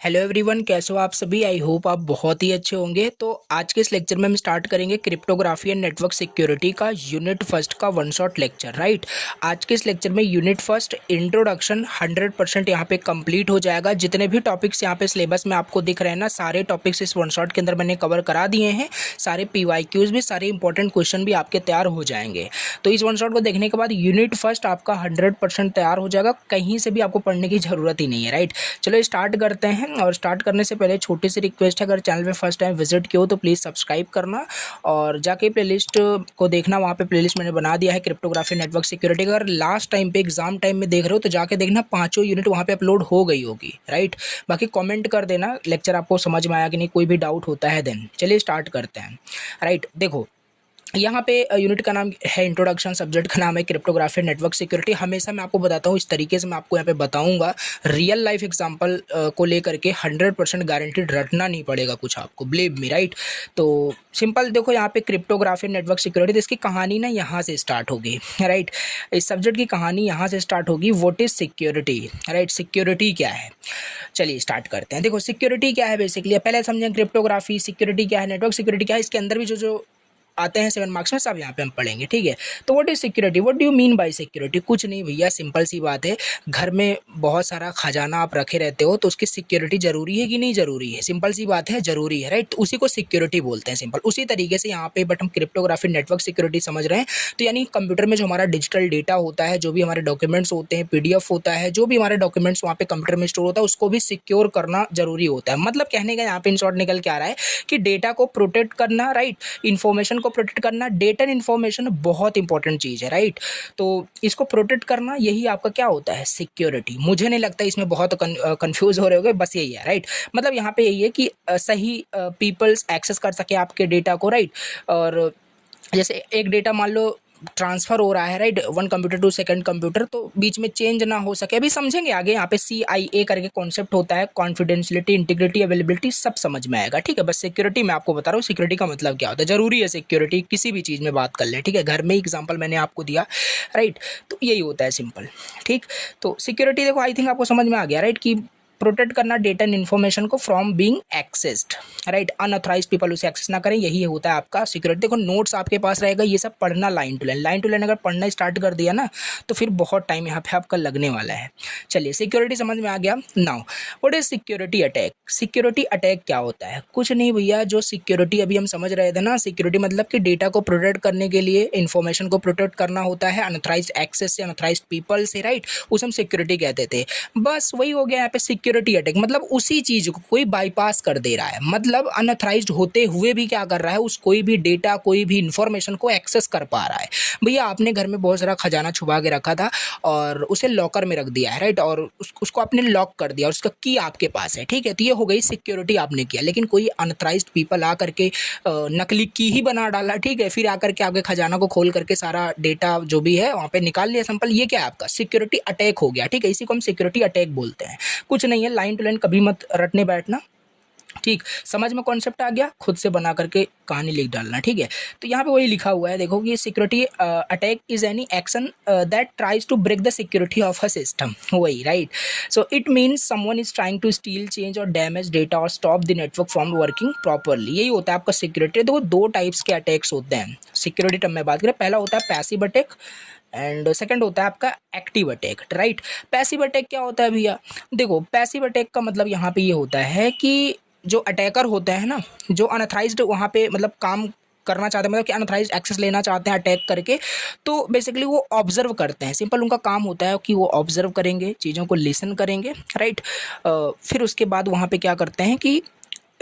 Hello everyone, कैसे हो आप सभी। आई होप आप बहुत ही अच्छे होंगे। तो आज के इस लेक्चर में हम स्टार्ट करेंगे क्रिप्टोग्राफी एंड नेटवर्क सिक्योरिटी का यूनिट फर्स्ट का वन शॉट लेक्चर। राइट, आज के इस लेक्चर में यूनिट फर्स्ट इंट्रोडक्शन 100% यहाँ पे कंप्लीट हो जाएगा। जितने भी टॉपिक्स यहाँ पे सिलेबस में आपको दिख रहे हैं ना, सारे टॉपिक्स इस वन शॉट के अंदर मैंने कवर करा दिए हैं। सारे PYQs भी, सारे इंपॉर्टेंट क्वेश्चन भी आपके तैयार हो जाएंगे। तो इस वन शॉट को देखने के बाद यूनिट फर्स्ट आपका 100% तैयार हो जाएगा, कहीं से भी आपको पढ़ने की ज़रूरत ही नहीं है। राइट, चलो स्टार्ट करते हैं। और स्टार्ट करने से पहले छोटी सी रिक्वेस्ट है, अगर चैनल पे फर्स्ट टाइम विजिट किया हो तो प्लीज़ सब्सक्राइब करना और जाके प्लेलिस्ट को देखना। वहाँ पे प्लेलिस्ट मैंने बना दिया है क्रिप्टोग्राफी नेटवर्क सिक्योरिटी। अगर लास्ट टाइम पे एग्जाम टाइम में देख रहे हो तो जाके देखना, पांचों यूनिट वहाँ पे अपलोड हो गई होगी। राइट, बाकी कमेंट कर देना लेक्चर आपको समझ में आया कि नहीं, कोई भी डाउट होता है देन। चलिए स्टार्ट करते हैं। राइट, देखो यहाँ पे यूनिट का नाम है इंट्रोडक्शन, सब्जेक्ट का नाम है क्रिप्टोग्राफी नेटवर्क सिक्योरिटी। हमेशा मैं आपको बताता हूँ इस तरीके से, मैं आपको यहाँ पे बताऊँगा रियल लाइफ एग्जांपल को लेकर के 100% गारंटीड रटना नहीं पड़ेगा कुछ आपको, बिलीव मी। राइट, तो सिंपल देखो यहाँ पे क्रिप्टोग्राफी नेटवर्क सिक्योरिटी, तो इसकी कहानी ना यहाँ से स्टार्ट होगी। राइट, इस सब्जेक्ट की कहानी यहाँ से स्टार्ट होगी। What is security. Right, security क्या है, चलिए स्टार्ट करते हैं। देखो सिक्योरिटी क्या है बेसिकली, पहले समझें क्रिप्टोग्राफी सिक्योरिटी क्या है, नेटवर्क सिक्योरिटी क्या है। इसके अंदर भी जो आते हैं 7 मार्क्स में, सब यहाँ पे हम पढ़ेंगे। ठीक है, तो what is security, what do you mean by security. कुछ नहीं भैया, सिंपल सी बात है। घर में बहुत सारा खजाना आप रखे रहते हो तो उसकी सिक्योरिटी जरूरी है कि नहीं जरूरी है। सिंपल सी बात है, जरूरी है। राइट, तो उसी को सिक्योरिटी बोलते हैं, सिंपल। उसी तरीके से यहाँ पे बट हम क्रिप्टोग्राफी नेटवर्क सिक्योरिटी समझ रहे हैं। तो यानी कंप्यूटर में जो हमारा डिजिटल डेटा होता है, जो भी हमारे डॉक्यूमेंट्स होते हैं, PDF होता है, जो भी हमारे डॉक्यूमेंट्स वहाँ पे कंप्यूटर में स्टोर होता है, उसको भी सिक्योर करना जरूरी होता है। मतलब कहने का यहाँ पे इन शॉर्ट निकल के आ रहा है कि डेटा को प्रोटेक्ट करना, राइट, इन्फॉर्मेशन को प्रोटेक्ट करना। डेटा एंड इन्फॉर्मेशन बहुत इंपॉर्टेंट चीज़ है। राइट, तो इसको प्रोटेक्ट करना, यही आपका क्या होता है, सिक्योरिटी। मुझे नहीं लगता इसमें बहुत कंफ्यूज हो रहे होगे, बस यही है। राइट, मतलब यहाँ पे यही है कि सही पीपल्स एक्सेस कर सके आपके डेटा को। राइट, और जैसे एक डेटा मान लो ट्रांसफ़र हो रहा है, right, one computer two second computer, तो बीच में चेंज ना हो सके। अभी समझेंगे आगे, यहाँ पे CIA करके कॉन्सेप्ट होता है, कॉन्फिडेंशियलिटी, इंटीग्रिटी, अवेलेबिलिटी, सब समझ में आएगा। ठीक है, बस सिक्योरिटी मैं आपको बता रहा हूँ सिक्योरिटी का मतलब क्या होता है। जरूरी है सिक्योरिटी, किसी भी चीज़ में बात कर ले। ठीक है, घर में एग्जाम्पल मैंने आपको दिया। राइट, तो यही होता है सिंपल। ठीक, तो सिक्योरिटी देखो, आई थिंक आपको समझ में आ गया। राइट, कि प्रोटेक्ट करना डेटा एंड इन्फॉर्मेशन को from being accessed. Right, unauthorize people उसे एक्सेस ना करें, यही होता है आपका सिक्योरिटी। देखो नोट्स आपके पास रहेगा, ये सब पढ़ना line to line. Line to line अगर पढ़ना स्टार्ट कर दिया ना तो फिर बहुत टाइम यहाँ पे आपका लगने वाला है। चलिए, सिक्योरिटी समझ में आ गया। Now what is security attack. Security attack क्या होता है, कुछ नहीं भैया, जो सिक्योरिटी अभी हम समझ रहे थे ना, सिक्योरिटी मतलब कि डेटा को प्रोटेक्ट करने के लिए इन्फॉर्मेशन को प्रोटेक्ट करना होता है अनऑथराइज एक्सेस से, अनऑथराइज पीपल से। राइट, उसे हम सिक्योरिटी कहते थे। बस वही हो गया यहाँ पे सिक्योरिटी अटैक, मतलब उसी चीज को कोई बाईपास कर दे रहा है, मतलब अनऑथराइज्ड होते हुए भी क्या कर रहा है, उस कोई भी डेटा, कोई भी इंफॉर्मेशन को एक्सेस कर पा रहा है। भैया आपने घर में बहुत सारा खजाना छुपा के रखा था और उसे लॉकर में रख दिया है। राइट, और उसको आपने लॉक कर दिया और उसका की आपके पास है। ठीक है, तो ये हो गई सिक्योरिटी आपने किया। लेकिन कोई अनऑथराइज्ड पीपल आ करके नकली की ही बना डाला। ठीक है, फिर आकर के आपके खजाना को खोल करके सारा डेटा जो भी है वहाँ पे निकाल लिया सिंपल। ये क्या है आपका सिक्योरिटी अटैक हो गया। ठीक है, इसी को हम सिक्योरिटी अटैक बोलते हैं। कुछ नहीं है, लाइन टू लाइन कभी मत रटने बैठना। ठीक, समझ में कॉन्सेप्ट आ गया, खुद से बना करके कहानी लिख डालना। ठीक है, तो यहाँ पे वही लिखा हुआ है, देखो कि security attack is any action that tries to break the security of a system. वही, right, so it means someone is trying to steal, change और डैमेज डेटा और stop the network from working properly. यही होता है आपका security. देखो दो types के अटैक्स होते हैं सिक्योरिटी टर्म में बात करें। पहला होता है पैसिव अटैक एंड सेकंड होता है आपका active attack. Right, passive attack क्या होता है भैया, देखो पैसिव अटैक का मतलब यहाँ पे ये होता है कि जो अटैकर होते हैं ना, जो अनऑथराइज्ड वहाँ पे मतलब काम करना चाहते हैं, मतलब कि अनऑथराइज्ड एक्सेस लेना चाहते हैं अटैक करके, तो बेसिकली वो ऑब्जर्व करते हैं। सिंपल उनका काम होता है कि वो ऑब्जर्व करेंगे, चीज़ों को लिसन करेंगे। राइट, फिर उसके बाद वहाँ पे क्या करते हैं कि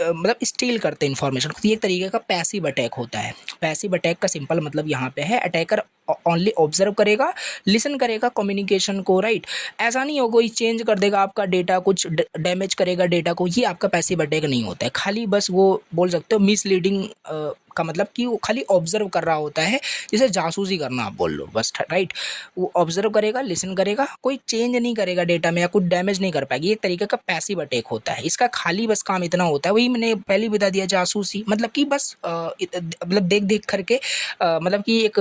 मतलब स्टील करते हैं इन्फॉर्मेशन। तो ये एक तरीके का पैसिव अटैक होता है। पैसिव अटैक का सिंपल मतलब यहाँ पे है अटैकर ओनली ऑब्जर्व करेगा, लिसन करेगा कम्युनिकेशन को। राइट, ऐसा नहीं हो कोई चेंज कर देगा आपका डेटा, कुछ डैमेज करेगा डेटा को, ये आपका पैसिव अटैक नहीं होता है। खाली बस वो बोल सकते हो मिसलीडिंग का मतलब कि वो खाली ऑब्जर्व कर रहा होता है, जैसे जासूसी करना आप बोल लो बस। राइट, वो ऑब्जर्व करेगा, लिसन करेगा, कोई चेंज नहीं करेगा डेटा में या कुछ डैमेज नहीं कर पाएगी। ये एक तरीके का पैसिव अटैक होता है। इसका खाली बस काम इतना होता है, वही मैंने पहले बता दिया, जासूसी, मतलब कि बस मतलब देख देख करके मतलब कि एक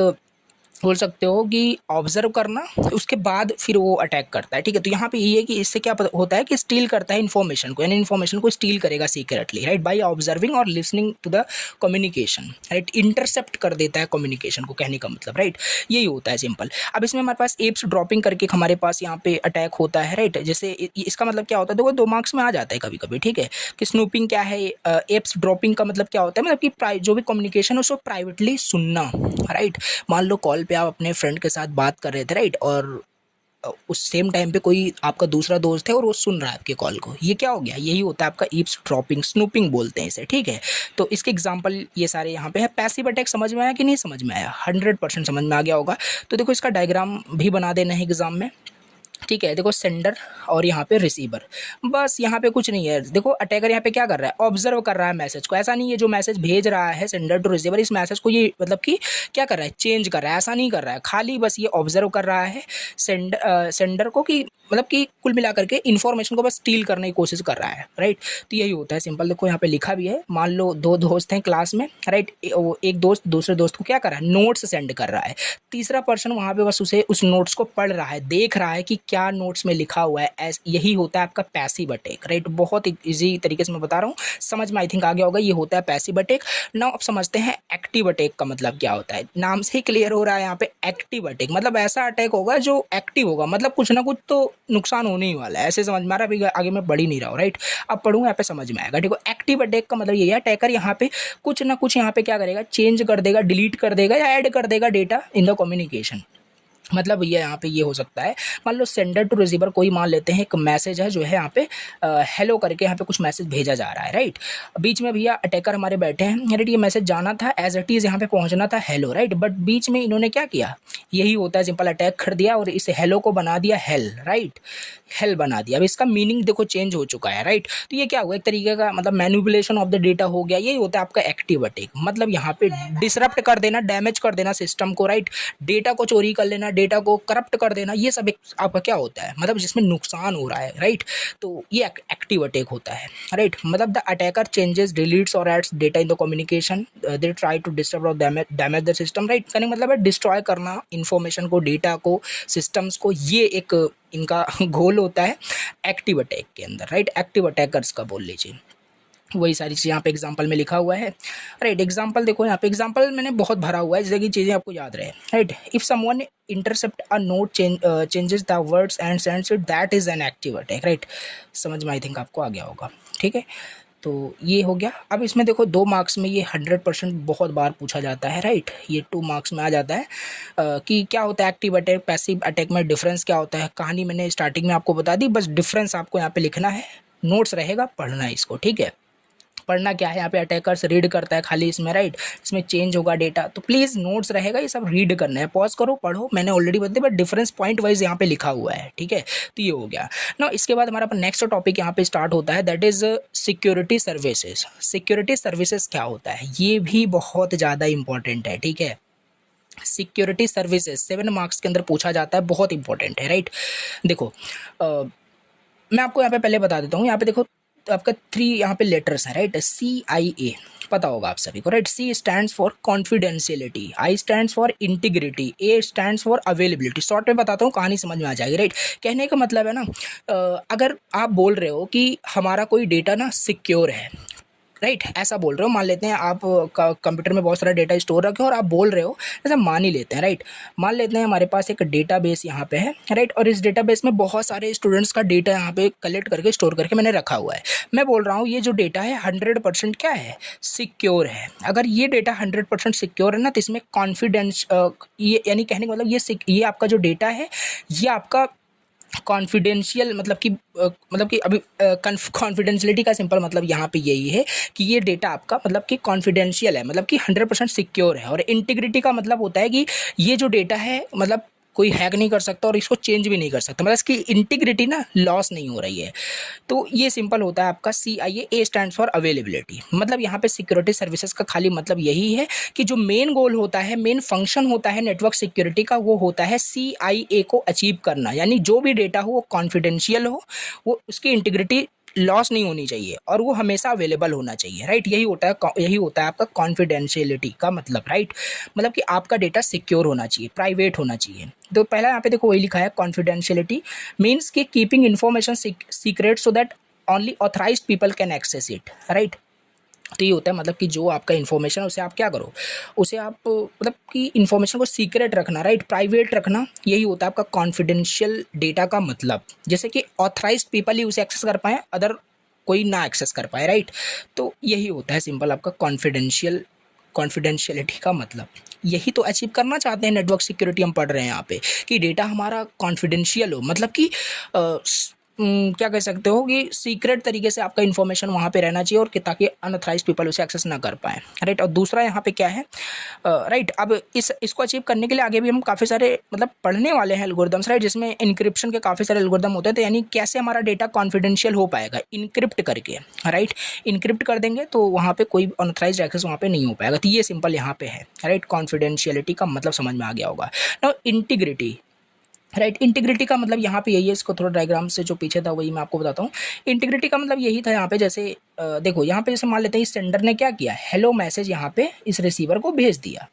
बोल सकते हो कि ऑब्जर्व करना, उसके बाद फिर वो अटैक करता है, ठीक है। तो यहाँ पे ये है कि इससे क्या होता है कि स्टील करता है इन्फॉर्मेशन को, यानी इन्फॉर्मेशन को स्टील करेगा सीक्रेटली, राइट, बाय ऑब्जर्विंग और listening to the communication, right, intercept कर देता है कम्युनिकेशन को, कहने का मतलब, राइट, यही होता है सिंपल। अब इसमें हमारे पास एप्स ड्रॉपिंग करके हमारे पास यहाँ पे अटैक होता है, राइट। जैसे इसका मतलब क्या होता है, देखो 2 मार्क्स में आ जाता है कभी कभी, ठीक है, कि स्नूपिंग क्या है, एप्स ड्रॉपिंग का मतलब क्या होता है, मतलब कि जो भी कम्युनिकेशन है उसको प्राइवेटली सुनना, राइट। मान लो कॉल पे आप अपने फ्रेंड के साथ बात कर रहे थे, राइट, और उस सेम टाइम पे कोई आपका दूसरा दोस्त है और वो सुन रहा है आपके कॉल को, ये क्या हो गया, यही होता है आपका ईप्स ड्रॉपिंग, स्नूपिंग बोलते हैं इसे, ठीक है। तो इसके एग्जांपल ये सारे यहाँ पे है। पैसिव अटैक समझ में आया कि नहीं समझ में आया? 100% समझ में आ गया होगा। तो देखो इसका डायग्राम भी बना देना है एग्जाम में, ठीक है। देखो सेंडर और यहाँ पे रिसीवर, बस यहाँ पे कुछ नहीं है। देखो अटैकर यहाँ पे क्या कर रहा है, ऑब्जर्व कर रहा है मैसेज को। ऐसा नहीं है जो मैसेज भेज रहा है सेंडर टू रिसीवर, इस मैसेज को ये मतलब कि क्या कर रहा है, चेंज कर रहा है, ऐसा नहीं कर रहा है, खाली बस ये ऑब्जर्व कर रहा है सेंडर को, कि मतलब कि कुल मिलाकर के इन्फॉर्मेशन को बस स्टील करने की कोशिश कर रहा है, राइट। तो यही होता है सिंपल। देखो यहाँ पे लिखा भी है, मान लो 2 दोस्त हैं क्लास में, राइट, एक दोस्त दूसरे दोस्त को क्या कर रहा है, नोट्स सेंड कर रहा है, तीसरा पर्सन वहाँ पे बस उसे उस नोट्स को पढ़ रहा है, देख रहा है कि क्या नोट्स में लिखा हुआ है। यही होता है आपका पैसिव अटैक, राइट। बहुत इजी तरीके से मैं बता रहा हूँ, समझ में आई थिंक आ गया होगा, ये होता है पैसिव अटैक। नाउ अब समझते हैं एक्टिव अटैक का मतलब क्या होता है। नाम से ही क्लियर हो रहा है यहाँ पे, एक्टिव अटैक मतलब ऐसा अटैक होगा जो एक्टिव होगा, मतलब कुछ ना कुछ तो नुकसान होने ही वाला है, ऐसे समझ में आ रहा है। अभी आगे मैं बढ़ ही नहीं रहा हूँ, राइट, अब पढ़ूंगा यहाँ पे समझ में आएगा। देखो एक्टिव अटैक का मतलब ये है, अटैकर यहाँ पे कुछ ना कुछ यहाँ पे क्या करेगा, चेंज कर देगा, डिलीट कर देगा या ऐड कर देगा डेटा इन द कम्युनिकेशन। मतलब ये यहाँ पे ये हो सकता है, मान लो सेंडर टू रिसीवर कोई मान लेते हैं एक मैसेज है जो है यहाँ पे हेलो करके यहाँ पे कुछ मैसेज भेजा जा रहा है, राइट। बीच में भैया अटैकर हमारे बैठे हैं, राइट, ये मैसेज जाना था एज इट इज़ यहाँ पे पहुँचना था हेलो, राइट, बट बीच में इन्होंने क्या किया, यही होता है सिंपल, अटैक कर दिया और इस हेलो को बना दिया हेल, राइट, हेल बना दिया। अब इसका मीनिंग देखो चेंज हो चुका है, राइट। तो ये क्या हुआ, एक तरीके का मतलब मैनिपुलेशन ऑफ द डेटा हो गया। यही होता है आपका एक्टिव अटैक, मतलब यहाँ पे डिसरप्ट कर देना, डैमेज कर देना सिस्टम को, राइट, डेटा को चोरी कर लेना, डेटा को करप्ट कर देना, ये सब एक आपका क्या होता है, मतलब जिसमें नुकसान हो रहा है, राइट। तो ये एक्टिव अटैक होता है, राइट। मतलब द अटैकर चेंजेस, डिलीट्स और adds data in the communication, they try to disturb और डैमेज द सिस्टम, राइट, कहने का मतलब है डिस्ट्रॉय करना इन्फॉर्मेशन को, डेटा को, सिस्टम्स को, ये एक इनका गोल होता है एक्टिव अटैक के अंदर, राइट। एक्टिव अटैकर्स का बोल लीजिए, वही सारी चीज़ यहाँ पे एग्जांपल में लिखा हुआ है, राइट। एग्जांपल देखो यहाँ पे, एग्जांपल मैंने बहुत भरा हुआ है जिससे कि चीज़ें आपको याद रहे, right. If someone intercept a note changes the words and sends it, that is an active attack, right. समझ में आई थिंक आपको आ गया होगा, ठीक है। तो ये हो गया। अब इसमें देखो 2 मार्क्स में ये 100% बहुत बार पूछा जाता है, राइट, ये 2 मार्क्स में आ जाता है कि क्या होता है एक्टिव अटैक पैसिव अटैक में, डिफरेंस क्या होता है। कहानी मैंने स्टार्टिंग में आपको बता दी, बस डिफरेंस आपको यहाँ पे लिखना है, नोट्स रहेगा, पढ़ना है इसको, ठीक है। पढ़ना क्या है यहाँ पे, अटैकर्स रीड करता है खाली इसमें, राइट, इसमें चेंज होगा डेटा, तो प्लीज़ नोट्स रहेगा, ये सब रीड करना है, पॉज करो पढ़ो, मैंने ऑलरेडी बता दिया, बट डिफरेंस पॉइंट वाइज यहाँ पे लिखा हुआ है, ठीक है। तो ये हो गया ना। इसके बाद हमारा नेक्स्ट टॉपिक यहाँ पे स्टार्ट होता है, that is security services. Security services क्या होता है, ये भी बहुत ज़्यादा इंपॉर्टेंट है, ठीक है। सिक्योरिटी सर्विसेज 7 मार्क्स के अंदर पूछा जाता है, बहुत इंपॉर्टेंट है, राइट। देखो मैं आपको यहाँ पे पहले बता देता हूँ, यहाँ पे देखो आपका 3 यहाँ पे लेटर्स हैं, राइट, CIA पता होगा आप सभी को, right. C stands for confidentiality, I stands for integrity, A stands for availability. Short में बताता हूँ, कहानी समझ में आ जाएगी, राइट। कहने का मतलब है ना, अगर आप बोल रहे हो कि हमारा कोई डेटा ना सिक्योर है, राइट, ऐसा बोल रहे हो, मान लेते हैं आप कंप्यूटर में बहुत सारा डेटा स्टोर रखे हो और आप बोल रहे हो, जैसे मान ही लेते हैं, राइट, मान लेते हैं हमारे पास एक डेटाबेस यहाँ पे है, राइट, और इस डेटाबेस में बहुत सारे स्टूडेंट्स का डेटा यहाँ पे कलेक्ट करके स्टोर करके मैंने रखा हुआ है। मैं बोल रहा हूँ ये जो डेटा है 100% क्या है, सिक्योर है। अगर ये डेटा 100% सिक्योर है ना, तो इसमें कॉन्फिडेंस, ये यानी कहने का मतलब ये आपका जो डेटा है ये आपका कॉन्फिडेंशियल, मतलब कि अभी कॉन्फिडेंशियलिटी का सिंपल मतलब यहाँ पे यही है कि ये डेटा आपका मतलब कि कॉन्फिडेंशियल है, मतलब कि 100% सिक्योर है। और इंटीग्रिटी का मतलब होता है कि ये जो डेटा है मतलब कोई हैक नहीं कर सकता और इसको चेंज भी नहीं कर सकता, मतलब इसकी इंटीग्रिटी ना लॉस नहीं हो रही है। तो ये सिंपल होता है आपका CIA। A stands for availability, मतलब यहाँ पे सिक्योरिटी सर्विसेज का खाली मतलब यही है कि जो मेन गोल होता है, मेन फंक्शन होता है नेटवर्क सिक्योरिटी का, वो होता है CIA को अचीव करना, यानी जो भी डेटा हो वो कॉन्फिडेंशियल हो, वो उसकी इंटीग्रिटी लॉस नहीं होनी चाहिए और वो हमेशा अवेलेबल होना चाहिए, राइट। यही होता है आपका कॉन्फिडेंशियलिटी का मतलब, राइट। मतलब कि आपका डेटा सिक्योर होना चाहिए, प्राइवेट होना चाहिए। तो पहला यहाँ पे देखो वही लिखा है, कॉन्फिडेंशियलिटी मीन्स कि keeping information secret so that only authorized people can access it, right. तो ये होता है मतलब कि जो आपका इन्फॉर्मेशन है उसे आप क्या करो, उसे आप मतलब कि इन्फॉर्मेशन को सीक्रेट रखना, राइट, प्राइवेट रखना। यही होता है आपका कॉन्फिडेंशियल डेटा का मतलब, जैसे कि ऑथराइज्ड पीपल ही उसे एक्सेस कर पाए, अदर कोई ना एक्सेस कर पाए, राइट। तो यही होता है सिंपल आपका कॉन्फिडेंशियलिटी का मतलब। यही तो अचीव करना चाहते हैं नेटवर्क सिक्योरिटी, हम पढ़ रहे हैं यहाँ पे कि डेटा हमारा कॉन्फिडेंशियल हो, मतलब कि क्या कह सकते हो कि सीक्रेट तरीके से आपका इन्फॉर्मेशन वहाँ पे रहना चाहिए और कि ताकि अनऑथराइज्ड पीपल उसे एक्सेस ना कर पाएँ, राइट। और दूसरा यहाँ पे क्या है, राइट। अब इसको अचीव करने के लिए आगे भी हम काफ़ी सारे मतलब पढ़ने वाले हैं एल्गोरिदम्स, राइट, जिसमें इनक्रिप्शन के काफ़ी सारे एल्गोरिदम होते हैं। तो यानी कैसे हमारा डेटा कॉन्फिडेंशियल हो पाएगा, इनक्रिप्ट करके, राइट। इनक्रिप्ट कर देंगे तो वहाँ पे कोई अनऑथराइज्ड एक्सेस वहाँ पे नहीं हो पाएगा। तो ये सिंपल यहाँ पे है, राइट। कॉन्फिडेंशियलिटी का मतलब समझ में आ गया होगा। Now integrity, right. इंटीग्रिटी का मतलब यहाँ पे यही है, इसको थोड़ा डायग्राम से जो पीछे था वही मैं आपको बताता हूँ। इंटीग्रिटी का मतलब यही था यहाँ पे, जैसे देखो यहाँ पे जैसे मान लेते हैं इस सेंडर ने क्या किया, हेलो मैसेज यहाँ पे इस रिसीवर को भेज दिया।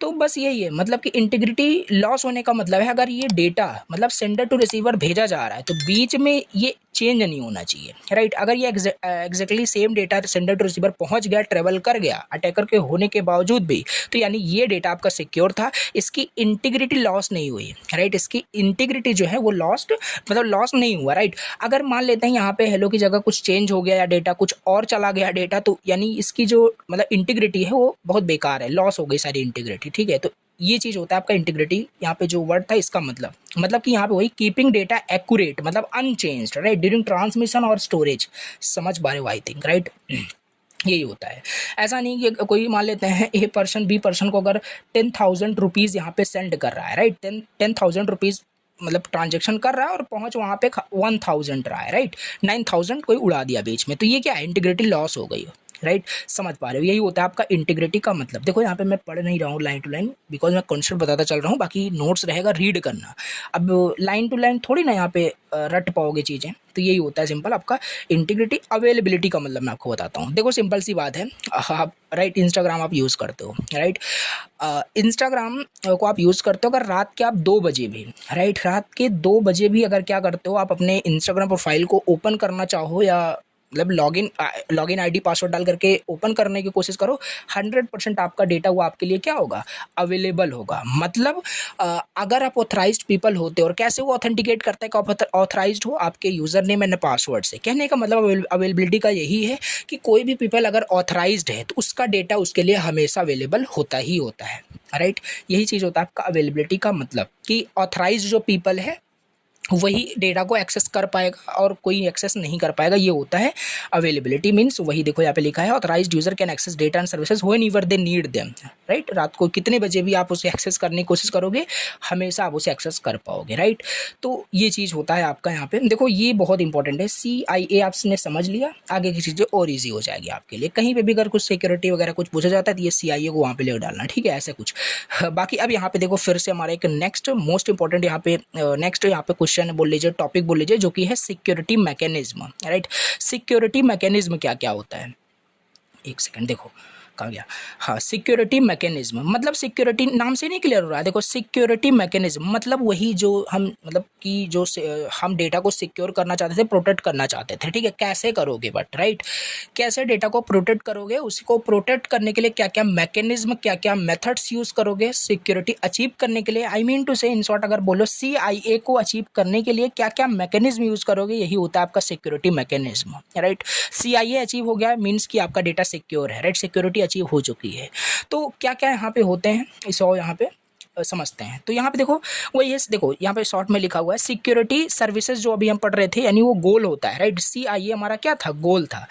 तो बस यही है मतलब कि इंटीग्रिटी लॉस होने का मतलब है अगर ये डेटा मतलब सेंडर टू रिसीवर भेजा जा रहा है तो बीच में ये चेंज नहीं होना चाहिए, राइट। अगर ये exactly same data sender to receiver पहुंच गया, ट्रेवल कर गया अटैकर के होने के बावजूद भी, तो यानी ये डेटा आपका सिक्योर था, इसकी इंटीग्रिटी लॉस नहीं हुई, राइट। इसकी इंटीग्रिटी जो है वो लॉस्ट मतलब लॉस नहीं हुआ, राइट। अगर मान लेते हैं यहाँ पे हेलो की जगह कुछ चेंज हो गया या डेटा कुछ और चला गया डेटा, तो यानी इसकी जो मतलब इंटीग्रिटी है वो बहुत बेकार है, लॉस हो गई सारी इंटीग्रिटी, ठीक है। तो ये चीज़ होता है आपका इंटीग्रिटी। यहाँ पे जो वर्ड था इसका मतलब कि यहाँ पे वही कीपिंग डेटा एक्यूरेट मतलब अनचेंज्ड, राइट, ड्यूरिंग ट्रांसमिशन और स्टोरेज। समझ पा रहे हो आई थिंक, राइट। यही होता है। ऐसा नहीं कि कोई मान लेते हैं ए पर्सन बी पर्सन को अगर 10,000 रुपीज़ यहाँ पे सेंड कर रहा है, राइट, 10,000 रुपीज़ मतलब ट्रांजेक्शन कर रहा है और पहुंच वहाँ पे 1,000 रहा है, राइट, 9,000 कोई उड़ा दिया बीच में, तो ये क्या है, इंटीग्रिटी लॉस हो गई, राइट। समझ पा रहे हो, यही होता है आपका इंटीग्रिटी का मतलब। देखो यहाँ पे मैं पढ़ नहीं रहा हूँ लाइन टू लाइन, बिकॉज मैं कॉन्सेप्ट बताता चल रहा हूँ, बाकी नोट्स रहेगा रीड करना। अब लाइन टू लाइन थोड़ी ना यहाँ पे रट पाओगे चीज़ें। तो यही होता है सिंपल आपका इंटीग्रिटी। अवेलेबिलिटी का मतलब मैं आपको बताता हूँ। देखो सिंपल सी बात है, आप राइट इंस्टाग्राम आप यूज़ करते हो, राइट। इंस्टाग्राम को आप यूज़ करते हो अगर रात के आप 2 बजे भी, राइट, रात के 2 बजे भी अगर क्या करते हो आप अपने इंस्टाग्राम प्रोफाइल को ओपन करना चाहो या मतलब लॉगिन आईडी पासवर्ड डाल करके ओपन करने की कोशिश करो, 100% आपका डेटा वो आपके लिए क्या होगा, अवेलेबल होगा। मतलब अगर आप ऑथराइज्ड पीपल होते हो, और कैसे वो ऑथेंटिकेट करता है कि ऑथराइज्ड हो, आपके यूज़र नेम एंड पासवर्ड से। कहने का मतलब अवेलेबिलिटी का यही है कि कोई भी पीपल अगर ऑथराइज्ड है तो उसका डेटा उसके लिए हमेशा अवेलेबल होता ही होता है, राइट। यही चीज़ होता है आपका अवेलेबिलिटी का मतलब कि ऑथराइज्ड जो पीपल है वही डेटा को एक्सेस कर पाएगा और कोई एक्सेस नहीं कर पाएगा, ये होता है अवेलेबिलिटी। मीन्स वही देखो यहाँ पे लिखा है, authorized user can access data and services whenever they need them, right. रात को कितने बजे भी आप उसे एक्सेस करने की कोशिश करोगे, हमेशा आप उसे एक्सेस कर पाओगे, राइट। तो ये चीज़ होता है आपका यहाँ पे। देखो ये बहुत इंपॉर्टेंट है, CIA आपने समझ लिया, आगे की चीज़ें और ईजी हो जाएगी आपके लिए। कहीं पर भी अगर कुछ सिक्योरिटी वगैरह कुछ पूछा जाता है तो ये CIA को वहाँ पे ले डालना, ठीक है, ऐसे कुछ। बाकी अब यहाँ पे देखो फिर से हमारा एक नेक्स्ट मोस्ट इंपॉर्टेंट यहाँ पे नेक्स्ट यहाँ पे क्वेश्चन बोल लीजिए, टॉपिक बोल लीजिए, जो कि है security mechanism, right. Security mechanism क्या क्या होता है, एक सेकंड देखो कहाँ गया, हाँ, सिक्योरिटी मैकेनिज्म मतलब सिक्योरिटी नाम से नहीं क्लियर हो रहा है। देखो सिक्योरिटी मैकेनिज्म मतलब वही जो हम मतलब कि जो हम डेटा को सिक्योर करना चाहते थे, प्रोटेक्ट करना चाहते थे, ठीक है। कैसे करोगे बट, राइट, कैसे डेटा को प्रोटेक्ट करोगे, उसको प्रोटेक्ट करने के लिए क्या क्या मैकेनिज्म क्या क्या मेथड्स यूज़ करोगे सिक्योरिटी अचीव करने के लिए। आई मीन टू से इन शॉर्ट अगर बोलो CIA को अचीव करने के लिए क्या क्या मैकेनिज्म यूज़ करोगे, यही होता है आपका security mechanism, right. CIA achieve हो गया मीन्स कि आपका डेटा सिक्योर है, राइट, सिक्योरिटी अचीव हो चुकी है। तो क्या क्या यहाँ पे होते हैं इसे और यहाँ पे समझते हैं। तो यहाँ पे देखो वही है, देखो यहाँ पे शॉर्ट में लिखा हुआ है सिक्योरिटी सर्विसेज, जो अभी हम पढ़ रहे थे, यानी वो गोल होता है, राइट। CIA हमारा क्या था, गोल था।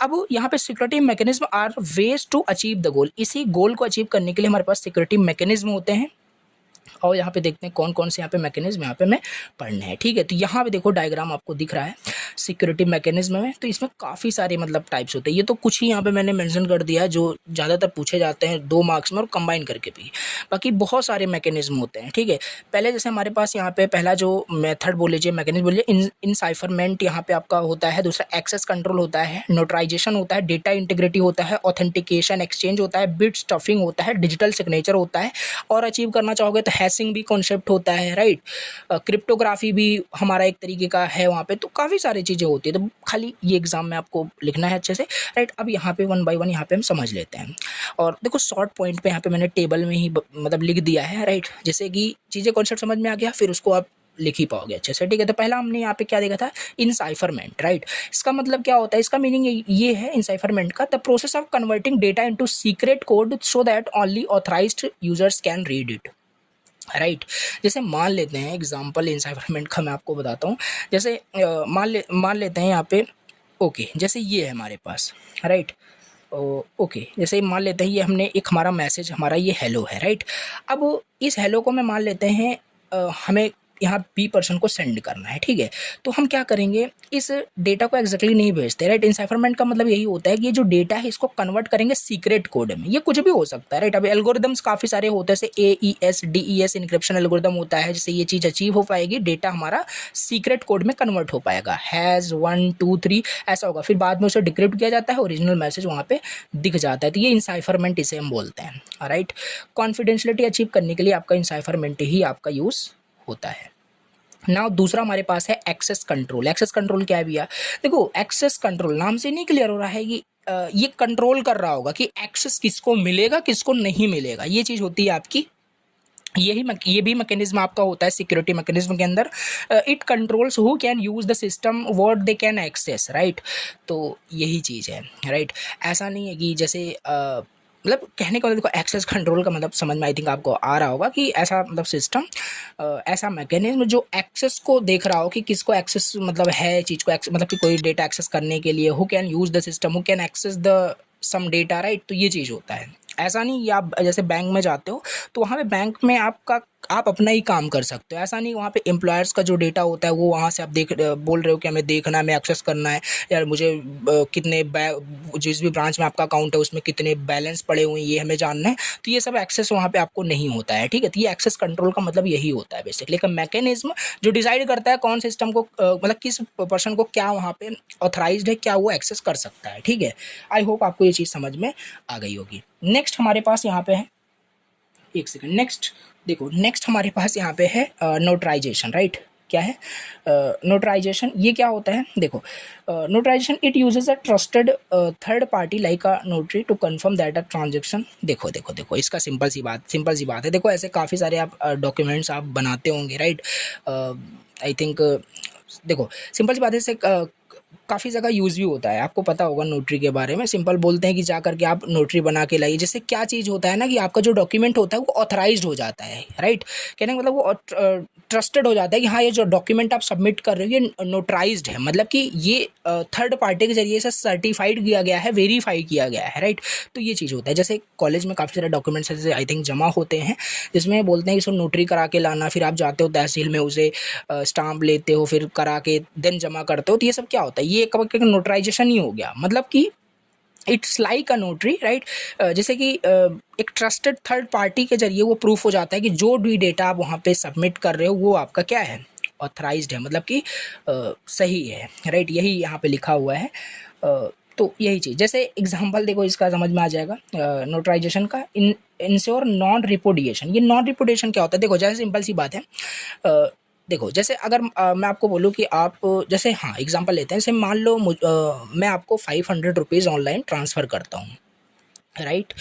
अब यहाँ पे security mechanism are ways to achieve the goal, इसी गोल को अचीव करने के लिए हमारे पास सिक्योरिटी मैकेनिज्म होते हैं। और यहाँ पे देखते हैं कौन कौन से यहाँ पे मैकेनिज्म यहाँ पे हमें पढ़ने हैं, ठीक है। तो यहाँ पे देखो डायग्राम आपको दिख रहा है, सिक्योरिटी मैकेनिज्म में, तो इसमें काफ़ी सारे मतलब टाइप्स होते हैं। ये तो कुछ ही यहाँ पे मैंने मेंशन कर दिया है जो ज़्यादातर पूछे जाते हैं 2 मार्क्स में और कंबाइन करके भी, बाकी बहुत सारे मैकेनिज्म होते हैं, ठीक है। पहले जैसे हमारे पास यहाँ पे पहला जो मेथड बोल लीजिए, मैकेनिज्म बोल लीजिए, इनसाइफरमेंट यहाँ पे आपका होता है। दूसरा एक्सेस कंट्रोल होता है, नोटराइजेशन होता है, डेटा इंटीग्रिटी होता है, ऑथेंटिकेशन एक्सचेंज होता है, बिट स्टफिंग होता है, डिजिटल सिग्नेचर होता है, और अचीव करना चाहोगे तो हैशिंग भी कॉन्सेप्ट होता है, राइट। क्रिप्टोग्राफी भी हमारा एक तरीके का है वहाँ पे, तो काफ़ी सारी चीज़ें होती है। तो खाली ये एग्जाम में आपको लिखना है अच्छे से, राइट। अब यहाँ पे 1 बाय 1 यहाँ पे हम समझ लेते हैं। और देखो शॉर्ट पॉइंट पे यहाँ पे मैंने टेबल में ही मतलब लिख दिया है, राइट। जैसे कि चीज़ें कॉन्सेप्ट समझ में आ गया, फिर उसको आप लिख ही पाओगे अच्छे से, ठीक है। तो पहला हमने यहाँ पे क्या देखा था, इनसाइफरमेंट, राइट। इसका मतलब क्या होता है, इसका मीनिंग ये है इनसाइफरमेंट का, the process of converting data into secret code so that only authorised users can read it, right. जैसे मान लेते हैं एग्जांपल इनसाइफरमेंट का मैं आपको बताता हूँ। जैसे मान लेते हैं यहाँ पे, ओके, जैसे ये है हमारे पास, राइट। ओके, जैसे मान लेते हैं ये हमने एक हमारा मैसेज, हमारा ये हेलो है, राइट। अब इस हेलो को मैं मान लेते हैं हमें यहाँ बी पर्सन को सेंड करना है, ठीक है। तो हम क्या करेंगे, इस डेटा को एग्जैक्टली नहीं भेजते, राइट। इनसाइफरमेंट का मतलब यही होता है कि ये जो डेटा है इसको कन्वर्ट करेंगे सीक्रेट कोड में। ये कुछ भी हो सकता है, राइट। अब एल्गोरिदम्स काफ़ी सारे होते हैं, जैसे AES DES इनक्रिप्शन एल्गोरिदम होता है, जिससे ये चीज़ अचीव हो पाएगी, डेटा हमारा सीक्रेट कोड में कन्वर्ट हो पाएगा, हैज़ 1 2 3 ऐसा होगा, फिर बाद में उसे डिक्रिप्ट किया जाता है, ओरिजिनल मैसेज वहाँ पे दिख जाता है। तो ये इनसाइफरमेंट इसे हम बोलते हैं, राइट। कॉन्फिडेंशियलिटी अचीव करने के लिए आपका इनसाइफरमेंट ही आपका यूज़ होता है। नाउ दूसरा हमारे पास है एक्सेस कंट्रोल। एक्सेस कंट्रोल क्या है भैया, देखो एक्सेस कंट्रोल नाम से नहीं क्लियर हो रहा है कि ये कंट्रोल कर रहा होगा कि एक्सेस किसको मिलेगा किसको नहीं मिलेगा, ये चीज़ होती है आपकी। ये भी मैकेनिज्म आपका होता है सिक्योरिटी मैकेनिज्म के अंदर। It controls who can use the system, what they can access, right. तो यही चीज़ है, राइट। ऐसा नहीं है कि जैसे मतलब कहने का मतलब देखो एक्सेस कंट्रोल का मतलब समझ में आई थिंक आपको आ रहा होगा कि ऐसा मतलब सिस्टम, ऐसा मैकेनिज्म जो एक्सेस को देख रहा हो कि किसको एक्सेस मतलब है चीज़ को मतलब कि कोई डेटा एक्सेस करने के लिए, who can use the system, who can access the some data, right. तो ये चीज़ होता है। ऐसा नहीं कि आप जैसे बैंक में जाते हो तो वहाँ पे बैंक में आप अपना ही काम कर सकते हो। ऐसा नहीं वहाँ पे एम्प्लॉयर्स का जो डेटा होता है वो वहाँ से आप बोल रहे हो कि हमें देखना है, हमें एक्सेस करना है, यार मुझे कितने जिस भी ब्रांच में आपका अकाउंट है उसमें कितने बैलेंस पड़े हुए हैं ये हमें जानना है। तो ये सब एक्सेस वहाँ पे आपको नहीं होता है, ठीक है। तो ये एक्सेस कंट्रोल का मतलब यही होता है बेसिकली, एक मैकेनिज्म जो डिसाइड करता है कौन सिस्टम को मतलब किस पर्सन को क्या वहाँ पे ऑथराइज्ड है, क्या वो एक्सेस कर सकता है, ठीक है। आई होप आपको ये चीज़ समझ में आ गई होगी। नेक्स्ट हमारे पास यहाँ पे है, एक सेकंड, नेक्स्ट देखो, नेक्स्ट हमारे पास यहाँ पे है नोटराइजेशन, राइट। क्या है नोटराइजेशन, ये क्या होता है, देखो notarization it uses a trusted third party like a notary to confirm that a transaction. देखो इसका सिंपल सी बात है। देखो ऐसे काफ़ी सारे आप डॉक्यूमेंट्स आप बनाते होंगे, राइट। आई थिंक देखो सिंपल सी बात है, इससे काफ़ी जगह यूज़ भी होता है, आपको पता होगा नोटरी के बारे में। सिंपल बोलते हैं कि जा करके आप नोटरी बना के लाइए, जिससे क्या चीज़ होता है ना कि आपका जो डॉक्यूमेंट होता है वो ऑथराइज्ड हो जाता है, राइट। कहने का मतलब वो ट्रस्टेड हो जाता है कि हाँ ये जो डॉक्यूमेंट आप सबमिट कर रहे हो ये नोटराइज्ड है, मतलब कि ये थर्ड पार्टी के जरिए से सर्टिफाइड किया गया है, वेरीफाई किया गया है, राइट। तो ये चीज़ होता है। जैसे कॉलेज में काफ़ी सारे डॉक्यूमेंट्स ऐसे आई थिंक जमा होते हैं, जिसमें बोलते हैं कि इसको नोटरी करा के लाना, फिर आप जाते हो तहसील में उसे स्टाम्प लेते हो, फिर करा के देन जमा करते हो। तो ये सब क्या होता है, ये कब नोटराइजेशन ही हो गया, मतलब कि it's like a notary, right. जैसे कि एक ट्रस्टेड थर्ड पार्टी के जरिए वो प्रूफ हो जाता है कि जो भी डेटा आप वहाँ पे सबमिट कर रहे हो वो आपका क्या है, ऑथराइज्ड है, मतलब कि सही है, राइट। यही यहाँ पे लिखा हुआ है। तो यही चीज़, जैसे एग्जांपल देखो इसका समझ में आ जाएगा नोटराइजेशन का। Ensure non repudiation. ये नॉन रिपुडिएशन क्या होता है, देखो जैसे सिंपल सी बात है, देखो जैसे अगर मैं आपको बोलूँ कि आप जैसे, हाँ एग्जांपल लेते हैं, जैसे मान लो मैं आपको 500 रुपीज़ ऑनलाइन ट्रांसफ़र करता हूँ, राइट।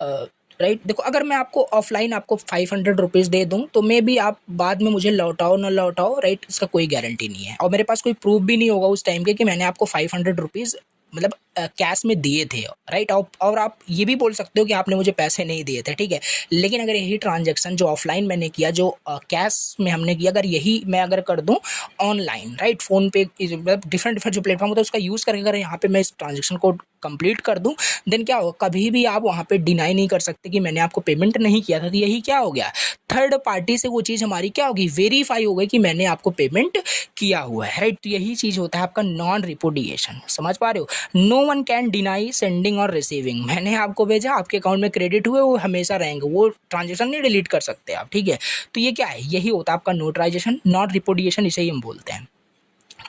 राइट, देखो अगर मैं आपको ऑफलाइन आपको 500 रुपीज़ दे दूँ तो मे भी आप बाद में मुझे लौटाओ ना लौटाओ, राइट, इसका कोई गारंटी नहीं है। और मेरे पास कोई प्रूफ भी नहीं होगा उस टाइम के कि मैंने आपको 500 रुपीज़ मतलब कैश में दिए थे, राइट। और आप ये भी बोल सकते हो कि आपने मुझे पैसे नहीं दिए थे, ठीक है। लेकिन अगर यही ट्रांजैक्शन जो ऑफलाइन मैंने किया, जो कैश में हमने किया, अगर यही मैं अगर कर दूं ऑनलाइन, राइट, फ़ोन पे मतलब डिफरेंट डिफरेंट जो प्लेटफॉर्म होता है उसका यूज़ करके अगर यहाँ पे मैं इस ट्रांजेक्शन को कंप्लीट कर दूं, देन क्या होगा, कभी भी आप वहाँ पे डिनाई नहीं कर सकते कि मैंने आपको पेमेंट नहीं किया था। तो यही क्या हो गया, थर्ड पार्टी से वो चीज़ हमारी क्या होगी, वेरीफाई हो गई कि मैंने आपको पेमेंट किया हुआ है, राइट। तो यही चीज़ होता है आपका नॉन रिपोर्टिएशन, समझ पा रहे हो। No one can deny sending और रिसीविंग, मैंने आपको भेजा, आपके अकाउंट में क्रेडिट हुए, वो हमेशा रहेंगे, वो ट्रांजेक्शन नहीं डिलीट कर सकते आप, ठीक है। तो ये क्या है, यही होता है आपका नोटराइजेशन, नॉन रिपोर्टिएशन, इसे ही हम बोलते हैं,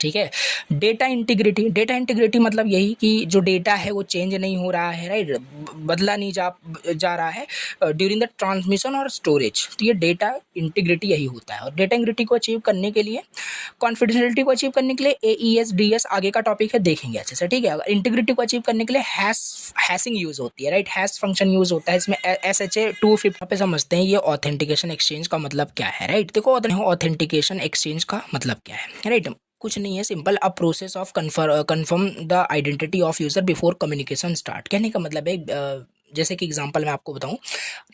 ठीक है। डेटा इंटीग्रिटी, डेटा इंटीग्रिटी मतलब यही कि जो डेटा है वो चेंज नहीं हो रहा है, राइट, बदला नहीं जा रहा है ड्यूरिंग द ट्रांसमिशन और स्टोरेज। तो ये डेटा इंटीग्रिटी यही होता है। और डेटा इंटीग्रिटी को अचीव करने के लिए, कॉन्फिडेंशियलिटी को अचीव करने के लिए AES DS आगे का टॉपिक है, देखेंगे अच्छे से, ठीक है। अगर इंटीग्रिटी को अचीव करने के लिए हैशिंग यूज होती है, राइट, हैश फंक्शन यूज होता है, इसमें SHA 250 पे समझते हैं ये ऑथेंटिकेशन एक्सचेंज का मतलब क्या है, राइट। देखो ऑथेंटिकेशन एक्सचेंज का मतलब क्या है, राइट। कुछ नहीं है, simple a process of confirm the identity of user before communication start. कहने का मतलब है जैसे कि एग्जांपल मैं आपको बताऊं,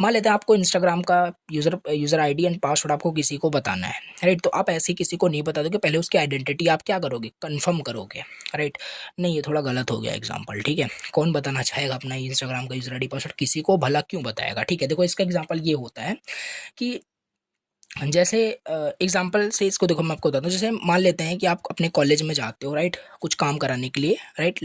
मान लेते हैं आपको इंस्टाग्राम का यूज़र आईडी एंड पासवर्ड आपको किसी को बताना है, राइट। तो आप ऐसे किसी को नहीं बता दोगे, पहले उसकी आइडेंटिटी आप क्या करोगे, कंफर्म करोगे, राइट। नहीं, ये थोड़ा गलत हो गया एग्जांपल, ठीक है। कौन बताना चाहेगा अपना इंस्टाग्राम का यूज़र आईडी पासवर्ड किसी को, भला क्यों बताएगा, ठीक है। देखो इसका एग्जाम्पल ये होता है कि जैसे एग्जांपल से इसको देखो, मैं आपको बताता हूँ। जैसे मान लेते हैं कि आप अपने कॉलेज में जाते हो, राइट, कुछ काम कराने के लिए, राइट,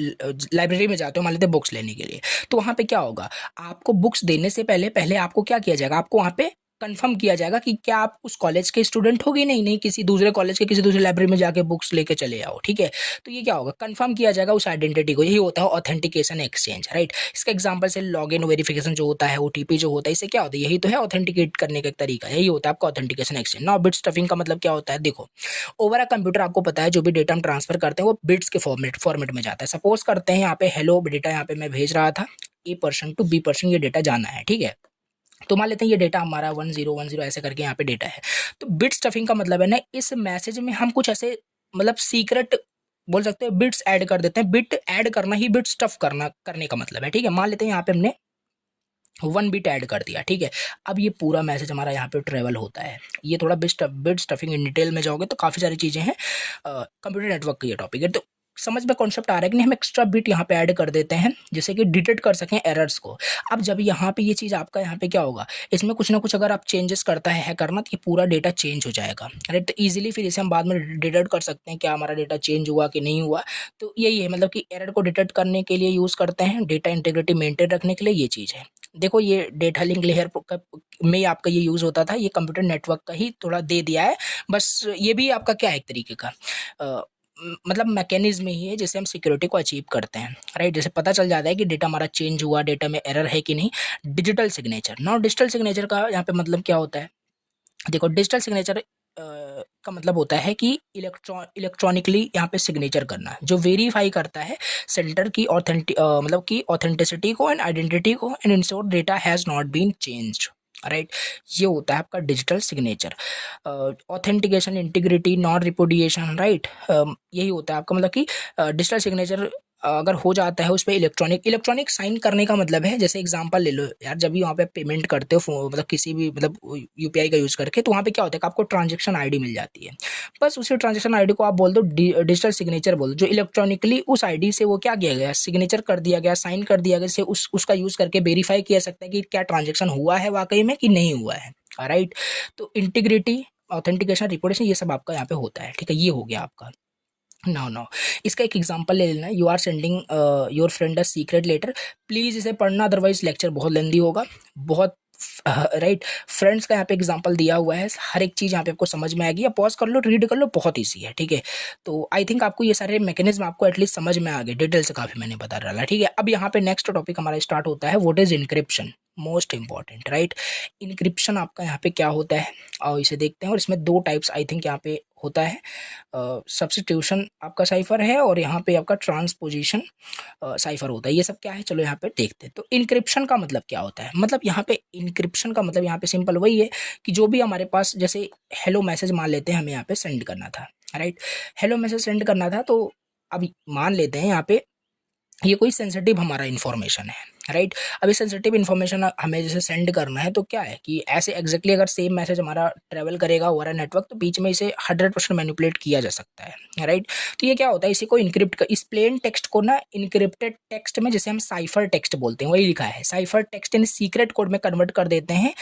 लाइब्रेरी में जाते हो, मान लेते हैं बुक्स लेने के लिए। तो वहाँ पे क्या होगा, आपको बुक्स देने से पहले पहले आपको क्या किया जाएगा, आपको वहाँ पे कंफर्म किया जाएगा कि क्या आप उस कॉलेज के स्टूडेंट हो, नहीं नहीं, किसी दूसरे कॉलेज के किसी दूसरे लाइब्रेरी में जाके बुक्स लेके चले आओ, ठीक है। तो ये क्या होगा, कंफर्म किया जाएगा उस आइडेंटिटी को, यही होता है ऑथेंटिकेशन एक्सचेंज, राइट। इसका एग्जांपल से लॉगिन वेरिफिकेशन जो होता है, OTP जो होता है, इससे क्या होता है, यही तो है ऑथेंटिकेट करने का एक तरीका, यही होता है आपका authentication exchange. Now bit stuffing का मतलब क्या होता है, देखो ओवर अ कंप्यूटर आपको पता है जो भी डेटा हम ट्रांसफर करते हैं वो बिट्स के फॉर्मेट में जाता है। सपोज करते हैं यहाँ पे हेलो डेटा यहाँ पे मैं भेज रहा था, A person to B person ये डेटा जाना है, ठीक है। तो मान लेते हैं ये डेटा हमारा 1010 ऐसे करके यहाँ पे डेटा है। तो बिट स्टफिंग का मतलब है ना, इस मैसेज में हम कुछ ऐसे मतलब सीक्रेट बोल सकते हैं, बिट्स ऐड कर देते हैं। बिट ऐड करना ही बिट स्टफ करने का मतलब है, ठीक है। मान लेते हैं यहाँ पे हमने 1 बिट ऐड कर दिया, ठीक है। अब ये पूरा मैसेज हमारा यहाँ पे ट्रेवल होता है। ये थोड़ा बिट स्टफिंग इन डिटेल में जाओगे तो काफ़ी सारी चीज़ें हैं, कंप्यूटर नेटवर्क का ये टॉपिक है। तो समझ में कॉन्सेप्ट आ रहा है कि नहीं, हम एक्स्ट्रा बिट यहाँ पे ऐड कर देते हैं जिससे कि डिटेक्ट कर सकें एरर्स को। अब जब यहाँ पे ये चीज़ आपका यहाँ पे क्या होगा, इसमें कुछ ना कुछ अगर आप चेंजेस करता है करना, तो ये पूरा डेटा चेंज हो जाएगा, राइट। तो ईजिली फिर इसे हम बाद में डिटेक्ट कर सकते हैं क्या हमारा डेटा चेंज हुआ कि नहीं हुआ। तो यही है मतलब कि एरर को डिटेक्ट करने के लिए यूज़ करते हैं, डेटा इंटीग्रिटी मेंटेन रखने के लिए ये चीज़ है। देखो ये डेटा लिंक लेयर में आपका ये यूज़ होता था, ये कंप्यूटर नेटवर्क का ही थोड़ा दे दिया है बस। ये भी आपका क्या है, एक तरीके का मतलब मैकेनिज्म ही है जिससे हम सिक्योरिटी को अचीव करते हैं, राइट। जैसे पता चल जाता है कि डेटा हमारा चेंज हुआ, डेटा में एरर है कि नहीं। Digital signature, now digital signature का यहाँ पे मतलब क्या होता है, देखो डिजिटल सिग्नेचर का मतलब होता है कि इलेक्ट्रॉनिकली यहाँ पे सिग्नेचर करना, जो वेरीफाई करता है सेंटर की मतलब कि ऑथेंटिसिटी को एंड आइडेंटिटी को, and ensure data has not been changed, right. ये होता है आपका digital signature. Authentication, integrity, non repudiation, right. यही होता है आपका मतलब कि डिजिटल सिग्नेचर अगर हो जाता है उस पर इलेक्ट्रॉनिक साइन करने का मतलब है, जैसे एग्जांपल ले लो यार, जब भी वहाँ पे पेमेंट करते हो मतलब किसी भी मतलब UPI का यूज़ करके, तो वहाँ पे क्या होता है कि आपको ट्रांजेक्शन आईडी मिल जाती है। बस उसी ट्रांजेक्शन आईडी को आप बोल दो डिजिटल सिग्नेचर बोल दो, जो इलेक्ट्रॉनिकली उस आईडी से वो क्या किया गया, सिग्नेचर कर दिया गया, साइन कर दिया गया, जिससे उसका यूज़ करके वेरीफाई किया सकता है कि क्या ट्रांजेक्शन हुआ है वाकई में कि नहीं हुआ है, राइट। तो इंटीग्रिटी, ऑथेंटिकेशन, रिपोर्टेशन, ये सब आपका यहाँ पे होता है, ठीक है। ये हो गया आपका। नो नो, इसका एक एग्जांपल ले लेना, you are sending your friend a secret letter, please इसे पढ़ना अदरवाइज लेक्चर बहुत लेंदी होगा, बहुत राइट। फ्रेंड्स का यहाँ पे एग्जांपल दिया हुआ है, हर एक चीज़ यहाँ पे आपको समझ में आएगी, या पॉज कर लो, रीड कर लो, बहुत ईजी है, ठीक है। तो आई थिंक आपको ये सारे मैकेनिज्म आपको एटलीस्ट समझ में आ गए, डिटेल से काफ़ी मैंने बता डाला, ठीक है। अब यहाँ पे नेक्स्ट टॉपिक हमारा स्टार्ट होता है, what is encryption, most important, right. Encryption आपका यहाँ पे क्या होता है और इसे देखते हैं, और इसमें 2 टाइप्स आई थिंक यहाँ पे होता है। सब्स्टिट्यूशन आपका साइफर है, और यहाँ पे आपका ट्रांसपोजिशन साइफर होता है। ये सब क्या है, चलो यहाँ पे देखते हैं। तो इनक्रिप्शन का मतलब क्या होता है, मतलब यहाँ पे इनक्रिप्शन का मतलब यहाँ पे सिंपल वही है कि जो भी हमारे पास, जैसे हेलो मैसेज मान लेते हैं हमें यहाँ पे सेंड करना था, राइट। हेलो मैसेज सेंड करना था, तो अब मान लेते हैं यहाँ पे ये कोई सेंसिटिव हमारा इन्फॉर्मेशन है, राइट। अभी सेंसिटिव इन्फॉर्मेशन हमें जैसे सेंड करना है तो क्या है कि ऐसे एग्जैक्टली अगर सेम मैसेज हमारा ट्रेवल करेगा ओवर अ नेटवर्क तो बीच में इसे 100% मैनिपुलेट किया जा सकता है, राइट। तो ये क्या होता है, इसी को इनक्रिप्ट कर, इस प्लेन टेक्स्ट को ना इनक्रिप्टेड टेक्स्ट में, जैसे हम साइफर टेक्स्ट बोलते हैं, वही लिखा है साइफर टेक्स्ट, इन सीक्रेट कोड में कन्वर्ट कर देते हैं।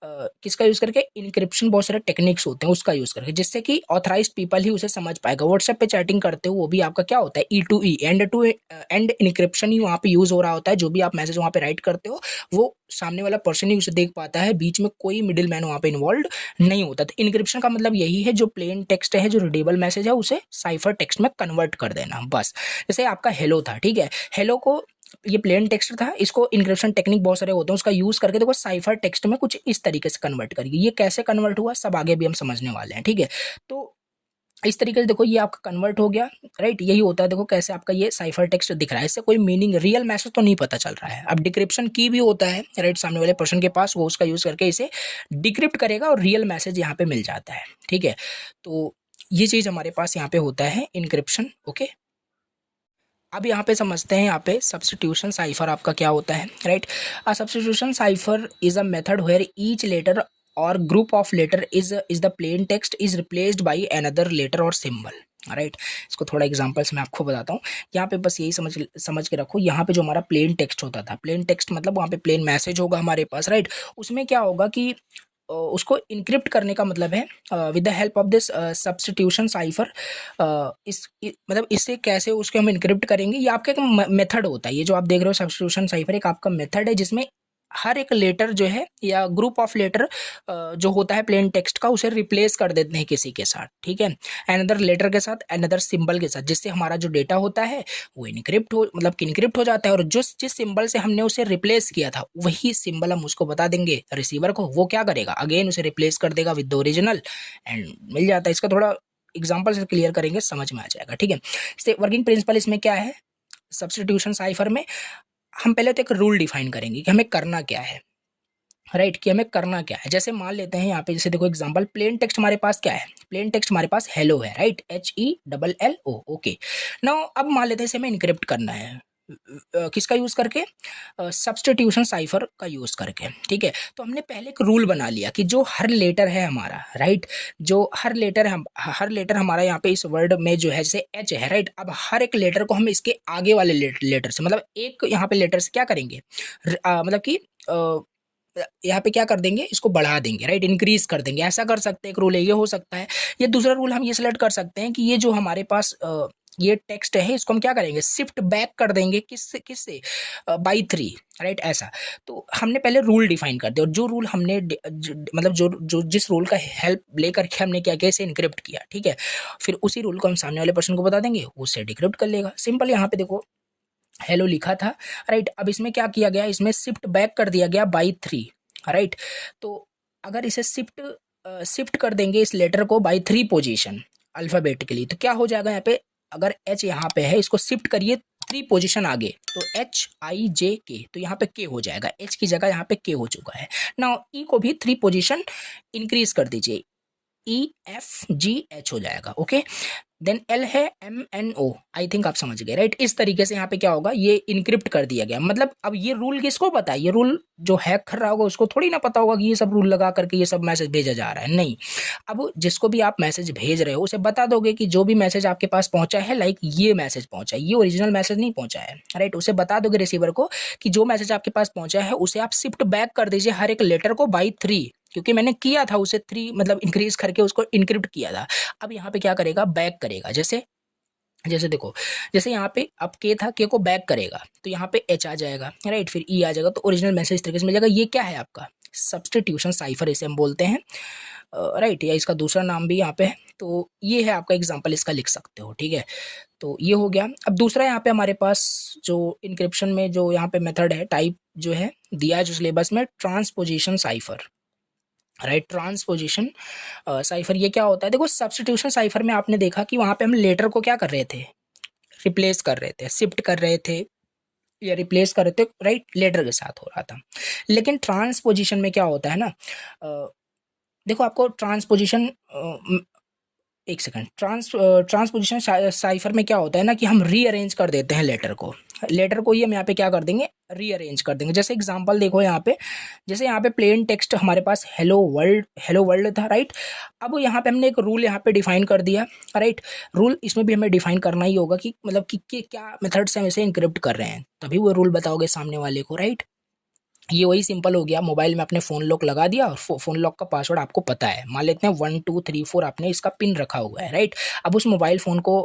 किसका यूज करके, इनक्रिप्शन बहुत सारे टेक्निक्स होते हैं उसका यूज करके, जिससे कि ऑथराइज्ड पीपल ही उसे समझ पाएगा। व्हाट्सएप पे चैटिंग करते हो वो भी आपका क्या होता है, E2E, end to end encryption ही वहाँ पे यूज हो रहा होता है। जो भी आप मैसेज वहाँ पे राइट करते हो वो सामने वाला पर्सन ही उसे देख पाता है, बीच में कोई मिडिल मैन वहाँ पे इन्वॉल्व नहीं होता। तो इनक्रिप्शन का मतलब यही है, जो प्लेन टेक्स्ट है, जो रीडेबल मैसेज है, उसे साइफर टेक्स्ट में कन्वर्ट कर देना, बस। जैसे आपका हेलो था, ठीक है, हेलो को ये प्लेन टेक्स्ट था, इसको इनक्रिप्शन टेक्निक बहुत सारे होते हैं, उसका यूज करके देखो साइफर टेक्स्ट में कुछ इस तरीके से कन्वर्ट करेगी। ये कैसे कन्वर्ट हुआ सब आगे भी हम समझने वाले हैं, ठीक है। तो इस तरीके से देखो ये आपका कन्वर्ट हो गया, राइट। यही होता है, देखो कैसे आपका ये साइफर टेक्स्ट दिख रहा है, इससे कोई मीनिंग रियल मैसेज तो नहीं पता चल रहा है। अब डिक्रिप्शन की भी होता है, राइट, सामने वाले पर्सन के पास, वो उसका यूज करके इसे डिक्रिप्ट करेगा और रियल मैसेज यहाँ पे मिल जाता है, ठीक है। तो ये चीज हमारे पास यहाँ पे होता है इनक्रिप्शन, ओके। अब यहाँ पे समझते हैं, यहाँ पे सब्स्टिट्यूशन साइफर आपका क्या होता है, right. Substitution cipher is a method where each letter और group of letter is the plain text is replaced by another letter और सिंबल, राइट। इसको थोड़ा एग्जांपल्स मैं आपको बताता हूँ। यहाँ पे बस यही समझ समझ के रखो, यहाँ पे जो हमारा प्लेन टेक्स्ट होता था, प्लेन टेक्स्ट मतलब वहाँ पे प्लेन मैसेज होगा हमारे पास, राइट। उसमें क्या होगा कि उसको इनक्रिप्ट करने का मतलब है with the help of this substitution cipher. मतलब इससे कैसे उसके हम इनक्रिप्ट करेंगे, ये आपका एक मेथड होता है। ये जो आप देख रहे हो सब्स्टिट्यूशन साइफर एक आपका मेथड है, जिसमें हर एक लेटर जो है या ग्रुप ऑफ लेटर जो होता है प्लेन टेक्स्ट का, उसे रिप्लेस कर देते हैं किसी के साथ, ठीक है, अनदर लेटर के साथ, अनदर सिंबल के साथ, जिससे हमारा जो डेटा होता है वो इनक्रिप्ट हो, मतलब कि इनक्रिप्ट हो जाता है। और जिस सिंबल से हमने उसे रिप्लेस किया था वही सिंबल हम उसको बता देंगे रिसीवर को, वो क्या करेगा, अगेन उसे रिप्लेस कर देगा विद द ओरिजिनल, एंड मिल जाता है। इसका थोड़ा एग्जाम्पल से क्लियर करेंगे, समझ में आ जाएगा, ठीक है। इससे वर्किंग प्रिंसिपल इसमें क्या है, सब्स्टिट्यूशन साइफर में हम पहले तो एक रूल डिफाइन करेंगे कि हमें करना क्या है, राइट, कि हमें करना क्या है। जैसे मान लेते हैं यहाँ पे, जैसे देखो एग्जांपल, प्लेन टेक्स्ट हमारे पास क्या है, प्लेन टेक्स्ट हमारे पास हेलो है, राइट, HELLO, ओके। नाउ अब मान लेते हैं इसे हमें इनक्रिप्ट करना है, किसका यूज करके, सब्स्टिट्यूशन साइफर का यूज करके, ठीक है। तो हमने पहले एक रूल बना लिया कि जो हर लेटर है हमारा, राइट, जो हर लेटर है, हर लेटर हमारा यहाँ पे इस वर्ड में जो है, जैसे H है, राइट, अब हर एक लेटर को हम इसके आगे वाले लेटर से, मतलब एक यहाँ पे लेटर से क्या करेंगे, मतलब कि यहाँ पे क्या कर देंगे, इसको बढ़ा देंगे, राइट, इंक्रीज कर देंगे। ऐसा कर सकते हैं, एक रूल है, ये हो सकता है। ये दूसरा रूल हम ये सेलेक्ट कर सकते हैं कि ये जो हमारे पास ये टेक्स्ट है, इसको हम क्या करेंगे, शिफ्ट बैक कर देंगे, किससे किससे, बाई 3, राइट, ऐसा। तो हमने पहले रूल डिफाइन कर दिया, और जो रूल हमने मतलब जो जो जिस रूल का हेल्प लेकर के हमने क्या किया, इसे इनक्रिप्ट किया, ठीक है। फिर उसी रूल को हम सामने वाले पर्सन को बता देंगे, वो उसे डिक्रिप्ट कर लेगा। सिंपल, यहाँ पे देखो हेलो लिखा था, राइट। अब इसमें क्या किया गया, इसमें शिफ्ट बैक कर दिया गया बाई 3, राइट। तो अगर इसे शिफ्ट कर देंगे इस लेटर को बाई 3 पोजीशन अल्फाबेटिकली, तो क्या हो जाएगा यहाँ पे, अगर H यहाँ पे है, इसको शिफ्ट करिए 3 पोजीशन आगे, तो HIJK, तो यहाँ पे K हो जाएगा, H की जगह यहाँ पे K हो चुका है। नाउ E को भी 3 पोजीशन इंक्रीज कर दीजिए, EFGH हो जाएगा, ओके। देन L है MNO, आई थिंक आप समझ गए, राइट। इस तरीके से यहाँ पे क्या होगा, ये इनक्रिप्ट कर दिया गया। मतलब अब ये रूल किसको पता है, ये रूल जो हैक कर रहा होगा उसको थोड़ी ना पता होगा कि ये सब रूल लगा करके ये सब मैसेज भेजा जा रहा है, नहीं। अब जिसको भी आप मैसेज भेज रहे हो उसे बता दोगे कि जो भी मैसेज आपके पास पहुंचा है, लाइक ये मैसेज पहुंचा है, ये ओरिजिनल मैसेज नहीं पहुंचा है, राइट। उसे बता दोगे रिसीवर को कि जो मैसेज आपके पास पहुंचा है उसे आप शिफ्ट बैक कर दीजिए हर एक लेटर को बाई 3, क्योंकि मैंने किया था उसे 3 मतलब इंक्रीज करके उसको इनक्रिप्ट किया था। अब यहाँ पे क्या करेगा, बैक करेगा। जैसे जैसे देखो, जैसे यहाँ पे अब के था, के को बैक करेगा तो यहाँ पे एच आ जाएगा, राइट, फिर ई आ जाएगा, तो ओरिजिनल मैसेज इस तरीके से मिल जाएगा। ये क्या है आपका सब्स्टिट्यूशन साइफर, इसे हम बोलते हैं, राइट, या इसका दूसरा नाम भी यहाँ पे है। तो ये है आपका एग्जाम्पल, इसका लिख सकते हो, ठीक है। तो ये हो गया। अब दूसरा यहाँ पे हमारे पास जो इंक्रिप्शन में जो यहाँ पे मेथड है, टाइप जो है दिया है जो सिलेबस में, transposition cipher, right, transposition cipher. ये क्या होता है, देखो सब्स्टिट्यूशन साइफर में आपने देखा कि वहां पे हम लेटर को क्या कर रहे थे, रिप्लेस कर रहे थे, शिफ्ट कर रहे थे या रिप्लेस कर रहे थे, राइट, लेटर के साथ हो रहा था। लेकिन ट्रांसपोजिशन में क्या होता है ना, देखो आपको ट्रांसपोजिशन, एक सेकंड, ट्रांसपोजिशन साइफर में क्या होता है ना कि हम रीअरेंज कर देते हैं लेटर को, लेटर को ही हम यहाँ पे क्या कर देंगे, रीअरेंज कर देंगे। जैसे एग्जांपल देखो यहाँ पे, जैसे यहाँ पे प्लेन टेक्स्ट हमारे पास हेलो वर्ल्ड था, राइट। अब यहाँ पे हमने एक रूल यहाँ पे डिफाइन कर दिया, राइट। रूल इसमें भी हमें डिफाइन करना ही होगा कि मतलब कि क्या मेथड से हम इसे इंक्रिप्ट कर रहे हैं, तभी वो रूल बताओगे सामने वाले को, राइट। ये वही सिंपल हो गया, मोबाइल में अपने फ़ोन लॉक लगा दिया और फ़ोन लॉक का पासवर्ड आपको पता है, मान लेते हैं 1 2 3 4 आपने इसका पिन रखा हुआ है, राइट। अब उस मोबाइल फ़ोन को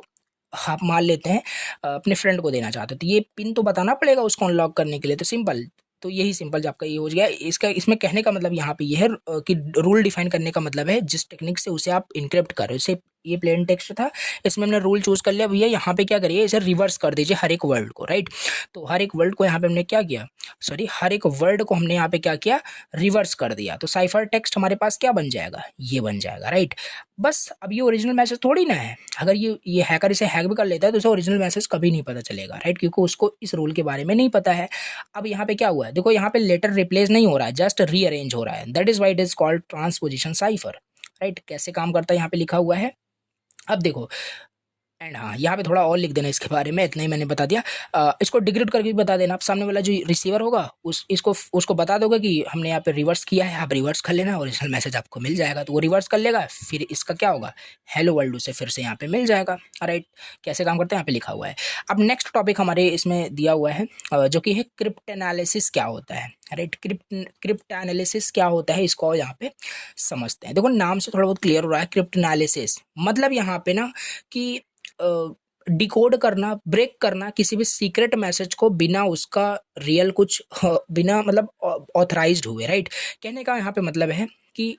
आप मान लेते हैं अपने फ्रेंड को देना चाहते हो, तो ये पिन तो बताना पड़ेगा उसको अनलॉक करने के लिए, तो सिंपल, तो यही सिंपल जो आपका ये हो गया। इसका इसमें कहने का मतलब यहाँ पे ये है कि रूल डिफाइन करने का मतलब है जिस टेक्निक से उसे आप इनक्रिप्ट कर रहे हो। जैसे ये प्लेन टेक्स्ट था, इसमें हमने रूल चूज कर लिया, भैया यहाँ पे क्या करिए, इसे रिवर्स कर दीजिए हर एक वर्ड को, राइट। तो हर एक वर्ड को यहाँ पे हमने क्या किया, सॉरी हर एक वर्ड को हमने यहाँ पे क्या किया, रिवर्स कर दिया। तो साइफर टेक्स्ट हमारे पास क्या बन जाएगा, ये बन जाएगा, राइट। बस अब ये ओरिजिनल मैसेज थोड़ी ना है, अगर ये हैकर इसे हैक भी कर लेता है तो उसे ओरिजिनल मैसेज कभी नहीं पता चलेगा, राइट, क्योंकि उसको इस रूल के बारे में नहीं पता है। अब यहाँ पे क्या हुआ है, देखो यहाँ पे लेटर रिप्लेस नहीं हो रहा है, जस्ट रीअरेंज हो रहा है, that is why it is called transposition cipher, right. कैसे काम करता है यहाँ पे लिखा हुआ है, अब देखो। एंड हाँ, यहाँ पे थोड़ा और लिख देना इसके बारे में, इतना ही मैंने बता दिया। इसको डिग्रेड करके भी बता देना, आप सामने वाला जो रिसीवर होगा इसको उसको बता दोगे कि हमने यहाँ पे रिवर्स किया है, आप रिवर्स कर लेना, ओरिजिनल मैसेज आपको मिल जाएगा। तो वो रिवर्स कर लेगा, फिर इसका क्या होगा, हेलो वर्ल्ड उसे फिर से यहाँ पे मिल जाएगा, राइट। कैसे काम करते हैं यहाँ पे लिखा हुआ है। अब नेक्स्ट टॉपिक हमारे इसमें दिया हुआ है जो कि है क्रिप्ट एनालिसिस क्या होता है, राइट। क्रिप्ट एनालिसिस क्या होता है, इसको यहाँ पे समझते हैं। देखो नाम से थोड़ा बहुत क्लियर हो रहा है, क्रिप्ट एनालिसिस मतलब यहाँ पे ना कि डिकोड करना, ब्रेक करना किसी भी सीक्रेट मैसेज को बिना उसका रियल कुछ बिना मतलब ऑथराइज्ड हुए, राइट। कहने का यहाँ पे मतलब है कि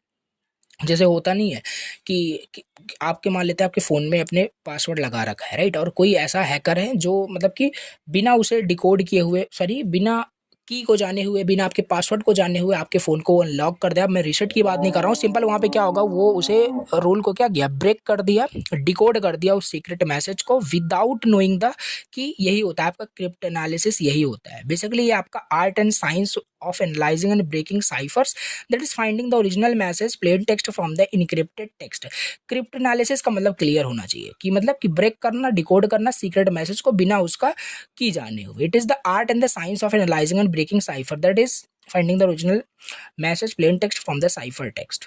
जैसे होता नहीं है कि आपके मान लेते हैं आपके फ़ोन में अपने पासवर्ड लगा रखा है, राइट, और कोई ऐसा हैकर है जो मतलब कि बिना उसे डिकोड किए हुए, सॉरी बिना की को जाने हुए, बिना आपके पासवर्ड को जाने हुए आपके फ़ोन को अनलॉक कर दे। अब मैं रीसेट की बात नहीं कर रहा हूँ, सिंपल वहाँ पे क्या होगा, वो उसे रूल को क्या किया, ब्रेक कर दिया, डिकोड कर दिया उस सीक्रेट मैसेज को विदाउट नोइंग द, कि यही होता है आपका क्रिप्ट एनालिसिस, यही होता है बेसिकली। ये आपका art and science of analyzing and breaking ciphers, that is finding the original message plain text from the encrypted text. Cryptanalysis का मतलब क्लियर होना चाहिए कि मतलब कि ब्रेक करना, डिकोड करना सीक्रेट मैसेज को बिना उसका की जाने हुए। It is the art and the science of analyzing and breaking cipher, that is finding the original message plain text from the cipher text,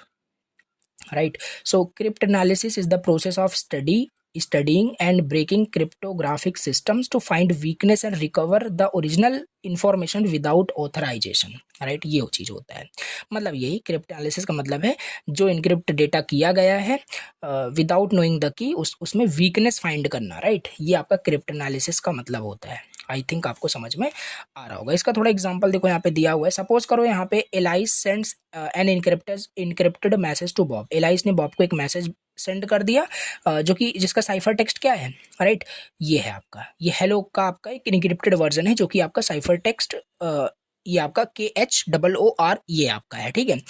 right. So cryptanalysis is the process of studying and breaking cryptographic systems to find weakness and recover the original information without authorization, right. ये चीज होता है, मतलब यही crypt analysis का मतलब है, जो इनक्रिप्ट डेटा किया गया है विदाउट नोइंग द की, उसमें वीकनेस फाइंड करना, राइट। ये आपका क्रिप्ट एनालिसिस का मतलब होता है। आई थिंक आपको समझ में आ रहा होगा। इसका थोड़ा एग्जांपल देखो यहाँ पे दिया हुआ है। सपोज करो यहाँ पे Alice sends an encrypted message to Bob. Alice ने बॉब को एक मैसेज सेंड कर दिया जो कि जिसका साइफर टेक्स्ट क्या है, राइट, ये है आपका, ये हेलो का आपका एक इनक्रिप्टेड वर्जन है जो कि आपका साइफर टेक्स्ट ये आपका KHOOR ये आपका है, ठीक है।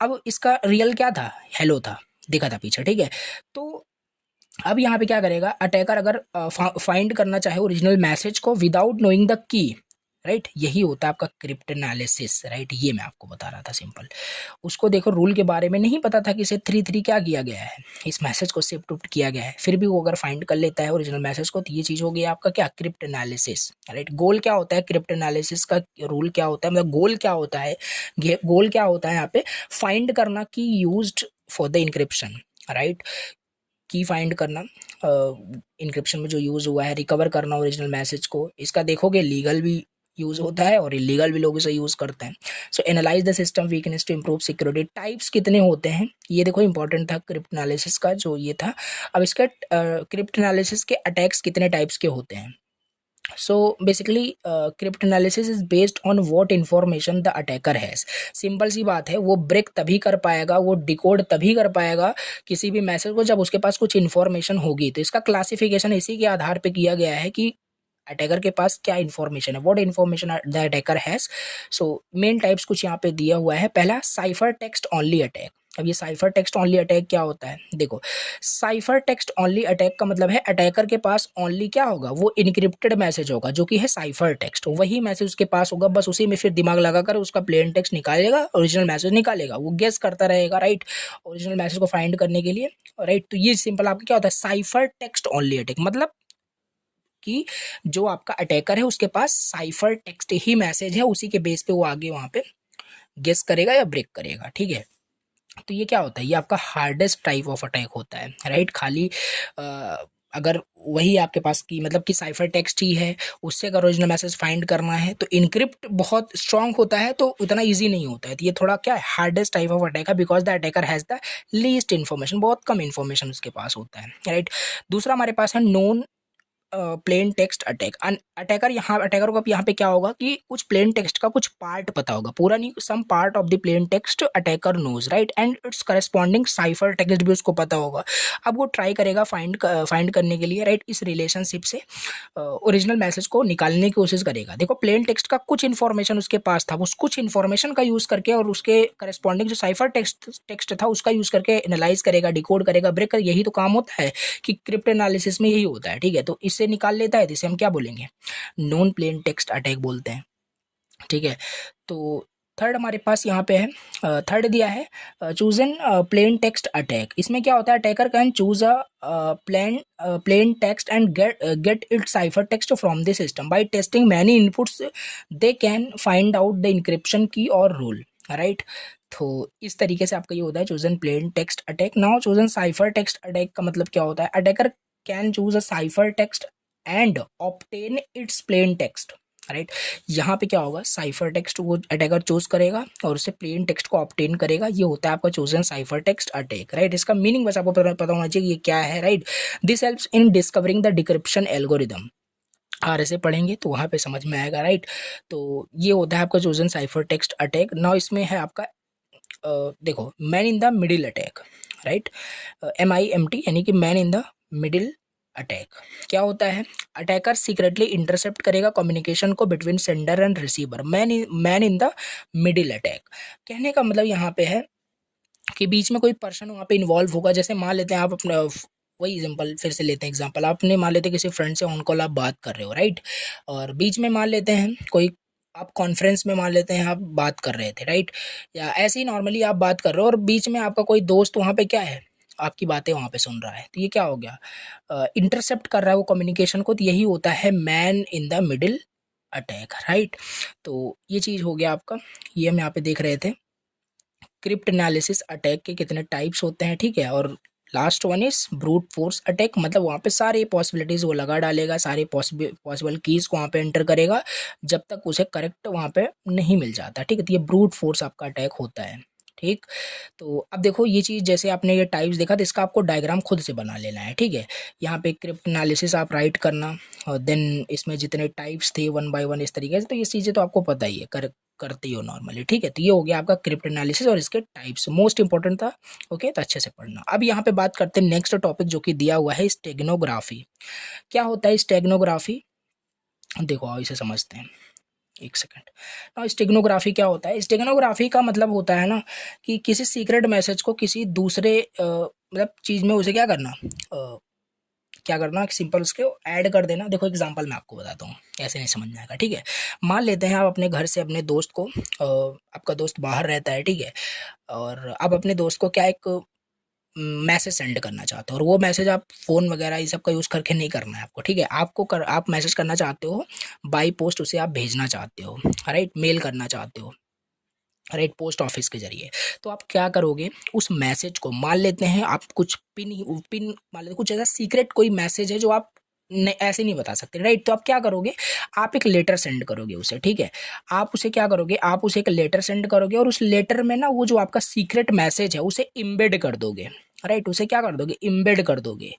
अब इसका रियल क्या था, हेलो था, देखा था पीछे, ठीक है। तो अब यहाँ पे क्या करेगा अटैकर, अगर फाइंड करना चाहे ओरिजिनल मैसेज को without knowing the key, right, यही होता है आपका क्रिप्ट एनालिसिस, राइट। ये मैं आपको बता रहा था सिंपल। उसको देखो रूल के बारे में नहीं पता था कि इसे 3 3 क्या किया गया है, इस मैसेज को शिफ्ट उफ्ट किया गया है, फिर भी वो अगर फाइंड कर लेता है ओरिजिनल मैसेज को, तो ये चीज़ हो गई आपका क्या, क्रिप्ट एनालिसिस, राइट। गोल क्या होता है क्रिप्ट एनालिसिस का, रूल क्या होता है, मतलब गोल क्या होता है, गोल क्या होता है यहाँ पे, फाइंड करना की used for the encryption, right. की फाइंड करना इनक्रिप्शन में जो यूज़ हुआ है, रिकवर करना ओरिजिनल मैसेज को। इसका देखोगे लीगल भी यूज़ होता है और इलीगल भी लोग इसे यूज़ करते हैं। So analyse the system weakness to improve security. Types कितने होते हैं ये देखो, इंपॉर्टेंट था क्रिप्ट एनालिसिस का जो ये था। अब इसका क्रिप्ट एनालिसिस के अटैक्स कितने टाइप्स के होते हैं। So basically crypt analysis is based on what information the attacker has। Simple सी बात है, वो ब्रेक तभी कर पाएगा, वो डिकोड तभी कर पाएगा किसी भी मैसेज को जब उसके पास कुछ इन्फॉर्मेशन होगी। तो इसका क्लासिफिकेशन इसी के आधार पे किया गया है कि अटैकर के पास क्या इन्फॉर्मेशन है, what information the attacker has. So main types कुछ यहाँ पे दिया हुआ है। पहला साइफर टेक्स्ट ओनली अटैक। अब ये साइफर टेक्स्ट ओनली अटैक क्या होता है, देखो साइफर टेक्स्ट ओनली अटैक का मतलब है अटैकर के पास ओनली क्या होगा, वो इनक्रिप्टेड मैसेज होगा जो कि है साइफर टेक्स्ट, वही मैसेज उसके पास होगा, बस उसी में फिर दिमाग लगाकर उसका प्लेन टेक्स्ट निकालेगा, ओरिजिनल मैसेज निकालेगा, वो गेस करता रहेगा, राइट, ओरिजिनल मैसेज को फाइंड करने के लिए, राइट। तो ये सिंपल आपका क्या होता है, साइफर टेक्स्ट ओनली अटैक, मतलब कि जो आपका अटैकर है उसके पास साइफर टेक्स्ट ही मैसेज है, उसी के बेस पे वो आगे वहां पे गेस करेगा या ब्रेक करेगा, ठीक है। तो ये क्या होता है, ये आपका हार्डेस्ट टाइप ऑफ अटैक होता है, राइट। खाली अगर वही आपके पास की मतलब कि साइफर टेक्स्ट ही है, उससे अगर ओरिजिनल मैसेज फाइंड करना है तो इनक्रिप्ट बहुत स्ट्रांग होता है, तो उतना इजी नहीं होता है। तो ये थोड़ा क्या है, हार्डेस्ट टाइप ऑफ अटैक है, because the attacker has the least information, बहुत कम इन्फॉर्मेशन उसके पास होता है, राइट। दूसरा हमारे पास है known plane text attack. Attacker यहाँ अटैकर को अब यहाँ पे क्या होगा कि कुछ प्लेन टेक्स्ट का कुछ पार्ट पता होगा, पूरा नहीं, some part of the plain text attacker knows, right, and its corresponding cipher text भी उसको पता होगा। अब वो ट्राई करेगा फाइंड करने के लिए, राइट, इस रिलेशनशिप से ओरिजिनल मैसेज को निकालने की कोशिश करेगा। देखो प्लेन टेक्स्ट का कुछ इन्फॉर्मेशन उसके पास था, उस कुछ इन्फॉर्मेशन का यूज करके और उसके करस्पॉन्डिंग जो साइफर टेक्स्ट था उसका यूज करके एनालाइज करेगा, डिकोड करेगा, ब्रेक कर, यही तो काम होता है कि क्रिप्ट एनालिसिस में यही होता है, ठीक है। तो इससे निकाल लेता है, तो इसे हम क्या बोलेंगे, नॉन प्लेन टेक्स्ट अटैक बोलते हैं, ठीक है। तो थर्ड हमारे पास यहाँ पे है, थर्ड दिया है choose an plain text attack. इसमें क्या होता है, attacker can choose a plain text and get it cipher text from the system by testing many inputs, they can find out the encryption key और rule, right. तो इस तरीके से आपका ये होता है chosen plane text attack. Now chosen cipher text attack का मतलब क्या होता है, attacker can choose a cipher text and obtain it's plain text, right. यहाँ पे क्या होगा, साइफर टेक्स्ट वो अटैकर चूज करेगा और उससे प्लेन टेक्स्ट को ऑब्टेन करेगा, ये होता है आपका chosen cipher text attack, right. इसका मीनिंग बस आपको पता होना चाहिए ये क्या है, right. This helps in discovering the decryption algorithm. आर ऐसे पढ़ेंगे तो वहाँ पे समझ में आएगा, राइट। तो ये होता है आपका chosen cipher text attack. Now इसमें है आपका देखो man in the middle attack, right, MIMT यानी कि man in the middle attack. क्या होता है, अटैकर सीक्रेटली इंटरसेप्ट करेगा कम्युनिकेशन को between sender and receiver, man in the middle attack. कहने का मतलब यहाँ पे है कि बीच में कोई पर्सन वहाँ पे इन्वॉल्व होगा। जैसे मान लेते हैं आप अपना वही एग्जाम्पल फिर से लेते हैं, एग्जाम्पल आपने मान लेते हैं किसी फ्रेंड से ऑन कॉल आप बात कर रहे हो, राइट, और बीच में मान लेते हैं कोई आप कॉन्फ्रेंस में मान लेते हैं आप बात कर रहे थे, राइट, या ऐसे ही नॉर्मली आप बात कर रहे हो और बीच में आपका कोई दोस्त वहाँ पे क्या है, आपकी बातें वहाँ पे सुन रहा है, तो ये क्या हो गया, इंटरसेप्ट कर रहा है वो कम्युनिकेशन को। तो यही होता है man in the middle attack, right. तो ये चीज़ हो गया आपका, ये हम यहाँ पे देख रहे थे क्रिप्ट एनालिसिस अटैक के कितने टाइप्स होते हैं, ठीक है। और last one is brute force attack, मतलब वहाँ पे सारे पॉसिबिलिटीज वो लगा डालेगा, सारे पॉसिबल कीज को वहाँ पे एंटर करेगा जब तक उसे करेक्ट वहाँ पे नहीं मिल जाता, ठीक है। तो ये ब्रूट फोर्स आपका अटैक होता है, ठीक। तो अब देखो ये चीज़, जैसे आपने ये टाइप्स देखा तो इसका आपको डायग्राम खुद से बना लेना है, ठीक है। यहाँ पे क्रिप्ट एनालिसिस आप राइट करना और देन इसमें जितने टाइप्स थे वन बाय वन इस तरीके से, तो ये चीज़ें तो आपको पता ही है, करती हो नॉर्मली, ठीक है। तो ये हो गया आपका क्रिप्ट एनालिसिस और इसके टाइप्स, मोस्ट इंपॉर्टेंट था, ओके। तो अच्छे से पढ़ना। अब यहाँ पे बात करते हैं नेक्स्ट टॉपिक जो कि दिया हुआ है स्टेगनोग्राफी। क्या होता है स्टेगनोग्राफी, देखो आओ इसे समझते हैं, एक सेकंड। ना स्टेगनोग्राफी क्या होता है, स्टेगनोग्राफी का मतलब होता है ना कि किसी सीक्रेट मैसेज को किसी दूसरे मतलब चीज़ में उसे क्या करना, क्या करना, सिंपल उसके ऐड कर देना। देखो एग्जांपल मैं आपको बताता हूँ, ऐसे नहीं समझ में आएगा, ठीक है। मान लेते हैं आप अपने घर से अपने दोस्त को आपका दोस्त बाहर रहता है, ठीक है, और आप अपने दोस्त को क्या एक मैसेज सेंड करना चाहते हो और वो मैसेज आप फ़ोन वगैरह ये सब का यूज़ करके नहीं करना है आपको, ठीक है। आप मैसेज करना चाहते हो बाई पोस्ट, उसे आप भेजना चाहते हो, राइट, मेल करना चाहते हो, राइट, पोस्ट ऑफिस के जरिए। तो आप क्या करोगे, उस मैसेज को मान लेते हैं आप कुछ पिन मान लेते कुछ ऐसा सीक्रेट कोई मैसेज है जो आप ऐसे नहीं बता सकते, राइट। तो आप क्या करोगे, आप एक लेटर सेंड करोगे उसे, ठीक है। आप उसे क्या करोगे, आप उसे एक लेटर सेंड करोगे और उस लेटर में ना वो जो आपका सीक्रेट मैसेज है उसे इम्बेड कर दोगे, राइट, उसे क्या कर दोगे, इम्बेड कर दोगे,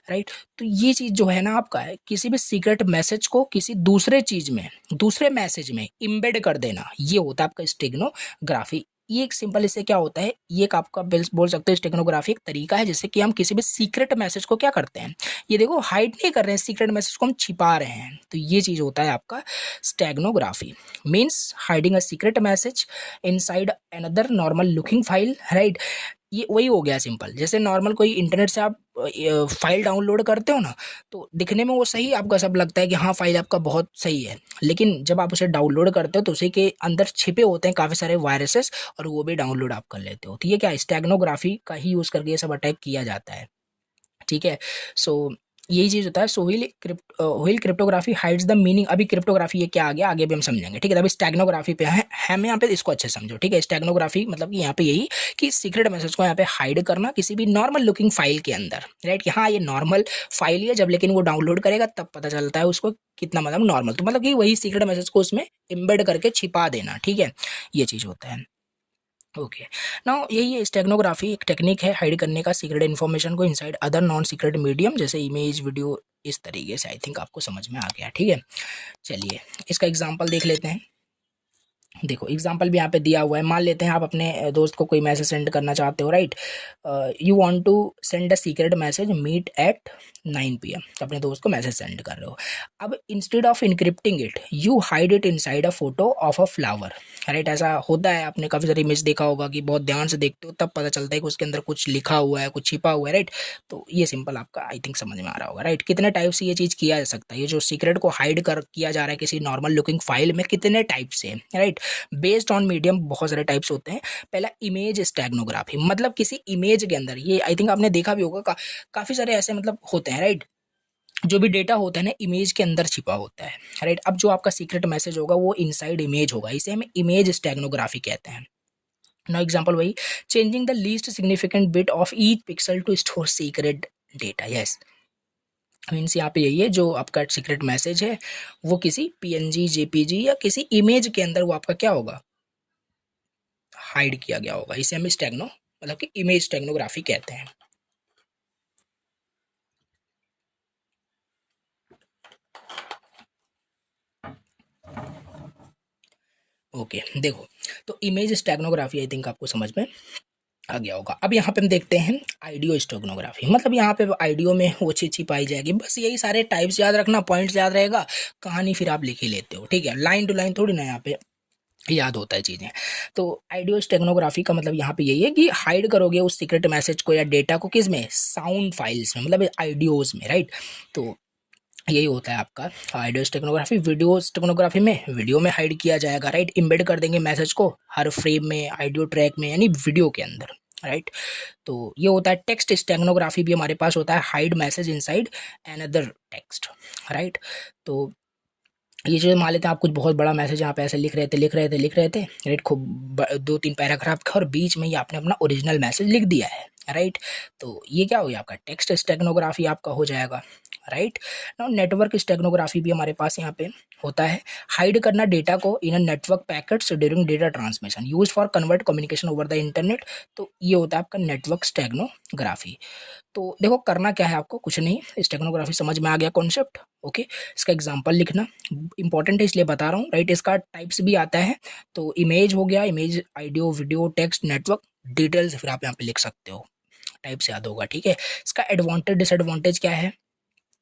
राइट। तो ये चीज़ जो है ना आपका है, किसी भी सीक्रेट मैसेज को किसी दूसरे चीज़ में, दूसरे मैसेज में इम्बेड कर देना, ये होता है आपका स्टेगनोग्राफी। ये एक सिंपल, इससे क्या होता है, ये एक आपका बोल सकते हो स्टेगनोग्राफी एक तरीका है जिससे कि हम किसी भी सीक्रेट मैसेज को क्या करते हैं, ये देखो हाइड नहीं कर रहे हैं, सीक्रेट मैसेज को हम छिपा रहे हैं। तो ये चीज़ होता है आपका स्टेगनोग्राफी, मीन्स हाइडिंग अ secret message inside another normal looking file, right. ये वही हो गया सिंपल, जैसे नॉर्मल कोई इंटरनेट से आप फाइल डाउनलोड करते हो ना, तो दिखने में वो सही आपका सब लगता है कि हाँ फाइल आपका बहुत सही है, लेकिन जब आप उसे डाउनलोड करते हो तो उसी के अंदर छिपे होते हैं काफ़ी सारे वायरसेस और वो भी डाउनलोड आप कर लेते हो। तो ये क्या स्टेगनोग्राफी का ही यूज़ करके ये सब अटैक किया जाता है, ठीक है। सो यही चीज होता है। So while cryptography hides the meaning. अभी क्रिप्टोग्राफी ये क्या आ गया, आगे भी हम समझेंगे, ठीक है। अभी स्टेगनोग्राफी पे है, हम यहाँ पे इसको अच्छे से समझो, ठीक है। स्टेगनोग्राफी मतलब कि यहाँ पे यही कि सीक्रेट मैसेज को यहाँ पे हाइड करना किसी भी नॉर्मल लुकिंग फाइल के अंदर, राइट। कि हाँ ये नॉर्मल फाइल ही है, जब लेकिन वो डाउनलोड करेगा तब पता चलता है उसको कितना मतलब नॉर्मल, तो मतलब कि वही सीक्रेट मैसेज को उसमें एम्बेड करके छिपा देना, ठीक है। ये चीज होता है। ओके, नाउ यही है स्टेगनोग्राफी, एक टेक्निक है हाइड करने का सीक्रेट इन्फॉर्मेशन को inside other non secret medium, जैसे इमेज वीडियो। इस तरीके से आई थिंक आपको समझ में आ गया, ठीक है। चलिए इसका एग्जांपल देख लेते हैं। देखो एग्जाम्पल भी यहाँ पे दिया हुआ है। मान लेते हैं आप अपने दोस्त को कोई मैसेज सेंड करना चाहते हो, right. You want to send a secret message, meet at 9 PM। तो अपने दोस्त को मैसेज सेंड कर रहे हो। अब instead of encrypting it you hide it inside a photo of a flower, right. ऐसा होता है, आपने काफ़ी सारी इमेज देखा होगा कि बहुत ध्यान से देखते हो तब पता चलता है कि उसके अंदर कुछ लिखा हुआ है, कुछ छिपा हुआ है, राइट। तो ये सिंपल आपका आई थिंक समझ में आ रहा होगा, राइट। कितने टाइप से ये चीज़ किया जा सकता है, ये जो सीक्रेट को हाइड कर किया जा रहा है किसी नॉर्मल लुकिंग फाइल में, कितने टाइप से, राइट। बेस्ड ऑन मीडियम बहुत सारे टाइप्स होते हैं। पहला इमेज स्टेगनोग्राफी, मतलब किसी इमेज के अंदर, ये आई थिंक आपने देखा भी होगा काफी सारे ऐसे मतलब होते हैं, राइट। जो भी डेटा होता है ना इमेज के अंदर छिपा होता है, राइट। अब जो आपका सीक्रेट मैसेज होगा वो इनसाइड इमेज होगा, इसे हम इमेज स्टेगनोग्राफी कहते हैं। नाउ एग्जांपल वही, changing the least significant bit of each pixel to store secret data. Yes, means यहाँ पे यही है, जो आपका सीक्रेट मैसेज है वो किसी पीएनजी जेपीजी या किसी इमेज के अंदर वो आपका क्या होगा, हाइड किया गया होगा। इसे हम स्टेगनो मतलब कि इमेज स्टेगनोग्राफी कहते हैं। ओके देखो, तो इमेज स्टेगनोग्राफी आई थिंक आपको समझ में आ गया होगा। अब यहाँ पे हम देखते हैं आइडियो स्टेगनोग्राफी, मतलब यहाँ पे आइडियो में वो चीज छिपाई जाएगी। बस यही सारे टाइप्स याद रखना, पॉइंट्स याद रहेगा, कहानी फिर आप लिख ही लेते हो, ठीक है। लाइन टू लाइन थोड़ी ना यहाँ पे याद होता है चीजें। तो आइडियो स्टेगनोग्राफी का मतलब यहाँ पे यही है कि हाइड करोगे उस सीक्रेट मैसेज को या डेटा को, किस में, साउंड फाइल्स में, मतलब आइडियोज में, राइट। तो यही होता है आपका आइडियो स्टेगनोग्राफी। वीडियो स्टेगनोग्राफी में वीडियो में हाइड किया जाएगा, राइट। इम्बेड कर देंगे मैसेज को हर फ्रेम में, ऑडियो ट्रैक में, यानी वीडियो के अंदर, राइट। तो ये होता है टेक्स्ट स्टेगनोग्राफी भी हमारे पास होता है, hide message inside another text, right. तो ये जो मान लेते हैं आप कुछ बहुत बड़ा मैसेज यहाँ पे ऐसे लिख रहे थे, राइट। खूब 2-3 पैराग्राफ का, और बीच में ही आपने अपना ओरिजिनल मैसेज लिख दिया है, राइट। तो ये क्या हो गया, आपका टेक्स्ट स्टेगनोग्राफी आपका हो जाएगा, राइट। नाउ नेटवर्क स्टेगनोग्राफी भी हमारे पास यहाँ पे होता है, हाइड करना डेटा को in a network packets during data transmission use for convert communication over the internet. तो ये होता है आपका नेटवर्क स्टेगनोग्राफी। तो देखो करना क्या है आपको, कुछ नहीं, स्टेगनोग्राफी समझ में आ गया कॉन्सेप्ट, ओके। इसका एग्जांपल लिखना इंपॉर्टेंट है इसलिए बता रहा हूँ, राइट। इसका टाइप्स भी आता है, तो इमेज हो गया, image, audio, video, text, network, details फिर आप यहाँ पे लिख सकते हो, टाइप्स याद होगा, ठीक है। इसका एडवांटेज डिसएडवांटेज क्या है,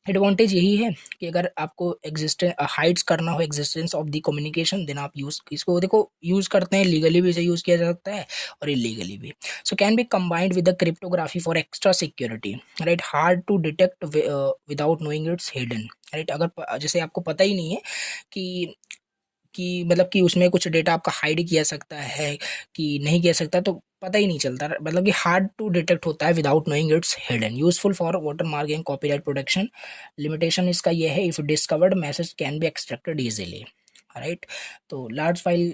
एडवांटेज यही है कि अगर आपको एग्जिस्टेंस हाइड्स करना हो existence of the communication, then आप यूज इसको देखो यूज करते हैं, लीगली भी इसे यूज किया जा सकता है और इलीगली भी। So can be combined with the cryptography for extra security, right. Hard to detect without knowing it's hidden, right. अगर जैसे आपको पता ही नहीं है कि मतलब कि उसमें कुछ डेटा आपका हाइड किया सकता है कि नहीं किया सकता, तो पता ही नहीं चलता, मतलब कि हार्ड टू डिटेक्ट होता है without knowing it's hidden. Useful for water marking, copyright protection. Limitation इसका ये है, if discovered message can be extracted easily, right. तो लार्ज फाइल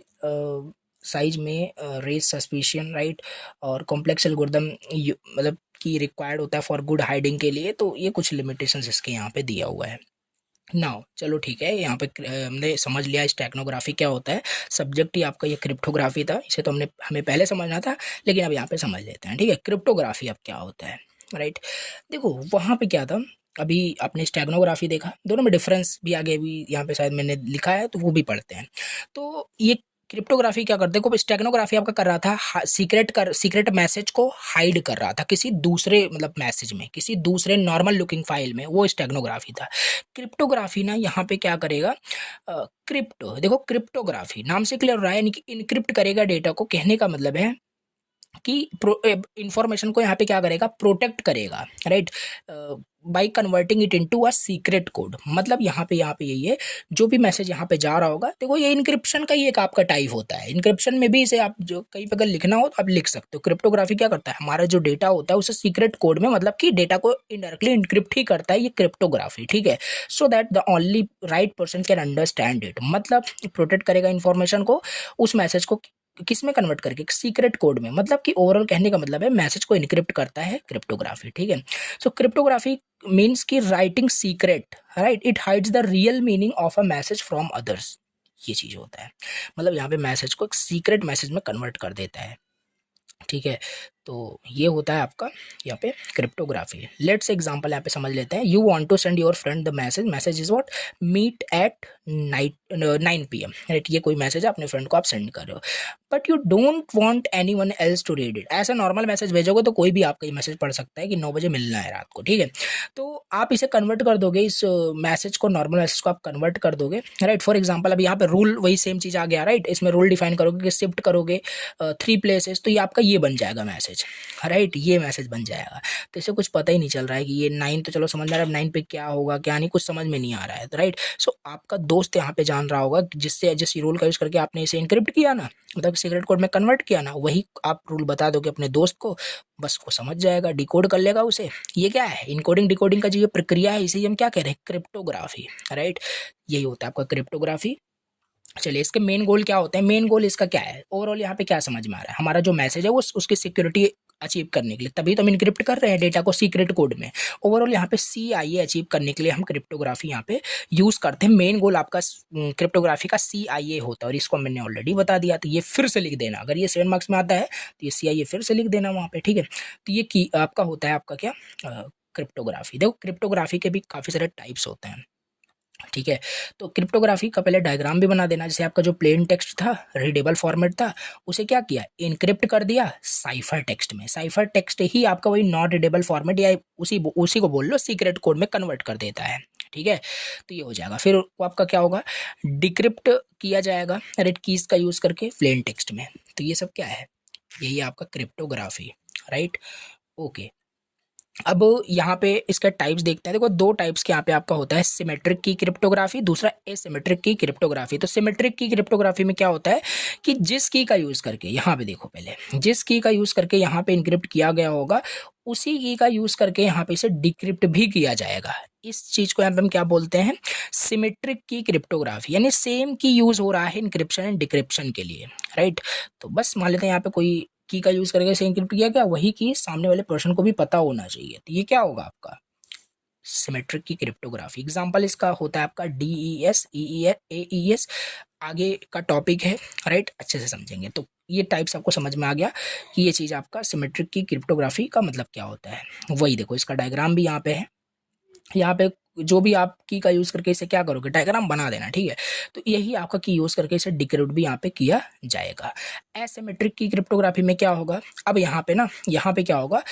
साइज में रेज सस्पिशियन, राइट। और कॉम्प्लेक्स एल्गोरिदम मतलब कि रिक्वायर्ड होता है फॉर गुड हाइडिंग के लिए। तो ये कुछ लिमिटेशंस इसके यहाँ पे दिया हुआ है। नाउ चलो ठीक है, यहाँ पे हमने समझ लिया स्टेगनोग्राफी क्या होता है। सब्जेक्ट ही आपका ये क्रिप्टोग्राफी था, इसे तो हमें पहले समझना था, लेकिन अब यहाँ पे समझ लेते हैं, ठीक है। क्रिप्टोग्राफी अब क्या होता है, राइट। देखो वहाँ पे क्या था, अभी आपने स्टेगनोग्राफी देखा, दोनों में डिफरेंस भी आगे भी यहाँ पे शायद मैंने लिखा है, तो वो भी पढ़ते हैं। तो ये क्रिप्टोग्राफी क्या करते हैं, स्टेगनोग्राफी आपका कर रहा था सीक्रेट मैसेज को हाइड कर रहा था किसी दूसरे मतलब मैसेज में, किसी दूसरे नॉर्मल लुकिंग फाइल में, वो स्टेगनोग्राफी था। क्रिप्टोग्राफी ना यहाँ पे क्या करेगा, क्रिप्टो देखो क्रिप्टोग्राफी नाम से क्लियर हो रहा है, यानी कि इनक्रिप्ट करेगा डेटा को। कहने का मतलब है कि इंफॉर्मेशन को यहाँ पे क्या करेगा, प्रोटेक्ट करेगा, right. By converting it into a secret code. मतलब यहाँ पे यही है, जो भी मैसेज यहाँ पे जा रहा होगा, देखो ये इनक्रिप्शन का ही एक आपका टाइप होता है। इनक्रिप्शन में भी इसे आप जो कहीं पे अगर लिखना हो तो आप लिख सकते हो। क्रिप्टोग्राफी क्या करता है, हमारा जो डेटा होता है उसे सीक्रेट कोड में, मतलब कि डेटा को इनडायरेक्टली इनक्रिप्ट ही करता है ये क्रिप्टोग्राफी, ठीक है। So that the only right person can understand it, मतलब प्रोटेक्ट करेगा इन्फॉर्मेशन को, उस मैसेज को किस में कन्वर्ट करके, सीक्रेट कोड में। मतलब कि ओवरऑल कहने का मतलब है मैसेज को इनक्रिप्ट करता है क्रिप्टोग्राफी, ठीक है। सो क्रिप्टोग्राफी मीन्स की writing secret, right, it hides the real meaning of a message from others, ये चीज होता है। मतलब यहाँ पे मैसेज को एक सीक्रेट मैसेज में कन्वर्ट कर देता है, ठीक है। तो ये होता है आपका यहाँ पे क्रिप्टोग्राफी। लेट्स एग्जांपल यहाँ पे समझ लेते हैं। You want to send your friend the message is what, meet at night 9 PM, right. ये कोई मैसेज है, अपने फ्रेंड को आप सेंड कर रहे हो, but you don't want anyone else to read it. ऐसा नॉर्मल मैसेज भेजोगे तो कोई भी आपका ये मैसेज पढ़ सकता है कि 9 बजे मिलना है रात को, ठीक है। तो आप इसे कन्वर्ट कर दोगे, इस मैसेज को, नॉर्मल मैसेज को आप कन्वर्ट कर दोगे, राइट। फॉर एग्जाम्पल अब यहाँ पे रूल वही सेम चीज़ आ गया, राइट। इसमें रूल डिफाइन करोगे कि शिफ्ट करोगे 3 प्लेसेस, तो ये आपका ये बन जाएगा मैसेज, राइट। ये मैसेज बन जाएगा। तो इसे कुछ पता ही नहीं चल रहा है कि ये 9 तो चलो समझ में आ रहा है, 9 पे क्या होगा क्या नहीं, कुछ समझ में नहीं आ रहा है, राइट। सो आपका दोस्त यहाँ पे जान रहा होगा, जिससे जिस रूल का यूज करके आपने इसे इनक्रिप्ट किया ना, मतलब सीक्रेट कोड में कन्वर्ट किया ना, वही आप रूल बता दोगे अपने दोस्त को, बस वो समझ जाएगा, डिकोड कर लेगा उसे। ये क्या है, इनकोडिंग डिकोडिंग का जो ये प्रक्रिया है, इसे हम क्या कह रहे हैं, क्रिप्टोग्राफी, राइट। यही होता है आपका क्रिप्टोग्राफी। चलिए इसके मेन गोल क्या होते हैं, मेन गोल इसका क्या है, ओवरऑल यहाँ पे क्या समझ में आ रहा है, हमारा जो मैसेज है वो उसकी सिक्योरिटी अचीव करने के लिए, तभी तो हम इनक्रिप्ट कर रहे हैं डेटा को सीक्रेट कोड में। ओवरऑल यहाँ पे CIA अचीव करने के लिए हम क्रिप्टोग्राफी यहाँ पे यूज करते हैं। मेन गोल आपका क्रिप्टोग्राफी का CIA होता है, और इसको मैंने ऑलरेडी बता दिया, तो ये फिर से लिख देना, अगर ये 7 मार्क्स में आता है तो ये CIA फिर से लिख देना वहाँ पे, ठीक है। तो ये की आपका होता है आपका क्या, क्रिप्टोग्राफी। देखो क्रिप्टोग्राफी के भी काफ़ी सारे टाइप्स होते हैं, ठीक है। तो क्रिप्टोग्राफी का पहले डायग्राम भी बना देना। जैसे आपका जो प्लेन टेक्स्ट था, रीडेबल फॉर्मेट था, उसे क्या किया, इनक्रिप्ट कर दिया साइफर टेक्स्ट में। साइफर टेक्स्ट ही आपका वही नॉट रीडेबल फॉर्मेट, या उसी को बोल लो सीक्रेट कोड में कन्वर्ट कर देता है, ठीक है। तो ये हो जाएगा। फिर आपका क्या होगा, डिक्रिप्ट किया जाएगा रेड कीज का यूज करके प्लेन टेक्स्ट में। तो ये सब क्या है, यही है आपका क्रिप्टोग्राफी, राइट। ओके, अब यहाँ पे इसका टाइप्स देखते हैं। देखो दो टाइप्स के यहाँ पे आपका होता है, सिमेट्रिक की क्रिप्टोग्राफी, दूसरा एसिमेट्रिक की क्रिप्टोग्राफी। तो सिमेट्रिक की क्रिप्टोग्राफी में क्या होता है कि जिस की का यूज करके, यहाँ पे देखो पहले, जिस की का यूज करके यहाँ पे इनक्रिप्ट किया गया होगा, उसी की का यूज करके यहाँ पे इसे डिक्रिप्ट भी किया जाएगा। इस चीज को यहाँ पे हम क्या बोलते हैं, सिमेट्रिक की क्रिप्टोग्राफी, यानी सेम की यूज हो रहा है इनक्रिप्शन एंड डिक्रिप्शन के लिए, राइट। तो बस मान लेते हैं यहाँ पे कोई की का यूज करके इसे एन्क्रिप्ट किया गया, वही की सामने वाले पर्सन को भी पता होना चाहिए। तो ये क्या होगा आपका सिमेट्रिक की क्रिप्टोग्राफी। एग्जांपल इसका होता है आपका DES, EES, AES, आगे का टॉपिक है, राइट। अच्छे से समझेंगे तो ये टाइप्स आपको समझ में आ गया कि ये चीज आपका सिमेट्रिक की क्रिप्टोग्राफी का मतलब क्या होता है। वही देखो इसका डायग्राम भी यहाँ पे है, यहाँ पे जो भी आप की का यूज करके इसे क्या करोगे, डायग्राम बना देना, ठीक है। तो यही आपका की यूज करके इसे डिक्रिप्ट भी यहाँ पे किया जाएगा। एसिमेट्रिक की क्रिप्टोग्राफी में क्या होगा, अब यहाँ पे ना, यहाँ पे क्या होगा,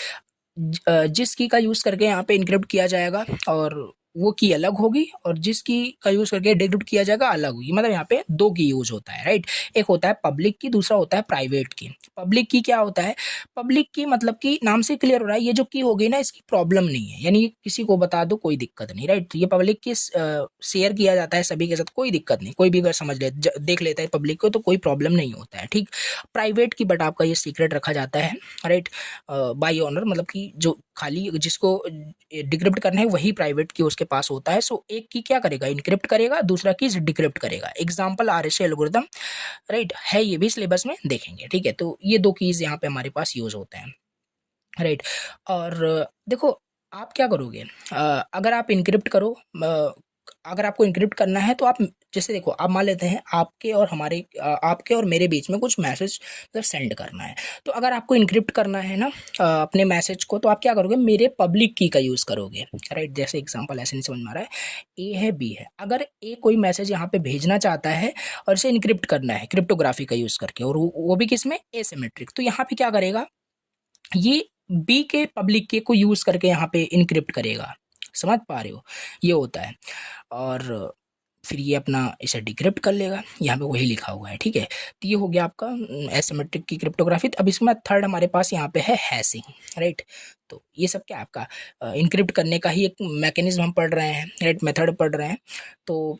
जिस की का यूज करके यहाँ पे इनक्रिप्ट किया जाएगा, और वो की अलग होगी, और जिस की का यूज करके डिक्रिप्ट किया जाएगा अलग होगी। मतलब यहाँ पे दो की यूज होता है, राइट। एक होता है पब्लिक की, दूसरा होता है प्राइवेट की। पब्लिक की क्या होता है, पब्लिक की मतलब कि नाम से क्लियर हो रहा है, ये जो की हो गई ना, इसकी प्रॉब्लम नहीं है, यानी किसी को बता दो कोई दिक्कत नहीं, राइट। ये पब्लिक की शेयर किया जाता है सभी के साथ, कोई दिक्कत नहीं, कोई भी अगर समझ ले देख लेता है पब्लिक को तो कोई प्रॉब्लम नहीं होता है, ठीक। प्राइवेट की बट आपका ये सीक्रेट रखा जाता है, राइट, बाय ऑनर, मतलब कि जो खाली जिसको डिक्रिप्ट करना है वही प्राइवेट की उसके पास होता है। सो एक की क्या करेगा, इनक्रिप्ट करेगा, दूसरा की डिक्रिप्ट करेगा। एग्जांपल RSA एल्गोरिथम, राइट, है ये भी सिलेबस में देखेंगे, ठीक है। तो ये दो कीज यहाँ पे हमारे पास यूज होते हैं, राइट। और देखो आप क्या करोगे, अगर आप इनक्रिप्ट करो, अगर आपको इनक्रिप्ट करना है तो आप, जैसे देखो आप मान लेते हैं आपके और हमारे, आपके और मेरे बीच में कुछ मैसेज मतलब सेंड करना है। तो अगर आपको इनक्रिप्ट करना है ना अपने मैसेज को, तो आप क्या करोगे, मेरे पब्लिक की का यूज़ करोगे, राइट। जैसे एग्जांपल ऐसे नहीं समझ में आ रहा है, ए है बी है, अगर ए कोई मैसेज यहाँ पे भेजना चाहता है और इसे इनक्रिप्ट करना है क्रिप्टोग्राफी का यूज़ करके, और वो भी किस में, एसिमेट्रिक, तो यहाँ पे क्या करेगा, ये बी के पब्लिक के को यूज करके यहाँ पे इनक्रिप्ट करेगा। समझ पा रहे हो, ये होता है। और फिर ये अपना इसे डिक्रिप्ट कर लेगा, यहाँ पे वही लिखा हुआ है, ठीक है। तो ये हो गया आपका एसिमेट्रिक की क्रिप्टोग्राफी। अब इसमें थर्ड हमारे पास यहाँ पे है हैशिंग, राइट। तो ये सब क्या आपका इनक्रिप्ट करने का ही एक मैकेनिज्म हम पढ़ रहे हैं, राइट, मेथड पढ़ रहे हैं। तो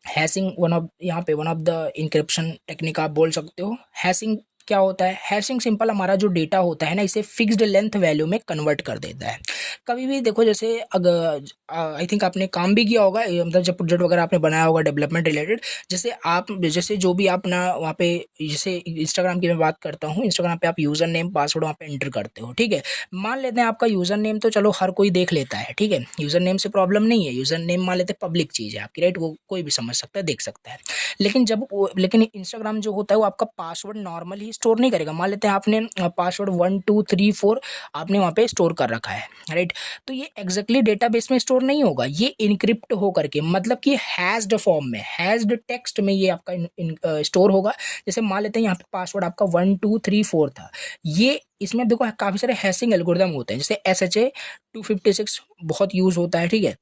hashing one of the encryption technique आप बोल सकते हो। हैशिंग क्या होता है? हैशिंग सिंपल हमारा जो डेटा होता है ना, इसे फिक्स्ड लेंथ वैल्यू में कन्वर्ट कर देता है। कभी भी देखो, जैसे अगर आई थिंक आपने काम भी किया होगा, मतलब जब प्रोजेक्ट वगैरह आपने बनाया होगा डेवलपमेंट रिलेटेड, जैसे जो भी आप ना वहाँ पे, जैसे इंस्टाग्राम की मैं बात करता हूँ, इंस्टाग्राम पे आप यूज़र नेम पासवर्ड वहाँ पे एंटर करते हो, ठीक है। मान लेते हैं आपका यूज़र नेम तो चलो हर कोई देख लेता है, ठीक है, यूज़र नेम से प्रॉब्लम नहीं है, यूज़र नेम मान लेते हैं पब्लिक चीज़ है आपकी, राइट, वो कोई भी समझ सकता है, देख सकता है। लेकिन इंस्टाग्राम जो होता है वो आपका पासवर्ड नॉर्मल ही स्टोर नहीं करेगा। मान लेते हैं आपने पासवर्ड 1 2 3 4 आपने वहाँ पे स्टोर कर रखा है, राइट। तो ये एग्जैक्टली डेटाबेस में स्टोर नहीं होगा, ये इनक्रिप्ट हो करके, मतलब कि हैश्ड फॉर्म में, हैश्ड टेक्स्ट में ये आपका स्टोर होगा। जैसे मान लेते हैं यहाँ पे पासवर्ड आपका 1 2 3 4 था, ये इसमें देखो काफ़ी सारे हैशिंग एल्गोरिदम होते हैं, जैसे SHA-256 बहुत यूज़ होता है, ठीक है।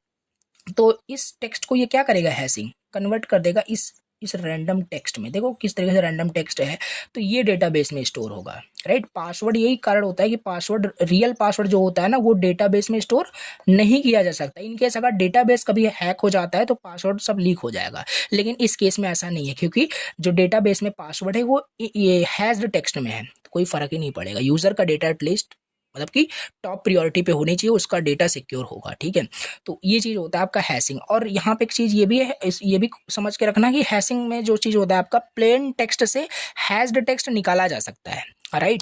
तो इस टेक्स्ट को ये क्या करेगा, हैशिंग कन्वर्ट कर देगा इस रैंडम टेक्स्ट में। देखो किस तरीके से रैंडम टेक्स्ट है, तो ये डेटाबेस में स्टोर होगा, राइट। पासवर्ड यही कारण होता है कि पासवर्ड, रियल पासवर्ड जो होता है ना, वो डेटाबेस में स्टोर नहीं किया जा सकता। इनकेस अगर डेटाबेस कभी हैक हो जाता है तो पासवर्ड सब लीक हो जाएगा, लेकिन इस केस में ऐसा नहीं है, क्योंकि जो डेटाबेस में पासवर्ड है वो ये हैश्ड टेक्स्ट में है, तो कोई फर्क ही नहीं पड़ेगा। यूजर का डेटा एटलीस्ट, मतलब कि टॉप प्रायोरिटी पे होनी चाहिए, उसका डेटा सिक्योर होगा, ठीक है। तो ये चीज़ होता है आपका हैशिंग। और यहाँ पे एक चीज़ ये भी है, ये भी समझ के रखना कि हैशिंग में जो चीज़ होता है आपका, प्लेन टेक्स्ट से हैश्ड टेक्स्ट निकाला जा सकता है, राइट।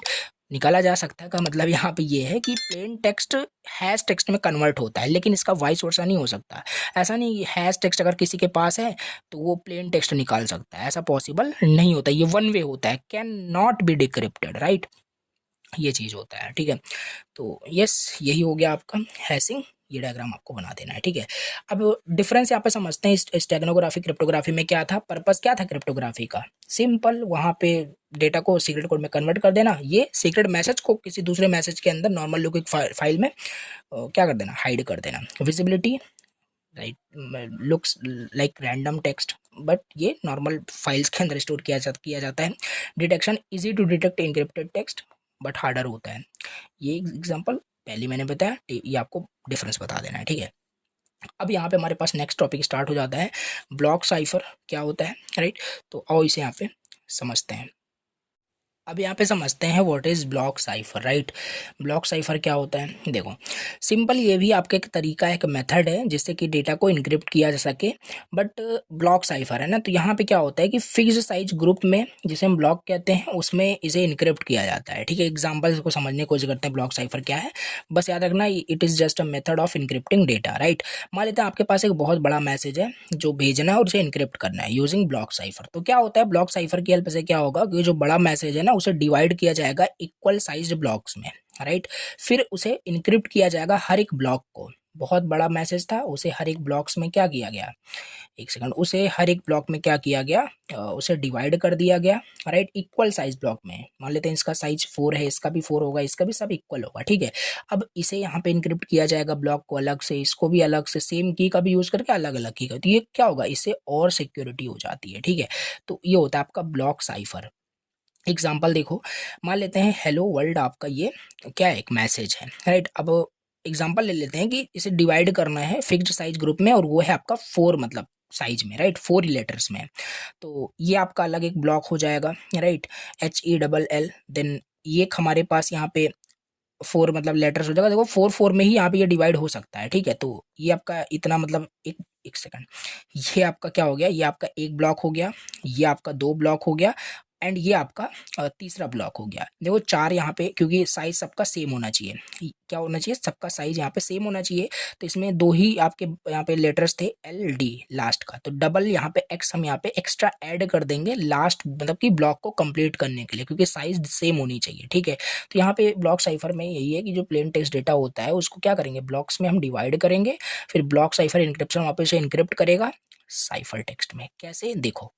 निकाला जा सकता है का मतलब यहाँ पे ये है कि प्लेन टेक्स्ट हैश टेक्स्ट में कन्वर्ट होता है, लेकिन इसका वाइस वर्सा नहीं हो सकता। ऐसा नहीं कि हैश टेक्स्ट अगर किसी के पास है तो वो प्लेन टेक्स्ट निकाल सकता है, ऐसा पॉसिबल नहीं होता। ये वन वे होता है, can not be decrypted, right, ये चीज़ होता है, ठीक है। तो यस, यही हो गया आपका हैशिंग। ये डायग्राम आपको बना देना है, ठीक है। अब डिफरेंस यहाँ पे समझते हैं, इस स्टेगनोग्राफी क्रिप्टोग्राफी में क्या था, पर्पस क्या था क्रिप्टोग्राफी का? सिंपल, वहाँ पे डेटा को सीक्रेट कोड में कन्वर्ट कर देना, ये सीक्रेट मैसेज को किसी दूसरे मैसेज के अंदर नॉर्मल लुकिंग फाइल में क्या कर देना, हाइड कर देना। Visibility, right, looks like random text, but ये नॉर्मल फाइल्स के अंदर स्टोर किया जाता है। Detection, easy to detect encrypted text, but harder होता है। ये एग्जांपल पहले मैंने बताया, ये आपको डिफरेंस बता देना है, ठीक है। अब यहाँ पे हमारे पास नेक्स्ट टॉपिक स्टार्ट हो जाता है, ब्लॉक साइफर क्या होता है, राइट। तो आओ इसे यहाँ पे समझते हैं। अब यहाँ पे समझते हैं what is block cipher, right. Block cipher क्या होता है? देखो सिंपल, ये भी आपका एक तरीका है, एक मेथड है जिससे कि डेटा को इनक्रिप्ट किया जा सके, बट ब्लॉक साइफर है ना, तो यहाँ पे क्या होता है कि फिक्स्ड साइज ग्रुप में, जिसे हम ब्लॉक कहते हैं, उसमें इसे इनक्रिप्ट किया जाता है, ठीक है। एग्जाम्पल को समझने की कोशिश करते हैं, ब्लॉक साइफर क्या है, बस याद रखना, it is just a method of encrypting data, right. मान लेते हैं आपके पास एक बहुत बड़ा मैसेज है जो भेजना है और उसे इनक्रिप्ट करना है यूजिंग ब्लॉक साइफर। तो क्या होता है, ब्लॉक साइफर की हेल्प से क्या होगा कि जो बड़ा मैसेज है ना, उसे डिवाइड किया जाएगा इक्वल साइज्ड ब्लॉक्स में, राइट। फिर उसे इनक्रिप्ट किया जाएगा हर एक ब्लॉक को। बहुत बड़ा मैसेज था, उसे हर एक ब्लॉक्स में क्या किया गया, एक सेकंड, उसे हर एक ब्लॉक में क्या किया गया, उसे डिवाइड कर दिया गया, राइट, इक्वल साइज ब्लॉक में। मान लेते हैं इसका साइज 4 है, इसका भी 4 होगा, इसका भी, सब इक्वल होगा, ठीक है। अब इसे यहाँ पे इनक्रिप्ट किया जाएगा ब्लॉक को अलग से, इसको भी अलग से, सेम की का भी यूज करके अलग अलग की का, तो ये क्या होगा, इससे और सिक्योरिटी हो जाती है, ठीक है। तो ये होता है आपका ब्लॉक साइफर। एग्जाम्पल देखो, मान लेते हैं हेलो वर्ल्ड, आपका ये क्या है, एक मैसेज है, राइट। अब एग्जाम्पल ले लेते हैं कि इसे डिवाइड करना है फिक्स्ड साइज ग्रुप में, और वो है आपका 4 मतलब साइज में, राइट, 4 लेटर्स में। तो ये आपका अलग एक ब्लॉक हो जाएगा, राइट, HELL। देन ये हमारे पास यहाँ पे 4 मतलब लेटर्स हो जाएगा। देखो 4 में ही यहाँ पे ये डिवाइड हो सकता है, ठीक है। तो ये आपका इतना मतलब एक सेकंड, ये आपका क्या हो गया, ये आपका एक ब्लॉक हो गया, ये आपका 2 ब्लॉक हो गया, एंड ये आपका तीसरा ब्लॉक हो गया। देखो 4 यहाँ पे, क्योंकि साइज सबका सेम होना चाहिए, क्या होना चाहिए, सबका साइज यहाँ पे सेम होना चाहिए। तो इसमें 2 ही आपके यहाँ पे लेटर्स थे, LD लास्ट का, तो डबल यहाँ पे X हम यहाँ पे एक्स्ट्रा ऐड कर देंगे लास्ट, मतलब कि ब्लॉक को कंप्लीट करने के लिए, क्योंकि साइज सेम होनी चाहिए, ठीक है। तो यहाँ पे ब्लॉक साइफर में यही है कि जो प्लेन टेक्स्ट डेटा होता है उसको क्या करेंगे, ब्लॉक्स में हम डिवाइड करेंगे, फिर ब्लॉक साइफर इनक्रिप्शन वापस से इनक्रिप्ट करेगा साइफर टेक्स्ट में। कैसे, देखो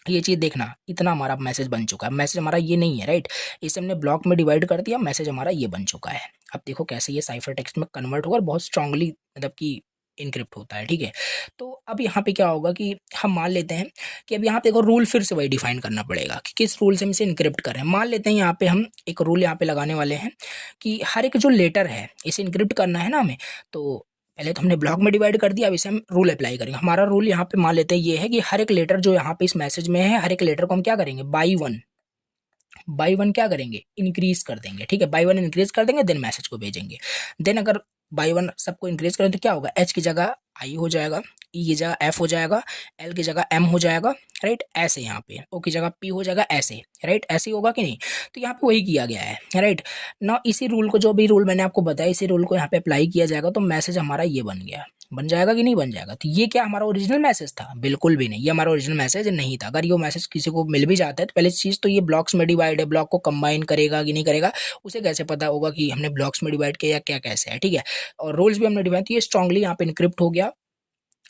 ये चीज़ देखना, इतना हमारा मैसेज बन चुका है, मैसेज हमारा ये नहीं है, राइट, इसे हमने ब्लॉक में डिवाइड कर दिया, मैसेज हमारा ये बन चुका है। अब देखो कैसे ये साइफर टेक्स्ट में कन्वर्ट होगा, बहुत स्ट्रांगली, मतलब कि इनक्रिप्ट होता है, ठीक है। तो अब यहाँ पे क्या होगा कि हम मान लेते हैं कि अब यहाँ पे देखो रूल फिर से वही डिफाइन करना पड़ेगा कि किस रूल से हम इसे इनक्रिप्ट कर रहे हैं। मान लेते हैं यहाँ पे हम एक रूल यहाँ पे लगाने वाले हैं कि हर एक जो लेटर है इसे इनक्रिप्ट करना है ना हमें। तो पहले तो हमने ब्लॉक में डिवाइड कर दिया, अब इसे हम रूल अप्लाई करेंगे। हमारा रूल यहाँ पे मान लेते हैं ये है कि हर एक लेटर जो यहाँ पे इस मैसेज में है, हर एक लेटर को हम क्या करेंगे, बाई वन क्या करेंगे, इंक्रीज कर देंगे, ठीक है। बाई वन इंक्रीज कर देंगे, देन मैसेज को भेजेंगे। देन अगर बाई वन सबको इंक्रीज करें तो क्या होगा, एच की जगह आई हो जाएगा, ई की जगह एफ हो जाएगा, एल की जगह एम हो जाएगा, राइट। ऐसे यहाँ पे ओ की जगह पी हो जाएगा, ऐसे, राइट। ऐसे ही होगा कि नहीं। तो यहाँ पे वही किया गया है, राइट ना। इसी रूल को, जो भी रूल मैंने आपको बताया, इसी रूल को यहाँ पे अप्लाई किया जाएगा तो मैसेज हमारा ये बन गया, बन जाएगा कि नहीं बन जाएगा। तो ये क्या हमारा ओरिजिनल मैसेज था, बिल्कुल भी नहीं, ये हमारा ओरिजिनल मैसेज नहीं था। अगर ये मैसेज किसी को मिल भी जाता है तो पहले चीज़ तो ये ब्लॉक्स में डिवाइड है, ब्लॉक को कंबाइन करेगा कि नहीं करेगा, उसे कैसे पता होगा कि हमने ब्लॉक्स में डिवाइड किया या क्या कैसे है, ठीक है। और रूल्स भी हमने डिवाइड, तो ये स्ट्रांगली यहाँ पे इनक्रिप्ट हो गया।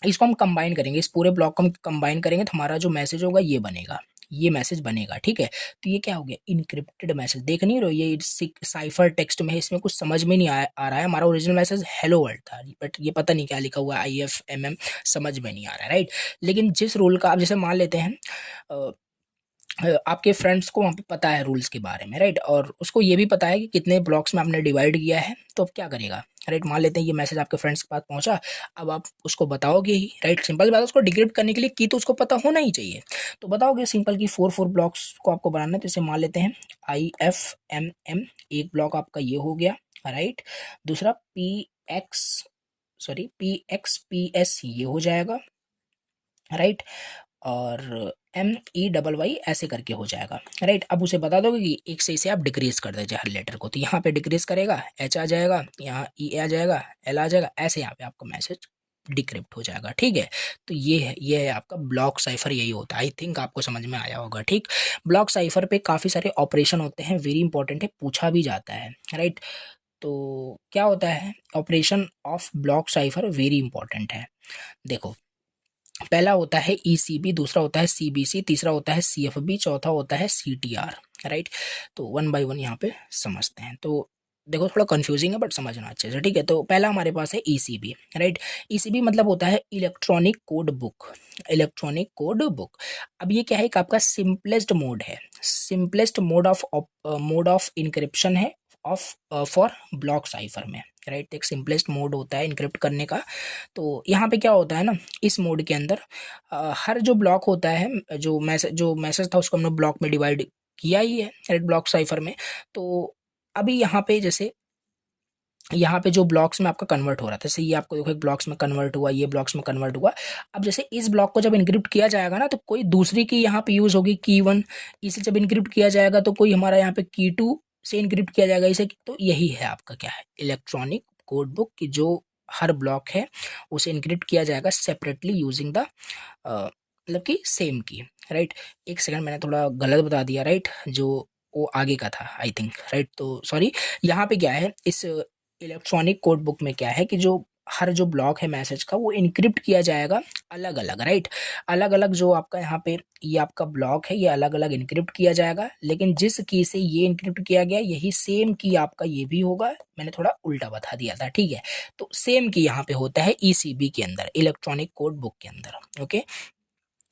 इसको हम कंबाइन करेंगे, इस पूरे ब्लॉक को हम कंबाइन करेंगे तो हमारा जो मैसेज होगा ये बनेगा, ये मैसेज बनेगा, ठीक है। तो ये क्या हो गया, इनक्रिप्टेड मैसेज। देख नहीं रहे हो, ये साइफर टेक्स्ट में है, इसमें कुछ समझ में नहीं आ रहा है। हमारा ओरिजिनल मैसेज हेलो वर्ल्ड था, बट ये पता नहीं क्या लिखा हुआ है, IFMM, समझ में नहीं आ रहा है, राइट। लेकिन जिस रूल का आप जैसे मान लेते हैं आपके फ्रेंड्स को वहाँ पे पता है रूल्स के बारे में, राइट, और उसको ये भी पता है कि कितने ब्लॉक्स में आपने डिवाइड किया है, तो अब क्या करेगा, राइट। मान लेते हैं ये मैसेज आपके फ्रेंड्स के पास पहुंचा, अब आप उसको बताओगे ही, राइट। सिंपल बात है, उसको डिक्रिप्ट करने के लिए की तो उसको पता होना ही चाहिए। तो बताओगे सिंपल की 4 ब्लॉक्स को आपको बनाना है। तो इसे मान लेते हैं IFMM, एक ब्लॉक आपका ये हो गया, राइट। दूसरा PXPS ये हो जाएगा, राइट। और MEYY ऐसे करके हो जाएगा, राइट। अब उसे बता दोगे कि एक से इसे आप डिक्रीज कर दीजिए हर लेटर को, तो यहाँ पे डिक्रीज करेगा, H आ जाएगा, यहाँ E आ जाएगा, L आ जाएगा, ऐसे यहाँ पे आपका मैसेज डिक्रिप्ट हो जाएगा, ठीक है। तो ये है आपका ब्लॉक साइफर, यही होता है। आई थिंक आपको समझ में आया होगा, ठीक। ब्लॉक साइफर पे काफ़ी सारे ऑपरेशन होते हैं, वेरी इंपॉर्टेंट है, पूछा भी जाता है, राइट। तो क्या होता है operation of block cipher, very important है। देखो, पहला होता है ECB, दूसरा होता है CBC, तीसरा होता है CFB, चौथा होता है CTR, राइट। तो वन बाय वन यहाँ पे समझते हैं। तो देखो थोड़ा कंफ्यूजिंग है बट समझना अच्छे से, ठीक है। तो पहला हमारे पास है ECB, राइट। ECB मतलब होता है electronic code book, electronic code book. अब ये क्या है, एक आपका सिंपलेस्ट मोड है, सिंपलेस्ट मोड ऑफ इनक्रिप्शन है ऑफ फॉर ब्लॉक साइफर में, राइट। एक सिंपलेस्ट मोड होता है इनक्रिप्ट करने का। तो यहाँ पे क्या होता है ना, इस मोड के अंदर हर जो ब्लॉक होता है, जो मैसेज था उसको हमने ब्लॉक में डिवाइड किया ही है, राइट, ब्लॉक साइफर में। तो अभी यहाँ पे जैसे यहाँ पे जो ब्लॉक्स में आपका कन्वर्ट हो रहा था, जैसे ये आपको देखो एक ब्लॉक्स में कन्वर्ट हुआ, ये ब्लॉक्स में कन्वर्ट हुआ। अब जैसे इस ब्लॉक को जब इनक्रिप्ट किया जाएगा ना, तो कोई दूसरी की यहाँ पे यूज होगी, की 1। इसे जब इनक्रिप्ट किया जाएगा तो कोई हमारा यहाँ पे की 2 से इनक्रिप्ट किया जाएगा इसे। तो यही है आपका क्या है, इलेक्ट्रॉनिक कोड बुक की जो हर ब्लॉक है उसे इनक्रिप्ट किया जाएगा सेपरेटली यूजिंग द मतलब कि सेम की, राइट। एक सेकंड, मैंने थोड़ा गलत बता दिया, राइट, जो वो आगे का था आई थिंक, राइट। तो सॉरी, यहाँ पे क्या है, इस इलेक्ट्रॉनिक कोड बुक में क्या है कि जो हर जो ब्लॉक है मैसेज का वो इनक्रिप्ट किया जाएगा अलग अलग, राइट। अलग अलग जो आपका यहाँ पे ये आपका ब्लॉक है, ये अलग अलग इनक्रिप्ट किया जाएगा, लेकिन जिस की से ये इनक्रिप्ट किया गया यही सेम की आपका ये भी होगा। मैंने थोड़ा उल्टा बता दिया था, ठीक है। तो सेम की यहाँ पे होता है ECB के अंदर, इलेक्ट्रॉनिक कोड बुक के अंदर, ओके।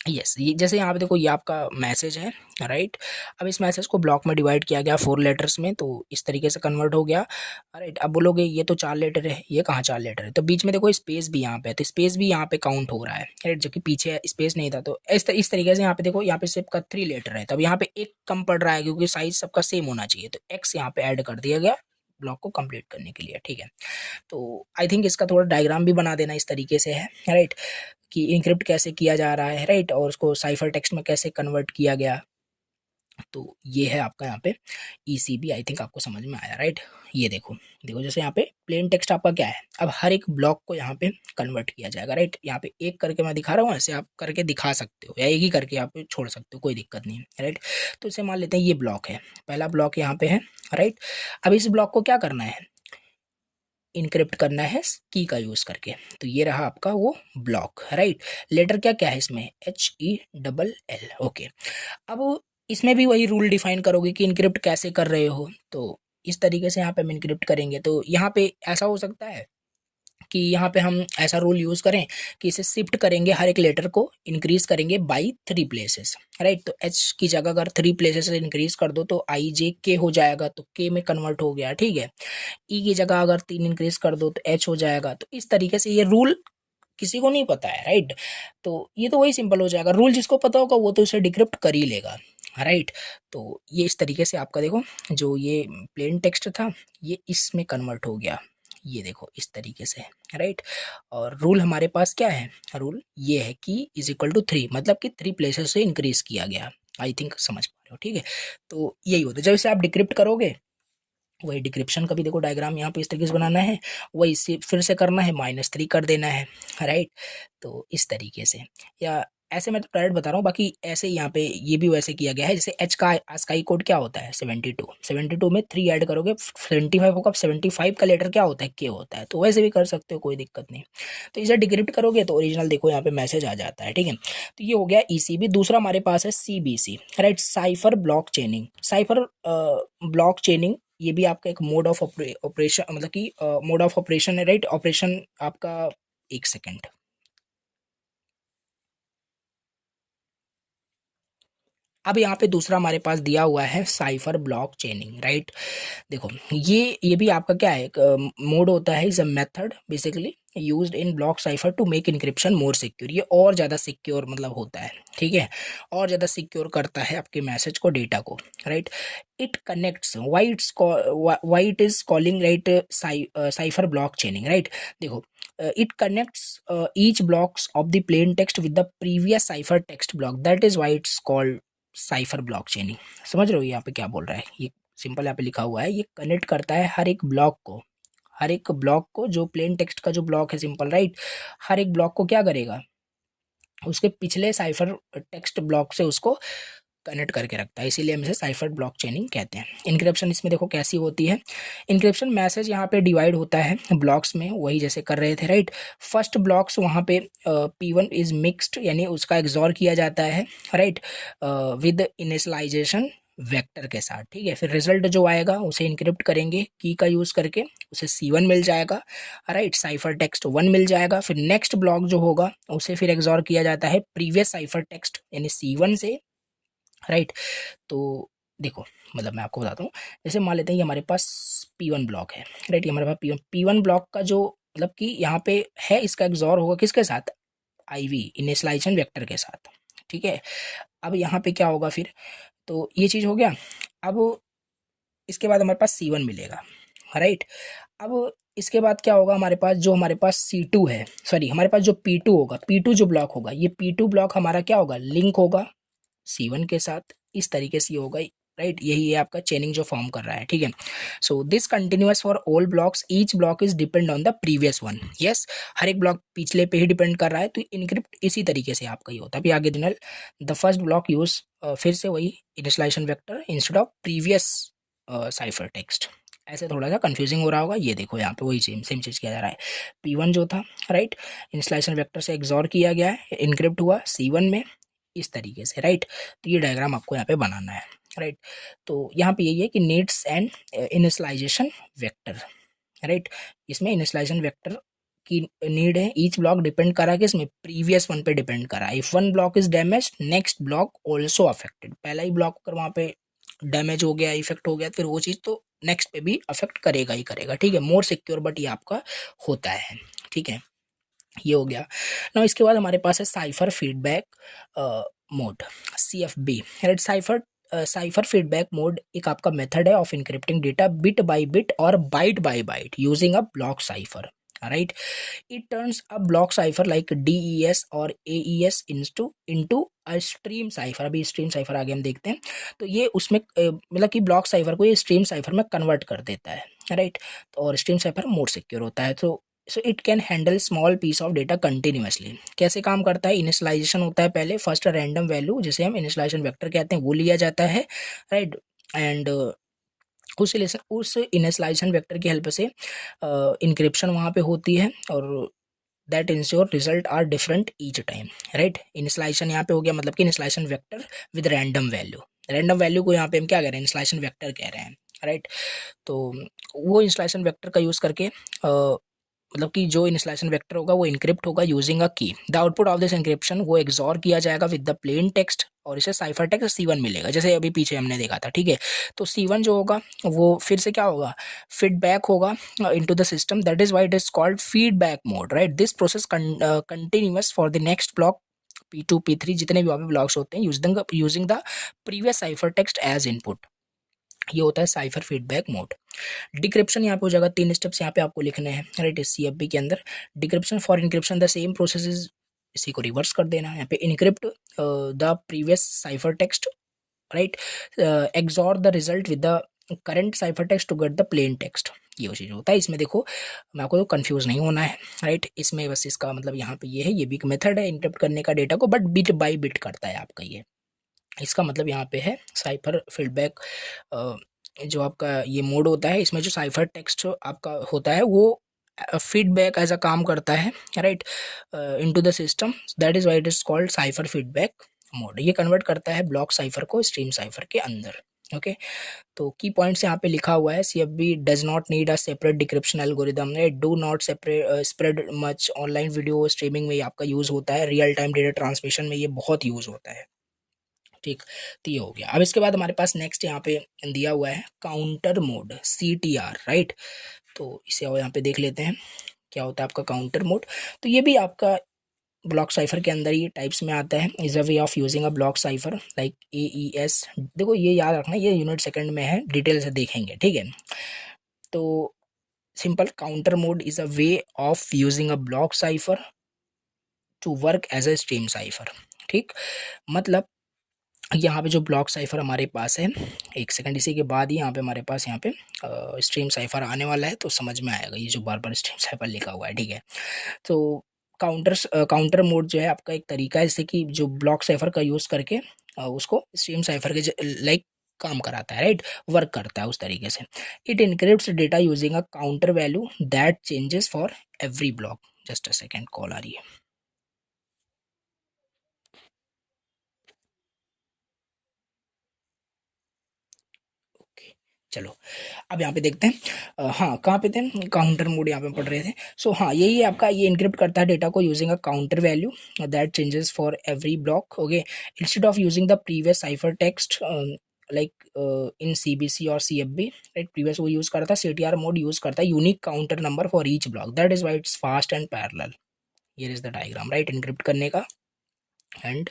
यस, ये जैसे यहाँ पे देखो ये आपका मैसेज है, राइट। अब इस मैसेज को ब्लॉक में डिवाइड किया गया 4 लेटर्स में, तो इस तरीके से कन्वर्ट हो गया, राइट। अब बोलोगे ये तो 4 लेटर है, ये कहाँ 4 लेटर है, तो बीच में देखो स्पेस भी यहाँ पे है, तो स्पेस भी यहाँ पे काउंट हो रहा है, राइट, जबकि पीछे स्पेस नहीं था। तो इस तरीके से यहाँ पे देखो, यहाँ पे सिर्फ का 3 लेटर है, तब यहाँ पे एक कम पड़ रहा है क्योंकि साइज सबका सेम होना चाहिए, तो X यहाँ पे ऐड कर दिया गया ब्लॉक को कंप्लीट करने के लिए, ठीक है। तो आई थिंक इसका थोड़ा डायग्राम भी बना देना इस तरीके से है, राइट, कि इनक्रिप्ट कैसे किया जा रहा है, राइट, और उसको साइफर टेक्स्ट में कैसे कन्वर्ट किया गया। तो ये है आपका यहाँ पे ECB, आई थिंक आपको समझ में आया, राइट। ये देखो देखो, जैसे यहाँ पे प्लेन टेक्स्ट आपका क्या है, अब हर एक ब्लॉक को यहाँ पे कन्वर्ट किया जाएगा, राइट। यहाँ पे एक करके मैं दिखा रहा हूँ, ऐसे आप करके दिखा सकते हो या एक ही करके आप छोड़ सकते हो, कोई दिक्कत नहीं है, राइट। तो इसे मान लेते हैं ये ब्लॉक है, पहला ब्लॉक यहाँ पे है, राइट। अब इस ब्लॉक को क्या करना है, इनक्रिप्ट करना है की का यूज करके। तो ये रहा आपका वो ब्लॉक, राइट। लेटर क्या क्या है इसमें, HELL, ओके। अब इसमें भी वही रूल डिफाइन करोगे कि इनक्रिप्ट कैसे कर रहे हो, तो इस तरीके से यहाँ पे हम इनक्रिप्ट करेंगे। तो यहाँ पे ऐसा हो सकता है कि यहाँ पे हम ऐसा रूल यूज़ करें कि इसे शिफ्ट करेंगे, हर एक लेटर को इंक्रीज करेंगे बाई 3 प्लेसेस, राइट। तो एच की जगह अगर 3 प्लेसेस इंक्रीज कर दो तो आई जे के हो जाएगा, तो के में कन्वर्ट हो गया, ठीक है। ई की जगह अगर 3 इंक्रीज कर दो तो एच हो जाएगा। तो इस तरीके से ये रूल किसी को नहीं पता है, राइट। तो ये तो वही सिंपल हो जाएगा, रूल जिसको पता होगा वो तो इसे डिक्रिप्ट कर ही लेगा, राइट। तो ये इस तरीके से आपका देखो जो ये प्लेन टेक्स्ट था ये इसमें कन्वर्ट हो गया, ये देखो इस तरीके से, राइट। और रूल हमारे पास क्या है, रूल ये है कि इज इक्वल टू 3, मतलब कि 3 प्लेसेस से इंक्रीज किया गया। आई थिंक समझ पा रहे हो, ठीक है। तो यही होता है जब इसे आप डिक्रिप्ट करोगे, वही डिक्रिप्शन का भी देखो डायग्राम यहाँ पे इस तरीके से बनाना है, वही से फिर से करना है, -3 कर देना है, राइट। तो इस तरीके से, या ऐसे मैं तो डायरेक्ट बता रहा हूँ, बाकी ऐसे यहाँ पे ये भी वैसे किया गया है। जैसे एच का आस्काई कोड क्या होता है 72, 72 में 3 ऐड करोगे 75 होगा, 75 का लेटर क्या होता है, के होता है। तो वैसे भी कर सकते हो, कोई दिक्कत नहीं। तो इसे डिक्रिप्ट करोगे तो ओरिजिनल देखो यहाँ पे मैसेज आ जाता है, ठीक है। तो ये हो गया ईसीबी। दूसरा हमारे पास है CBC, right, cipher block चेनिंग। Cipher block चेनिंग ये भी आपका एक मोड ऑफ ऑपरेशन, मतलब कि मोड ऑफ ऑपरेशन है, राइट। ऑपरेशन आपका, एक सेकेंड, अब यहाँ पे दूसरा हमारे पास दिया हुआ है साइफर ब्लॉक चेनिंग, राइट। देखो ये भी आपका क्या है, एक मोड होता है, is a method basically used in block cipher to make encryption more secure. ये और ज़्यादा सिक्योर मतलब होता है, ठीक है, और ज़्यादा सिक्योर करता है आपके मैसेज को, डेटा को, right. It connects, why it is calling, right, cipher block चेनिंग, right. देखो it connects each blocks of the plain text with the previous cipher text block, that is why it's called cipher block चेनिंग। समझ रहे हो यहाँ पे क्या बोल रहा है, ये सिंपल यहाँ पे लिखा हुआ है, ये कनेक्ट करता है हर एक ब्लॉक को, हर एक ब्लॉक को, जो प्लेन टेक्स्ट का जो ब्लॉक है सिंपल, राइट, हर एक ब्लॉक को क्या करेगा, उसके पिछले साइफर टेक्स्ट ब्लॉक से उसको कनेक्ट करके रखता है, इसीलिए हम इसे साइफर ब्लॉक चेनिंग कहते हैं। इनक्रिप्शन इसमें देखो कैसी होती है, इनक्रिप्शन मैसेज यहाँ पे डिवाइड होता है ब्लॉक्स में, वही जैसे कर रहे थे, राइट। फर्स्ट ब्लॉक्स वहाँ पे P1 इज मिक्स्ड, यानी उसका एक्सॉर किया जाता है, राइट, विद इनिशियलाइजेशन वेक्टर के साथ, ठीक है। फिर रिजल्ट जो आएगा उसे इनक्रिप्ट करेंगे की का यूज़ करके, उसे C1 मिल जाएगा, राइट, साइफर टेक्स्ट 1 मिल जाएगा। फिर नेक्स्ट ब्लॉक जो होगा उसे फिर एक्सॉर किया जाता है प्रीवियस साइफर टेक्स्ट यानी C1 से, राइट। तो देखो मतलब मैं आपको बताता हूँ, जैसे मान लेते हैं ये हमारे पास P1 ब्लॉक है, राइट, ये हमारे पास P1 ब्लॉक का जो मतलब कि यहाँ पे है, इसका एक्सॉर होगा किसके साथ, IV इनिशियलाइजेशन वेक्टर के साथ, ठीक है। अब यहाँ पे क्या होगा फिर, तो ये चीज़ हो गया। अब इसके बाद हमारे पास C1 मिलेगा, राइट। अब इसके बाद क्या होगा, हमारे पास जो हमारे पास C2 है, सॉरी हमारे पास जो P2 होगा, P2 जो ब्लॉक होगा, ये P2 ब्लॉक हमारा क्या होगा, लिंक होगा C1 के साथ, इस तरीके से होगा, राइट। यही है आपका चेनिंग जो फॉर्म कर रहा है, ठीक है। So this continuous for all blocks, each block is depend on the previous one, yes, हर एक ब्लॉक पिछले पे ही डिपेंड कर रहा है। तो इनक्रिप्ट इसी तरीके से आपका ये होता है। अभी आगे दिनल द फर्स्ट ब्लॉक यूज, फिर से वही initialization vector instead of previous cipher text. ऐसे थोड़ा सा कंफ्यूजिंग हो रहा होगा, ये देखो यहाँ पे वही सेम सेम चीज़ किया जा रहा है। P1 जो था, राइट, इनिशियलाइजेशन वेक्टर से एक्सॉर किया गया है, इनक्रिप्ट हुआ C1 में, इस तरीके से, राइट। तो ये डायग्राम आपको यहाँ पे बनाना है, राइट। तो यहाँ पे यही है कि needs and initialization vector, right. इसमें इनिशियलाइजेशन वेक्टर की नीड है, ईच ब्लॉक डिपेंड करा कि इसमें प्रीवियस वन पे डिपेंड करा, if one block is damage next block also affected. पहला ही ब्लॉक अगर वहाँ पे डैमेज हो गया, इफेक्ट हो गया, फिर वो चीज़ तो नेक्स्ट पे भी अफेक्ट करेगा ही करेगा, ठीक है। मोर सिक्योर बट ये आपका होता है, ठीक है। ये हो गया ना। इसके बाद हमारे पास है cipher feedback mode, CFB, right. Cipher feedback mode एक आपका मेथड है of encrypting data bit by bit और byte by byte using a block cipher, right. It turns a block cipher like DES और AES into a stream cipher. अभी stream cipher आगे हम देखते हैं। तो ये उसमें मतलब कि ब्लॉक साइफर को ये स्ट्रीम साइफर में कन्वर्ट कर देता है, राइट। और स्ट्रीम साइफर मोर सिक्योर होता है। तो so it can handle small piece of data continuously. कैसे काम करता है, इनिशियलाइजेशन होता है पहले, फर्स्ट रैंडम वैल्यू जिसे हम इनिशियलाइजेशन वेक्टर कहते हैं वो लिया जाता है, राइट। एंड उस इनिशियलाइजेशन वेक्टर की हेल्प से इनक्रिप्शन वहाँ पे होती है और that ensure result are different each time, right. Initialization यहाँ पे हो गया, मतलब कि initialization vector with random value. Random value को यहाँ पे हम क्या कह रहे हैं, इनिशियलाइजेशन वेक्टर कह रहे हैं, राइट। तो वो इंस्टॉलेशन वेक्टर का यूज़ करके मतलब कि जो इनिशियलाइजेशन वेक्टर होगा वो इनक्रिप्ट होगा यूजिंग अ की। The output of this encryption वो एक्सॉर किया जाएगा विद द प्लेन टेक्स्ट और इसे साइफर टेक्स्ट C1 मिलेगा, जैसे अभी पीछे हमने देखा था, ठीक है। तो C1 जो होगा वो फिर से क्या होगा, फीडबैक होगा into the system, that is why it is called feedback mode, right. This process continuous for the next block P2 P3 जितने भी वहाँ पे ब्लॉक्स होते हैं using the previous cipher text as input. ये होता है साइफर फीडबैक मोड। डिक्रिप्शन यहाँ पे हो जाएगा, 3 स्टेप्स यहाँ पे आपको लिखने हैं, राइट, इस CFB के अंदर। Decryption for encryption the same process is, इसी को रिवर्स कर देना, यहाँ पे encrypt the previous cipher text, right, XOR the result with the current cipher text to get the plain text. ये वो चीज़ होता है इसमें। देखो मैं आपको तो कंफ्यूज नहीं होना है, राइट। इसमें बस इसका मतलब यहाँ पे ये है, ये भी एक मेथड है इनक्रिप्ट करने का डेटा को, बट बिट बाय बिट करता है आपका ये। इसका मतलब यहाँ पे है साइफर फीडबैक जो आपका ये मोड होता है, इसमें जो साइफर टेक्स्ट आपका होता है वो फीडबैक एज अ काम करता है, right, into the system, that is why it is called cipher feedback mode. ये कन्वर्ट करता है ब्लॉक साइफर को स्ट्रीम साइफर के अंदर, ओके। तो की पॉइंट्स यहाँ पे लिखा हुआ है, CFB does not need a separate decryption algorithm, do not separate spread much. Online video streaming में ये आपका यूज़ होता है, रियल टाइम डेटा ट्रांसमिशन में ये बहुत यूज़ होता है, ठीक। तो ये हो गया। अब इसके बाद हमारे पास नेक्स्ट यहाँ पे दिया हुआ है काउंटर मोड, CTR, राइट। तो इसे और यहाँ पे देख लेते हैं क्या होता है आपका काउंटर मोड। तो ये भी आपका ब्लॉक साइफर के अंदर ही टाइप्स में आता है। Is a way of using a block cipher like AES। देखो ये याद रखना, ये यूनिट सेकंड में है, डिटेल से देखेंगे, ठीक है। तो simple, counter mode is a way of using a block cipher to work as a stream cipher, ठीक। मतलब यहाँ पे जो ब्लॉक साइफर हमारे पास है, एक सेकंड, इसी के बाद ही यहाँ पे हमारे पास यहाँ पे स्ट्रीम साइफर आने वाला है, तो समझ में आएगा ये जो बार बार स्ट्रीम साइफर लिखा हुआ है, ठीक है। तो काउंटर मोड जो है आपका एक तरीका है, जैसे कि जो ब्लॉक साइफर का यूज़ करके उसको स्ट्रीम साइफर के लाइक काम कराता है, राइट, वर्क करता है उस तरीके से। It encrypts data using a counter value that changes for every block. Just a second, call आ रही है। ओके, चलो अब यहाँ पे देखते हैं। हाँ, कहाँ पे थे, काउंटर मोड यहाँ पे पढ़ रहे थे। सो हाँ, यही आपका, ये इनक्रिप्ट करता है डेटा को using a counter value that changes for every block, okay. Instead of using the previous cipher text like in CBC और CFB, राइट, प्रीवियस वो यूज करता है, CTR मोड यूज करता है unique counter number for each block, that is why it's fast and parallel. Here is the diagram, right, encrypt करने का। And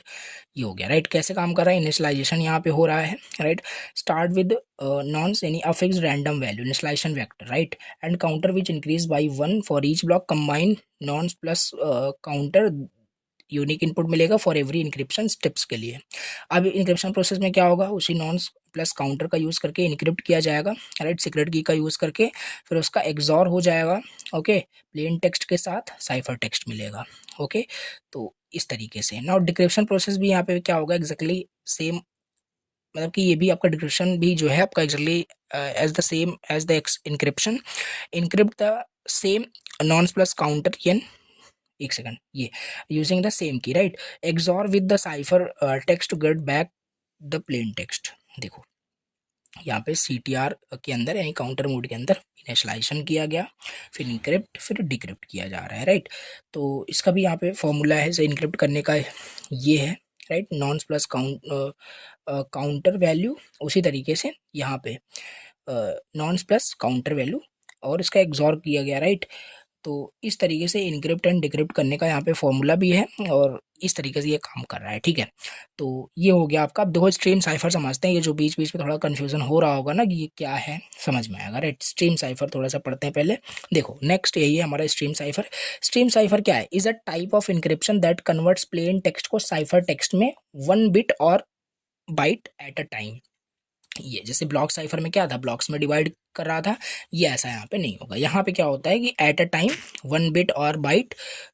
ये हो गया, राइट। कैसे काम कर रहा है, इनिशियलाइजेशन यहाँ पे हो रहा है, right. Start with nonce any affix random value initialisation vector, right, and counter which increase by 1 for each block, combine nonce plus counter, unique input मिलेगा फॉर एवरी इंक्रिप्शन स्टेप्स के लिए। अब इंक्रिप्शन प्रोसेस में क्या होगा, उसी nonce plus counter का use करके इनक्रिप्ट किया जाएगा, राइट, सीक्रेट की का यूज़ करके, फिर उसका एक्सॉर हो जाएगा, ओके, प्लेन टेक्स्ट के साथ साइफर टेक्स्ट मिलेगा, ओके। तो इस तरीके से नाउ डिक्रिप्शन प्रोसेस भी यहाँ पे क्या होगा, एग्जैक्टली सेम, मतलब कि ये भी आपका डिक्रिप्शन भी जो है आपका exactly as the same as the encryption, encrypt the same nonce plus counter N, एक सेकंड, ये using the same key, right, XOR with the cipher text to get back the plain text. देखो यहाँ पे CTR के अंदर यानी counter mode के अंदर इनिशियलाइजेशन किया गया, फिर इनक्रिप्ट, फिर डिक्रिप्ट किया जा रहा है, राइट। तो इसका भी यहाँ पे फॉर्मूला है, जैसे इनक्रिप्ट करने का ये है, राइट, नॉन्स प्लस काउंटर वैल्यू, उसी तरीके से यहाँ पे नॉन्स प्लस काउंटर वैल्यू और इसका एक्सॉर किया गया, राइट। तो इस तरीके से इनक्रिप्ट एंड डिक्रिप्ट करने का यहाँ पे फॉर्मूला भी है और इस तरीके से ये काम कर रहा है, ठीक है। तो ये हो गया आपका। अब देखो स्ट्रीम साइफर समझते हैं, ये जो बीच बीच में थोड़ा कन्फ्यूजन हो रहा होगा ना कि ये क्या है, समझ में आएगा, राइट। स्ट्रीम साइफर थोड़ा सा पढ़ते हैं पहले। देखो नेक्स्ट यही है हमारा स्ट्रीम साइफर। स्ट्रीम साइफर क्या है, is a type of encryption that converts plane text को साइफर टेक्स्ट में 1 बिट और बाइट एट अ टाइम। ये जैसे ब्लॉक साइफर में क्या था, ब्लॉक्स में डिवाइड कर रहा था, ये ऐसा यहाँ पे नहीं होगा। यहाँ पे क्या होता है कि एट अ टाइम 1 बिट और बाइट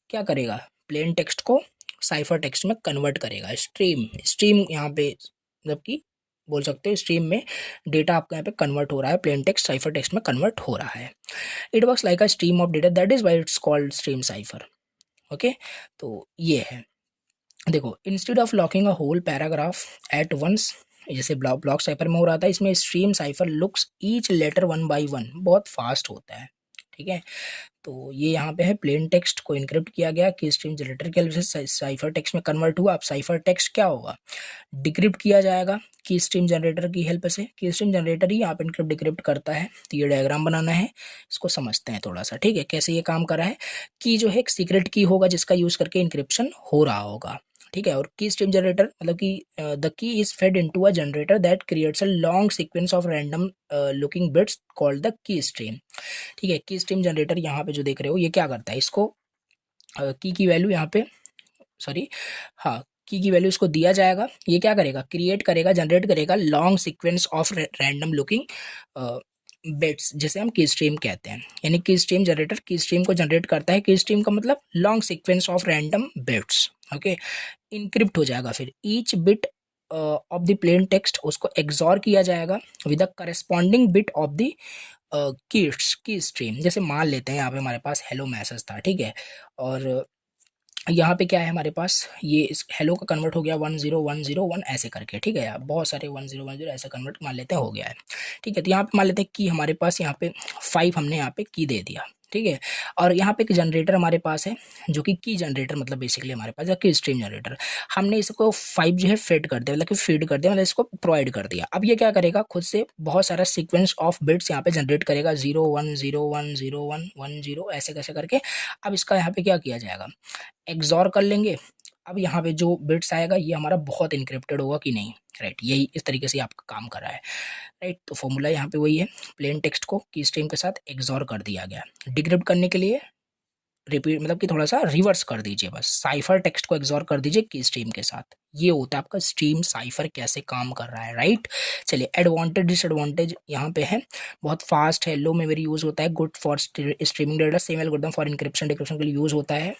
क्या करेगा, प्लेन टेक्स्ट को साइफर टेक्स्ट में कन्वर्ट करेगा। स्ट्रीम, स्ट्रीम यहाँ पे मतलब कि बोल सकते हो स्ट्रीम में डेटा आपका यहाँ पे कन्वर्ट हो रहा है, प्लेन टेक्स्ट साइफर टेक्स्ट में कन्वर्ट हो रहा है। It works like a stream of data, that is why it's called stream cipher, okay. तो ये है, देखो instead of locking a whole paragraph at once, जैसे ब्लॉक साइफर में हो रहा था, इसमें stream cipher looks each letter 1 by 1, बहुत फास्ट होता है, ठीक है। तो ये यहाँ पे है प्लेन टेक्स्ट को इनक्रिप्ट किया गया की स्ट्रीम जनरेटर के हेल्प से साइफर टेक्स्ट में कन्वर्ट हुआ। अब साइफर टेक्स्ट क्या होगा, डिक्रिप्ट किया जाएगा की स्ट्रीम जनरेटर की हेल्प से। की स्ट्रीम जनरेटर ही यहाँ पे इनक्रिप्ट डिक्रिप्ट करता है। तो ये डायग्राम बनाना है, इसको समझते हैं थोड़ा सा, ठीक है, कैसे ये काम कर रहा है। की जो है एक सीक्रेट की होगा जिसका यूज करके इनक्रिप्शन हो रहा होगा, ठीक है। और की स्ट्रीम जनरेटर मतलब कि the key is fed into a generator that creates a long sequence of random looking bits called the key stream, ठीक है। की स्ट्रीम जनरेटर यहाँ पे जो देख रहे हो ये क्या करता है, इसको की वैल्यू यहाँ पे, सॉरी, हाँ, की वैल्यू इसको दिया जाएगा। ये क्या करेगा, क्रिएट करेगा, जनरेट करेगा long sequence of random looking bits, जिसे हम की स्ट्रीम कहते हैं। यानी की स्ट्रीम जनरेटर की स्ट्रीम को जनरेट करता है। की स्ट्रीम का मतलब long sequence of random bits, okay. Encrypt हो जाएगा, फिर each bit of the plain text उसको एग्जॉर किया जाएगा with the corresponding bit of the key stream. जैसे मान लेते हैं यहाँ पे हमारे पास हेलो मैसेज था, ठीक है, और यहाँ पे क्या है हमारे पास, ये इस हेलो का कन्वर्ट हो गया 10101 ऐसे करके, ठीक है यार, बहुत सारे 1010 ऐसे कन्वर्ट मान लेते हैं हो गया है, ठीक है। तो यहाँ पे मान लेते हैं कि हमारे पास यहाँ पे 5 हमने यहाँ पे की दे दिया, ठीक है। और यहाँ पे एक जनरेटर हमारे पास है जो कि की जनरेटर मतलब बेसिकली हमारे पास है की स्ट्रीम जनरेटर। हमने इसको 5 जो है फेड कर दिया, मतलब कि फीड कर दिया, मतलब इसको प्रोवाइड कर दिया। अब ये क्या करेगा, खुद से बहुत सारा सीक्वेंस ऑफ बिट्स यहाँ पे जनरेट करेगा, 01010110 ऐसे कैसे करके। अब इसका यहाँ पे क्या किया जाएगा, एग्जॉर कर लेंगे। अब यहाँ पे जो बिट्स आएगा ये हमारा बहुत इनक्रिप्टेड होगा कि नहीं, राइट, यही इस तरीके से आपका काम कर रहा है, राइट। तो फॉर्मूला यहाँ पे वही है, प्लेन टेक्स्ट को की स्ट्रीम के साथ एग्जॉर कर दिया गया। डिक्रिप्ट करने के लिए रिपीट मतलब कि थोड़ा सा रिवर्स कर दीजिए, बस साइफर टेक्स्ट को एग्जॉर कर दीजिए की स्ट्रीम के साथ। ये होता है आपका स्ट्रीम साइफर कैसे काम कर रहा है, राइट। चलिए एडवांटेज डिसएडवांटेज यहाँ पे है, बहुत फास्ट है, लो मेमोरी यूज होता है, good for streaming data, same algorithm for encryption decryption के लिए यूज होता है,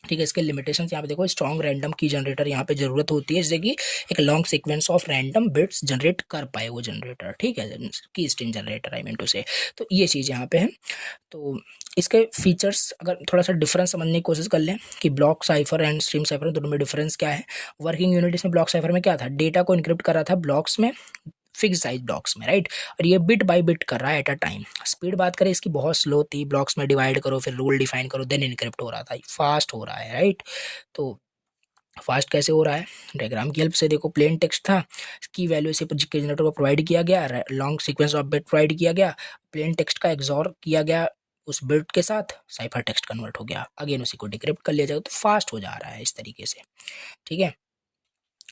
ठीक है। इसके लिमिटेशंस यहाँ पे देखो, स्ट्रॉन्ग रैंडम की जनरेटर यहाँ पे जरूरत होती है जैसे कि एक long sequence of random bits generate कर पाए वो जनरेटर, ठीक है, key string generator I mean to say. तो ये चीज़ यहाँ पे है। तो इसके फीचर्स अगर थोड़ा सा डिफरेंस समझने की कोशिश कर लें कि block cipher and stream cipher दोनों में डिफरेंस क्या है। वर्किंग यूनिट इसमें ब्लॉक साइफर में क्या था, डेटा को इनक्रिप्ट कर रहा था ब्लॉक्स में, फिक्स साइज ब्लॉक्स में, राइट। और ये बिट बाय बिट कर रहा है एट अ टाइम। स्पीड बात करें इसकी बहुत स्लो थी, ब्लॉक्स में डिवाइड करो फिर रूल डिफाइन करो देन इनक्रिप्ट हो रहा था, फास्ट हो रहा है, राइट। तो फास्ट कैसे हो रहा है, डायग्राम की हेल्प से देखो, प्लेन टेक्स्ट था, की वैल्यू इसे जनरेटर को प्रोवाइड किया गया, long sequence of bit provide किया गया, प्लेन टेक्स्ट का एग्जॉर किया गया उस बिट के साथ, साइफर टेक्स्ट कन्वर्ट हो गया, अगेन उसी को डिक्रिप्ट कर लिया जाएगा, तो फास्ट हो जा रहा है इस तरीके से, ठीक है।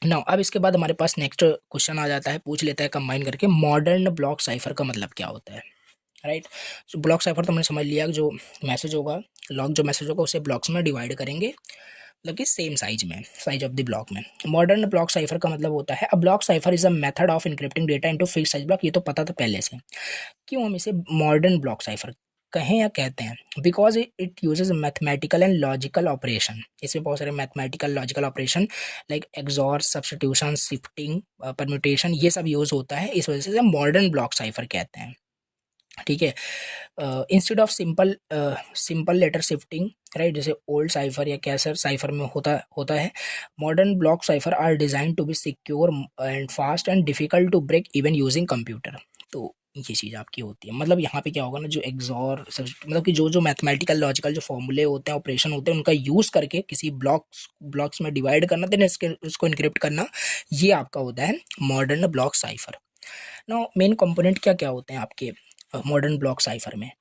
नाउ अब इसके बाद हमारे पास नेक्स्ट क्वेश्चन आ जाता है, पूछ लेता है कंबाइन करके, मॉडर्न ब्लॉक साइफर का मतलब क्या होता है, राइट। तो ब्लॉक साइफर तो हमने समझ लिया, जो मैसेज होगा, लॉग जो मैसेज होगा उसे ब्लॉक्स में डिवाइड करेंगे, मतलब कि सेम साइज में, साइज ऑफ द ब्लॉक में। मॉडर्न ब्लॉक साइफर का मतलब होता है, अ block cipher is a method of encrypting data into fix size block. ये तो पता था पहले से, क्यों हम इसे मॉडर्न ब्लॉक साइफर कहें या कहते हैं, because it uses mathematical and logical operation. इसमें बहुत सारे mathematical logical operation like XOR, substitution, shifting, permutation, ये सब यूज होता है, इस वजह से मॉडर्न ब्लॉक साइफर कहते हैं, ठीक है। Instead of simple letter shifting, right, जैसे ओल्ड साइफर या कैसर साइफर में होता होता है, modern block cipher are design to be secure and fast and difficult to break even using computer. तो ये चीज़ आपकी होती है, मतलब यहाँ पे क्या होगा ना, जो एक्सॉर मतलब कि जो जो मैथमेटिकल लॉजिकल जो फॉर्मूले होते हैं, ऑपरेशन होते हैं, उनका यूज़ करके किसी ब्लॉक्स में डिवाइड करना, देन उसको इनक्रिप्ट करना, ये आपका होता है मॉडर्न ब्लॉक साइफर। ना मेन कंपोनेंट क्या क्या होते हैं आपके मॉडर्न ब्लॉक साइफर में।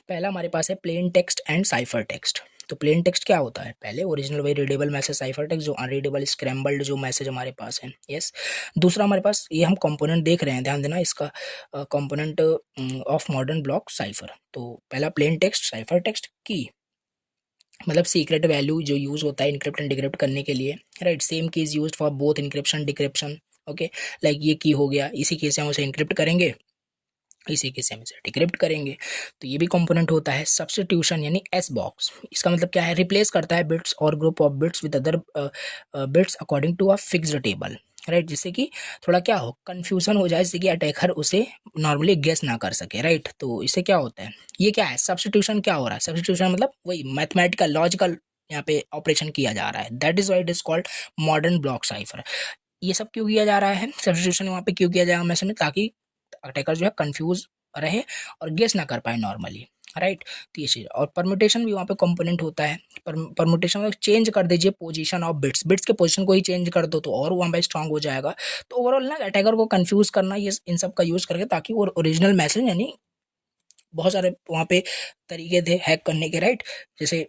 पहला हमारे पास है plain text and cipher text. तो प्लेन टेक्स्ट क्या होता है, पहले ओरिजिनल वही रीडेबल मैसेज, साइफर टेक्स्ट जो अनरीडेबल स्क्रैम्बल्ड जो मैसेज हमारे पास है, यस। दूसरा हमारे पास ये हम कंपोनेंट देख रहे हैं, ध्यान देना इसका, component of modern block cipher. तो पहला प्लेन टेक्स्ट, साइफर टेक्स्ट, की मतलब सीक्रेट वैल्यू जो यूज होता है इनक्रिप्ट एंड डिक्रिप्ट करने के लिए, राइट। सेम की is use for both encryption decryption, okay. Like ये की हो गया, इसी केस से हम उसे इनक्रिप्ट करेंगे, इसी के सेम से डिक्रिप्ट करेंगे। तो ये भी कंपोनेंट होता है। सब्स्टिट्यूशन यानी एस बॉक्स, इसका मतलब क्या है, रिप्लेस करता है बिट्स और group of bits with other bits according to a fixed table, right. जिससे कि थोड़ा क्या हो, कंफ्यूजन हो जाए, जिससे कि अटैकर उसे नॉर्मली गेस ना कर सके, राइट। तो इससे क्या होता है, ये क्या है, सब्स्टिट्यूशन क्या हो रहा है, सब्स्टिट्यूशन मतलब वही मैथमेटिकल लॉजिकल यहाँ पे ऑपरेशन किया जा रहा है, that is why it is called modern block cipher. ये सब क्यों किया जा रहा है, सब्स्टिट्यूशन वहाँ पे क्यों किया जाएगा मैसेज में, ताकि अटैकर जो है कंफ्यूज रहे और गेस ना कर पाए नॉर्मली, राइट। तो ये चीज़, और परम्यूटेशन भी वहाँ पे कंपोनेंट होता है। परम्यूटेशन में चेंज कर दीजिए पोजीशन ऑफ बिट्स, बिट्स के पोजीशन को ही चेंज कर दो तो और वहाँ पे स्ट्रांग हो जाएगा। तो ओवरऑल ना अटैकर को कंफ्यूज करना ये इन सब का यूज़ करके, ताकि वो ओरिजिनल मैसेज, यानी बहुत सारे वहाँ पे तरीके थे हैक करने के, राइट। जैसे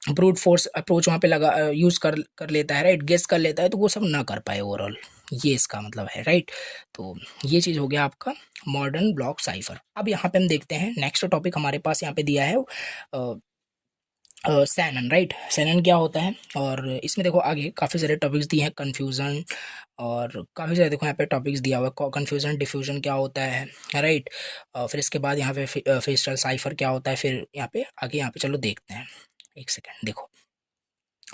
ब्रूट फोर्स अप्रोच वहाँ पे लगा यूज़ कर कर लेता है, राइट, गेस कर लेता है, तो वो सब ना कर पाए ओवरऑल, ये इसका मतलब है, राइट। तो ये चीज़ हो गया आपका मॉडर्न ब्लॉक साइफर। अब यहाँ पे हम देखते हैं नेक्स्ट टॉपिक हमारे पास यहाँ पे दिया है सैनन, राइट। सैनन क्या होता है, और इसमें देखो आगे काफ़ी सारे टॉपिक्स दिए हैं, कन्फ्यूज़न और काफ़ी सारे, देखो यहाँ पे टॉपिक्स दिया हुआ है, कन्फ्यूज़न डिफ्यूजन क्या होता है, राइट। फिर इसके बाद यहाँ पे फिस्टल साइफर क्या होता है, फिर यहाँ पे आगे यहाँ पे चलो देखते हैं, एक सेकेंड देखो।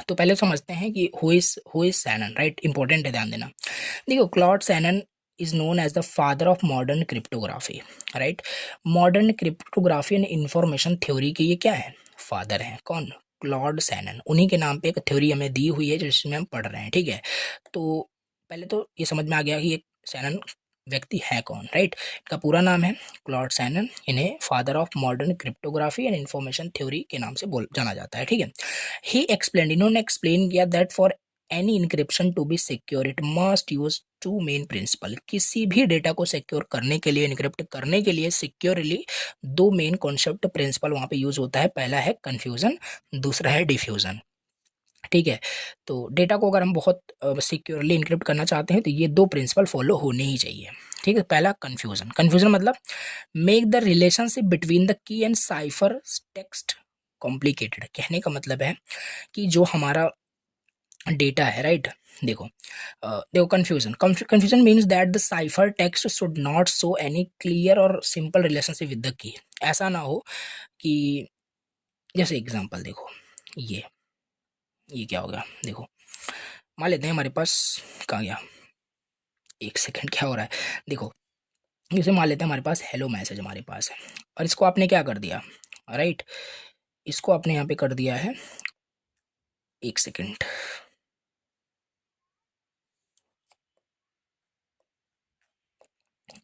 तो पहले समझते हैं कि who is Shannon, right, important है, ध्यान देना। देखो, Claude Shannon is known as the father of modern cryptography, right. Modern cryptography and information theory के ये क्या है, फादर हैं। कौन, क्लॉड सैनन, उन्हीं के नाम पे एक थ्योरी हमें दी हुई है जिसमें हम पढ़ रहे हैं, ठीक है। तो पहले तो ये समझ में आ गया कि ये सैनन व्यक्ति है कौन, राइट। इनका पूरा नाम है क्लॉड सैनन, इन्हें father of modern cryptography and information theory के नाम से जाना जाता है, ठीक है। ही एक्सप्लेन, इन्होंने एक्सप्लेन किया that for any encryption to be secure it must use two main principle. किसी भी डेटा को सिक्योर करने के लिए, इनक्रिप्ट करने के लिए सिक्योरली दो मेन कॉन्सेप्ट प्रिंसिपल वहाँ पे यूज होता है। पहला है कन्फ्यूजन, दूसरा है डिफ्यूजन, ठीक है। तो डेटा को अगर हम बहुत सिक्योरली इनक्रिप्ट करना चाहते हैं तो ये दो प्रिंसिपल फॉलो होने ही चाहिए, ठीक है। पहला कन्फ्यूजन, कन्फ्यूजन मतलब make the relationship between the key and cipher text complicated. कहने का मतलब है कि जो हमारा डेटा है, राइट, देखो देखो confusion, confusion means that the cipher text should not show any clear और simple relationship with the key. ऐसा ना हो कि, जैसे एग्जांपल देखो, ये क्या हो गया, देखो मान लेते हैं हमारे पास, कहाँ गया, एक सेकंड, क्या हो रहा है, देखो जैसे मान लेते हैं हमारे पास हेलो मैसेज हमारे पास है, और इसको आपने क्या कर दिया, राइट, इसको आपने यहाँ पे कर दिया है, एक सेकंड,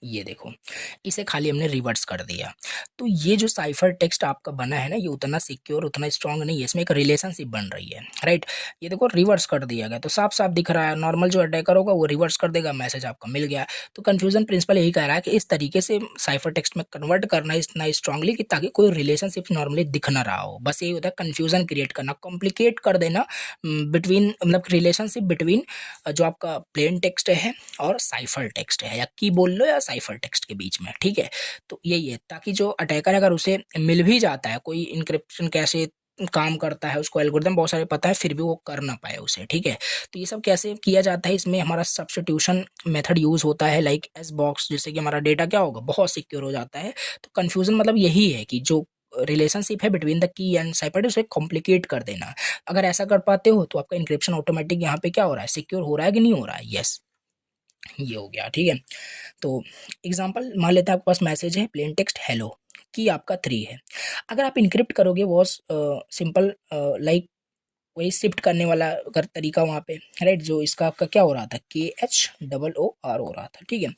ये देखो, इसे खाली हमने रिवर्स कर दिया। तो ये जो साइफर टेक्स्ट आपका बना है ना, ये उतना सिक्योर, उतना स्ट्रांग नहीं है, इसमें एक रिलेशनशिप बन रही है, राइट। ये देखो रिवर्स कर दिया गया, तो साफ साफ दिख रहा है, नॉर्मल जो अटैकर होगा वो रिवर्स कर देगा, मैसेज आपका मिल गया। तो कंफ्यूजन प्रिंसिपल यही कह रहा है कि इस तरीके से साइफर टेक्स्ट में कन्वर्ट करना इतना स्ट्रांगली कि ताकि कोई रिलेशनशिप नॉर्मली दिख ना रहा हो, बस यही होता है कंफ्यूजन क्रिएट करना, कॉम्प्लिकेट कर देना बिटवीन, मतलब रिलेशनशिप बिटवीन जो आपका प्लेन टेक्स्ट है और साइफर टेक्स्ट है, या की बोल लो या साइफर टेक्स्ट के बीच में, ठीक है। तो यही है, ताकि जो अटैकर अगर उसे मिल भी जाता है, कोई इनक्रिप्शन कैसे काम करता है उसको एल्गोरिथम बहुत सारे पता है, फिर भी वो कर ना पाए उसे, ठीक है। तो ये सब कैसे किया जाता है, इसमें हमारा सब्स्टिट्यूशन मेथड यूज होता है, लाइक एस बॉक्स, जिससे कि हमारा डेटा क्या होगा, बहुत सिक्योर हो जाता है। तो कंफ्यूजन मतलब यही है कि जो रिलेशनशिप है between the key and cipher उसे कॉम्प्लिकेट कर देना। अगर ऐसा कर पाते हो तो आपका इंक्रिप्शन ऑटोमेटिक यहाँ पे क्या हो रहा है, सिक्योर हो रहा है कि नहीं हो रहा है, यस, ये हो गया, ठीक है। तो एग्जांपल मान लेते हैं आपके पास मैसेज है प्लेन टेक्स्ट हेलो, की आपका 3 है। अगर आप इनक्रिप्ट करोगे वॉज सिंपल, लाइक वही शिफ्ट करने वाला अगर तरीका वहाँ पे, राइट, जो इसका आपका क्या हो रहा था, KHOOR हो रहा था, ठीक है।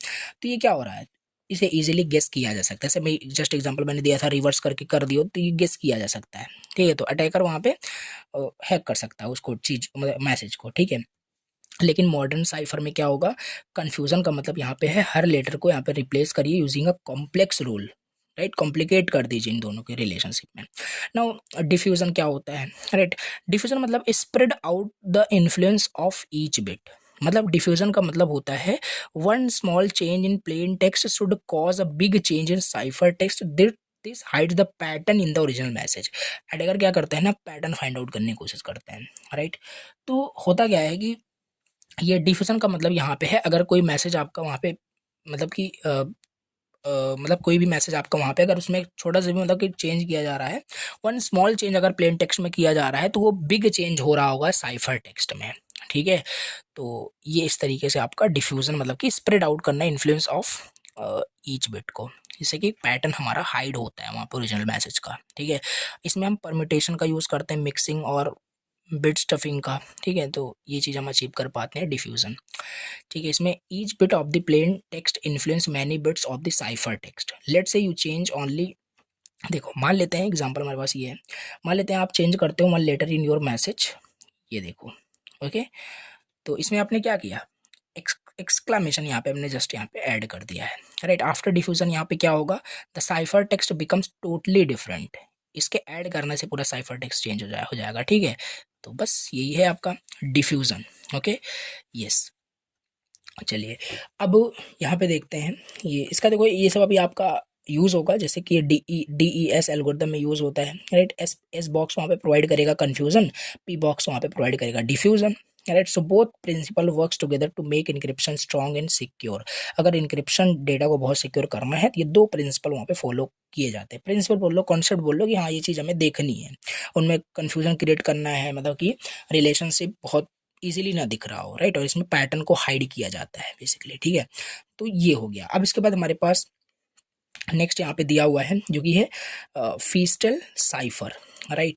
तो ये क्या हो रहा है, इसे इजीली गेस किया जा सकता है, जैसे मैं जस्ट एग्जांपल मैंने दिया था, रिवर्स करके कर दियो तो ये गेस किया जा सकता है, ठीक है। तो अटैकर वहाँ पे हैक कर सकता है उसको, चीज मतलब मैसेज को, ठीक है। लेकिन मॉडर्न साइफर में क्या होगा, कंफ्यूजन का मतलब यहाँ पे है हर लेटर को यहाँ पे रिप्लेस करिए using a complex rule, right, complicate कर दीजिए इन दोनों के रिलेशनशिप में। नाउ डिफ्यूजन क्या होता है, राइट, डिफ्यूजन मतलब spread out the influence of each bit. मतलब डिफ्यूजन का मतलब होता है one small change in plain text should cause a big change in cipher text, this hides the pattern in the original message. Attacker क्या करते हैं ना, pattern find out करने की कोशिश करते हैं, राइट। तो होता क्या है कि ये डिफ्यूजन का मतलब यहाँ पे है, अगर कोई मैसेज आपका वहाँ पे, मतलब कि मतलब कोई भी मैसेज आपका वहाँ पे अगर उसमें छोटा सा भी मतलब कि चेंज किया जा रहा है, वन स्मॉल चेंज अगर प्लेन टेक्स्ट में किया जा रहा है तो वो बिग चेंज हो रहा होगा साइफर टेक्स्ट में, ठीक है। तो ये इस तरीके से आपका डिफ्यूजन मतलब कि स्प्रेड आउट करना इन्फ्लुएंस ऑफ ईच बिट को, जिससे कि पैटर्न हमारा हाइड होता है वहाँ पर ओरिजिनल मैसेज का, ठीक है। इसमें हम परम्यूटेशन का यूज़ करते हैं, मिक्सिंग और बिट स्टफिंग का, ठीक है। तो ये चीज़ हम अचीव कर पाते हैं डिफ्यूजन, ठीक है। इसमें each bit of the plain text influence many bits of the cipher text, let's say you change only देखो मान लेते हैं एग्जांपल हमारे पास ये है, मान लेते हैं आप चेंज करते हो मान लेटर इन योर मैसेज, ये देखो। ओके, तो इसमें आपने क्या किया, एक्सक्लामेशन यहाँ पे हमने जस्ट यहाँ पे ऐड कर दिया है, राइट। आफ्टर डिफ्यूजन यहाँ पे क्या होगा, the cipher text becomes totally different. इसके ऐड करने से पूरा साइफर टेक्स्ट चेंज हो जाएगा, ठीक है। तो बस यही है आपका डिफ्यूजन। Okay, yes. चलिए अब यहाँ पे देखते हैं, ये इसका देखो ये सब अभी आपका यूज़ होगा, जैसे कि ये DES एल्गोरिदम में यूज़ होता है, राइट। एस बॉक्स वहाँ पे प्रोवाइड करेगा कन्फ्यूजन, P बॉक्स वहाँ पे प्रोवाइड करेगा diffusion, right. So both principle works together to make encryption strong and secure. अगर इनक्रिप्शन डेटा को बहुत सिक्योर करना है तो ये दो प्रिंसिपल वहाँ पे फॉलो किए जाते हैं। प्रिंसिपल बोल लो, कॉन्सेप्ट बोल लो कि हाँ ये चीज़ हमें देखनी है, उनमें कन्फ्यूजन क्रिएट करना है, मतलब कि रिलेशनशिप बहुत इजीली ना दिख रहा हो, राइट। और इसमें पैटर्न को हाइड किया जाता है बेसिकली, ठीक है। तो ये हो गया। अब इसके बाद हमारे पास नेक्स्ट यहाँ पे दिया हुआ है जो कि है फीस्टल साइफर, राइट।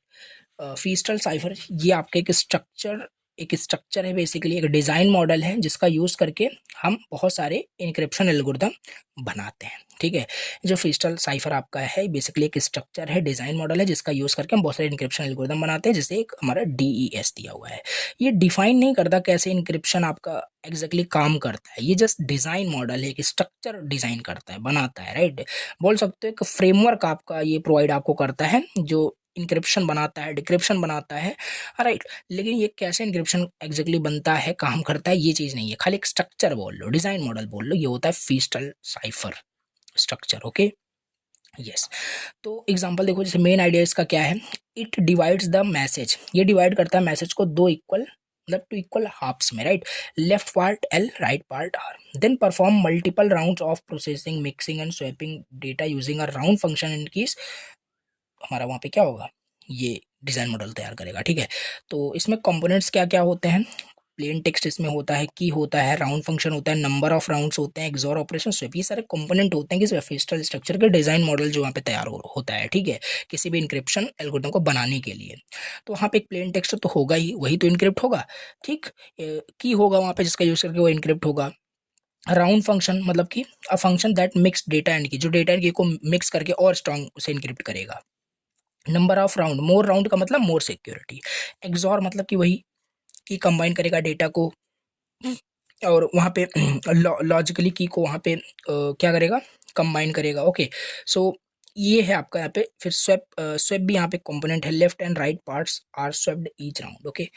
फीस्टल साइफर ये आपका एक स्ट्रक्चर है, बेसिकली एक डिज़ाइन मॉडल है जिसका यूज़ करके हम बहुत सारे इनक्रिप्शन एल्गोरिदम बनाते हैं, ठीक है। जो फीस्टल साइफर आपका है बेसिकली एक स्ट्रक्चर है, डिज़ाइन मॉडल है जिसका यूज़ करके हम बहुत सारे इनक्रिप्शन एल्गोरिदम बनाते हैं, जैसे एक हमारा DES दिया हुआ है। ये डिफाइन नहीं करता कैसे इनक्रिप्शन आपका एग्जैक्टली काम करता है, ये जस्ट डिज़ाइन मॉडल है, एक स्ट्रक्चर डिज़ाइन करता है, बनाता है, राइट। बोल सकते हो एक फ्रेमवर्क आपका ये प्रोवाइड आपको करता है जो इंक्रिप्शन बनाता है, डिक्रिप्शन बनाता है, राइट। लेकिन ये कैसे इंक्रिप्शन एग्जैक्टली बनता है, काम करता है, ये चीज़ नहीं है, खाली एक स्ट्रक्चर बोल लो, डिज़ाइन मॉडल बोल लो, ये होता है Feistel cipher structure. Okay, yes. तो एग्जांपल देखो, जैसे मेन आइडिया इसका क्या है, इट डिवाइड्स द मैसेज, ये डिवाइड करता है मैसेज को दो इक्वल मतलब टू इक्वल हाफ्स में, right. Left part L, right part R, then perform multiple rounds of processing, mixing and swapping data using a round function in keys. हमारा वहाँ पे क्या होगा, ये डिज़ाइन मॉडल तैयार करेगा, ठीक है। तो इसमें कंपोनेंट्स क्या क्या होते हैं, प्लेन टेक्स्ट इसमें होता है, की होता है, राउंड फंक्शन होता है, नंबर ऑफ राउंड्स होते हैं, एक्सॉर ऑपरेशन, स्वेप, ये सारे कंपोनेंट होते हैं कि फिस्टल स्ट्रक्चर के डिज़ाइन मॉडल जो वहाँ पे तैयार होता है, ठीक है, किसी भी इंक्रिप्शन एल्गोरिथम को बनाने के लिए। तो वहाँ पे एक प्लेन टेक्स्ट तो होगा ही, वही तो इनक्रिप्ट होगा, ठीक। की होगा वहाँ पे जिसका यूज़ करके वो इनक्रिप्ट होगा। राउंड फंक्शन मतलब कि a function that mix data and की, जो डेटा एंड की को मिक्स करके और स्ट्रॉन्ग उसे इनक्रिप्ट करेगा। Number of round, more round का मतलब मोर सिक्योरिटी। एक्सॉर मतलब कि वही की कंबाइन करेगा डेटा को और वहाँ पे लॉजिकली की को वहाँ पे क्या करेगा, कंबाइन करेगा। ओके, सो ये है आपका यहाँ पे। फिर स्वेप, स्वेप भी यहाँ पे कंपोनेंट है, left and right parts are swapped each round. Okay,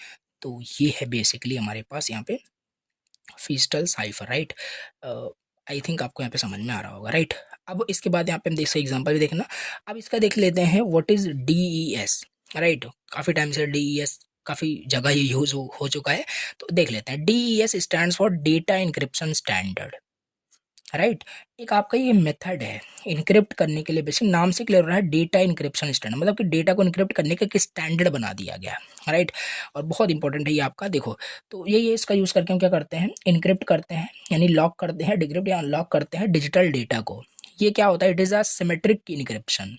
तो ये है बेसिकली हमारे पास यहाँ पे Feistel cipher, right. I think आपको यहाँ पे समझ में आ रहा होगा, राइट। अब इसके बाद यहाँ पे हम देख सकते एग्जांपल भी देखना। अब इसका देख लेते हैं व्हाट इज DES, राइट। काफ़ी टाइम से DES काफ़ी जगह ये यूज हो चुका है, तो देख लेते हैं। DES stands for data encryption standard, right. एक आपका ये मेथड है इनक्रिप्ट करने के लिए, बेसिक नाम से क्लियर हो रहा है, डेटा इंक्रिप्शन स्टैंडर्ड, मतलब कि डेटा को इनक्रिप्ट करने का एक स्टैंडर्ड बना दिया गया, राइट। और बहुत इंपॉर्टेंट है ये आपका, देखो। तो ये इसका यूज़ करके हम क्या करते हैं, इनक्रिप्ट करते हैं, यानी लॉक करते हैं, डिक्रिप्ट या अनलॉक करते हैं डिजिटल डेटा को। ये क्या होता है, it is a symmetric encryption,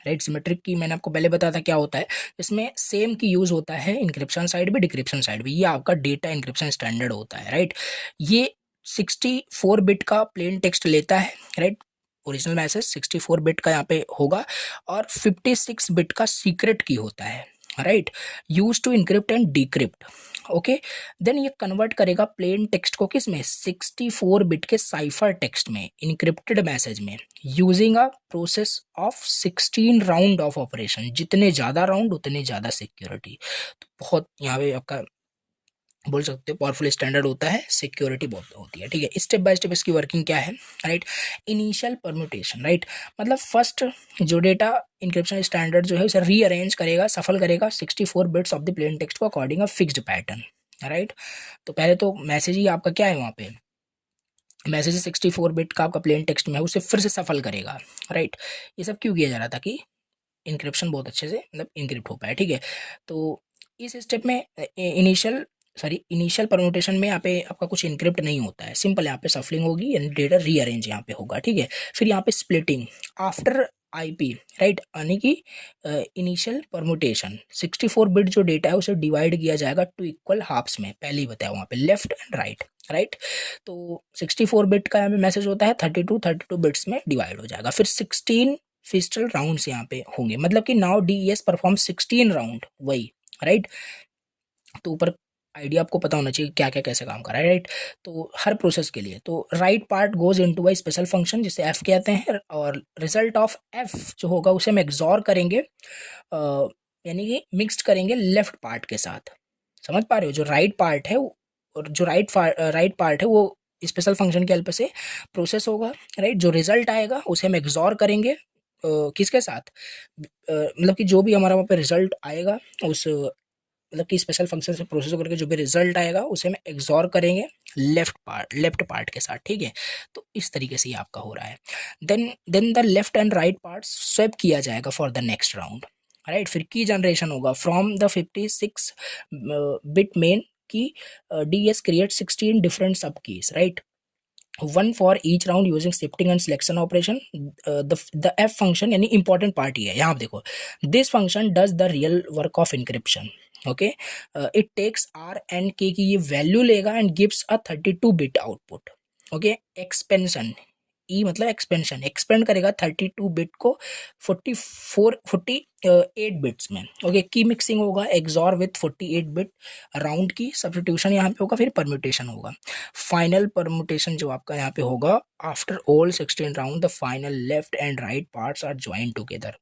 right. Symmetric की मैंने आपको पहले बताया था क्या होता है, इसमें सेम की यूज़ होता है इंक्रिप्शन साइड भी, डिक्रिप्शन साइड भी। ये आपका डेटा इंक्रिप्शन स्टैंडर्ड होता है, राइट। ये 64 बिट का प्लेन टेक्स्ट लेता है, राइट। ओरिजिनल मैसेज 64 बिट का यहाँ पे होगा और 56 बिट का सीक्रेट की होता है, right. Use to encrypt and decrypt. Okay, then ये कन्वर्ट करेगा प्लेन टेक्स्ट को किस में, 64 बिट के साइफर टेक्स्ट में, इनक्रिप्टेड मैसेज में, using a process of 16 round of operation. जितने ज़्यादा राउंड उतने ज़्यादा सिक्योरिटी। तो बहुत यहाँ पे आपका बोल सकते हो पावरफुल स्टैंडर्ड होता है, सिक्योरिटी बहुत होती है, ठीक है। स्टेप बाय स्टेप इसकी वर्किंग क्या है, राइट। इनिशियल परम्यूटेशन, राइट, मतलब फर्स्ट जो डेटा इंक्रिप्शन स्टैंडर्ड जो है उसे रीअरेंज करेगा, सफल करेगा 64 bits of the plain text को according a fixed pattern, right. तो पहले तो मैसेज ही आपका क्या है, वहाँ पे मैसेज 64 बिट का आपका प्लेन टेक्स्ट में है, उसे फिर से सफल करेगा, राइट। ये सब क्यों किया जा रहा था कि इंक्रिप्शन बहुत अच्छे से मतलब इंक्रिप्ट हो पाए, ठीक है। तो इस स्टेप में इनिशियल परम्यूटेशन में यहाँ पे आपका कुछ इंक्रिप्ट नहीं होता है, सिंपल यहाँ पे सफलिंग होगी यानी डेटा रीअरेंज यहाँ पे होगा, ठीक है। फिर यहाँ पे स्प्लिटिंग आफ्टर IP, राइट, यानी कि इनिशियल परम्यूटेशन 64 बिट जो डेटा है उसे डिवाइड किया जाएगा टू इक्वल हाफ्स में, पहले ही बताया वहाँ पे लेफ्ट एंड राइट, राइट। तो 64 बिट का यहाँ पे मैसेज होता है, 32 बिट्स में डिवाइड हो जाएगा। फिर 16 फिस्टल राउंड्स यहाँ पे होंगे, मतलब कि नाउ DES परफॉर्म 16 राउंड, वही राइट। तो ऊपर आइडिया आपको पता होना चाहिए क्या क्या कैसे काम कर रहा है, राइट। तो हर प्रोसेस के लिए तो right part goes into a special function जिसे एफ कहते हैं, और रिजल्ट ऑफ एफ जो होगा उसे हम एक्सॉर करेंगे, यानी कि मिक्स्ड करेंगे लेफ्ट पार्ट के साथ। समझ पा रहे हो, जो राइट पार्ट है और जो राइट पार्ट है वो स्पेशल फंक्शन के हेल्प से प्रोसेस होगा, राइट। जो रिजल्ट आएगा उसे हम एक्सॉर करेंगे किसके साथ, मतलब कि जो भी हमारा वहाँ पे रिजल्ट आएगा उस मतलब कि स्पेशल फंक्शन से प्रोसेस करके जो भी रिजल्ट आएगा उसे हम एक्सॉर करेंगे लेफ्ट पार्ट के साथ, ठीक है। तो इस तरीके से ये आपका हो रहा है। Then the left and right part swap किया जाएगा for the next round, right. फिर की जनरेशन होगा from the 56 bit main key, DS create 16 different sub keys, right, one for each round using shifting and selection operation. The F function यानी important part ही है यहाँ पे देखो, this function does the real work of encryption. Okay, it takes R and K key ये value लेगा and gives a 32 bit output. Okay, expansion, E मतलब expansion, expand करेगा 32 bit को 48 बिट्स में। ओके, की मिक्सिंग होगा एक्सॉर विथ 48 बिट राउंड की, substitution यहाँ पे होगा, फिर परम्यूटेशन होगा। फाइनल परम्यूटेशन जो आपका यहाँ पे होगा, after all 16 round the final left and right parts are join together,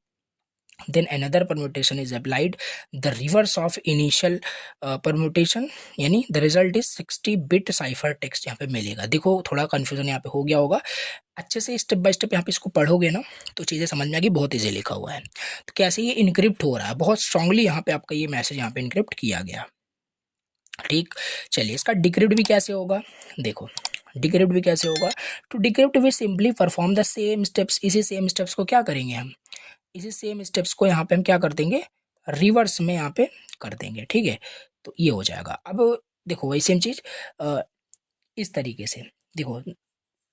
then another permutation is applied, the reverse of initial permutation, यानी the result is 60 bit cipher text यहाँ पे मिलेगा। देखो थोड़ा कंफ्यूजन यहाँ पे हो गया होगा, अच्छे से स्टेप बाय स्टेप यहाँ पे इसको पढ़ोगे ना तो चीज़ें समझ में आएगी, बहुत ईजी लिखा हुआ है। तो कैसे ये इनक्रिप्ट हो रहा है, बहुत स्ट्रांगली यहाँ पे आपका ये मैसेज यहाँ पे इनक्रिप्ट किया गया, ठीक। चलिए इसका डिक्रिप्ट भी कैसे होगा, देखो डिक्रिप्ट भी कैसे होगा। To decrypt we simply perform the same steps, इसी सेम स्टेप्स को क्या करेंगे हम, इसी सेम स्टेप्स को यहाँ पे हम क्या कर देंगे, रिवर्स में यहाँ पे कर देंगे, ठीक है। तो ये हो जाएगा। अब देखो वही सेम चीज इस तरीके से, देखो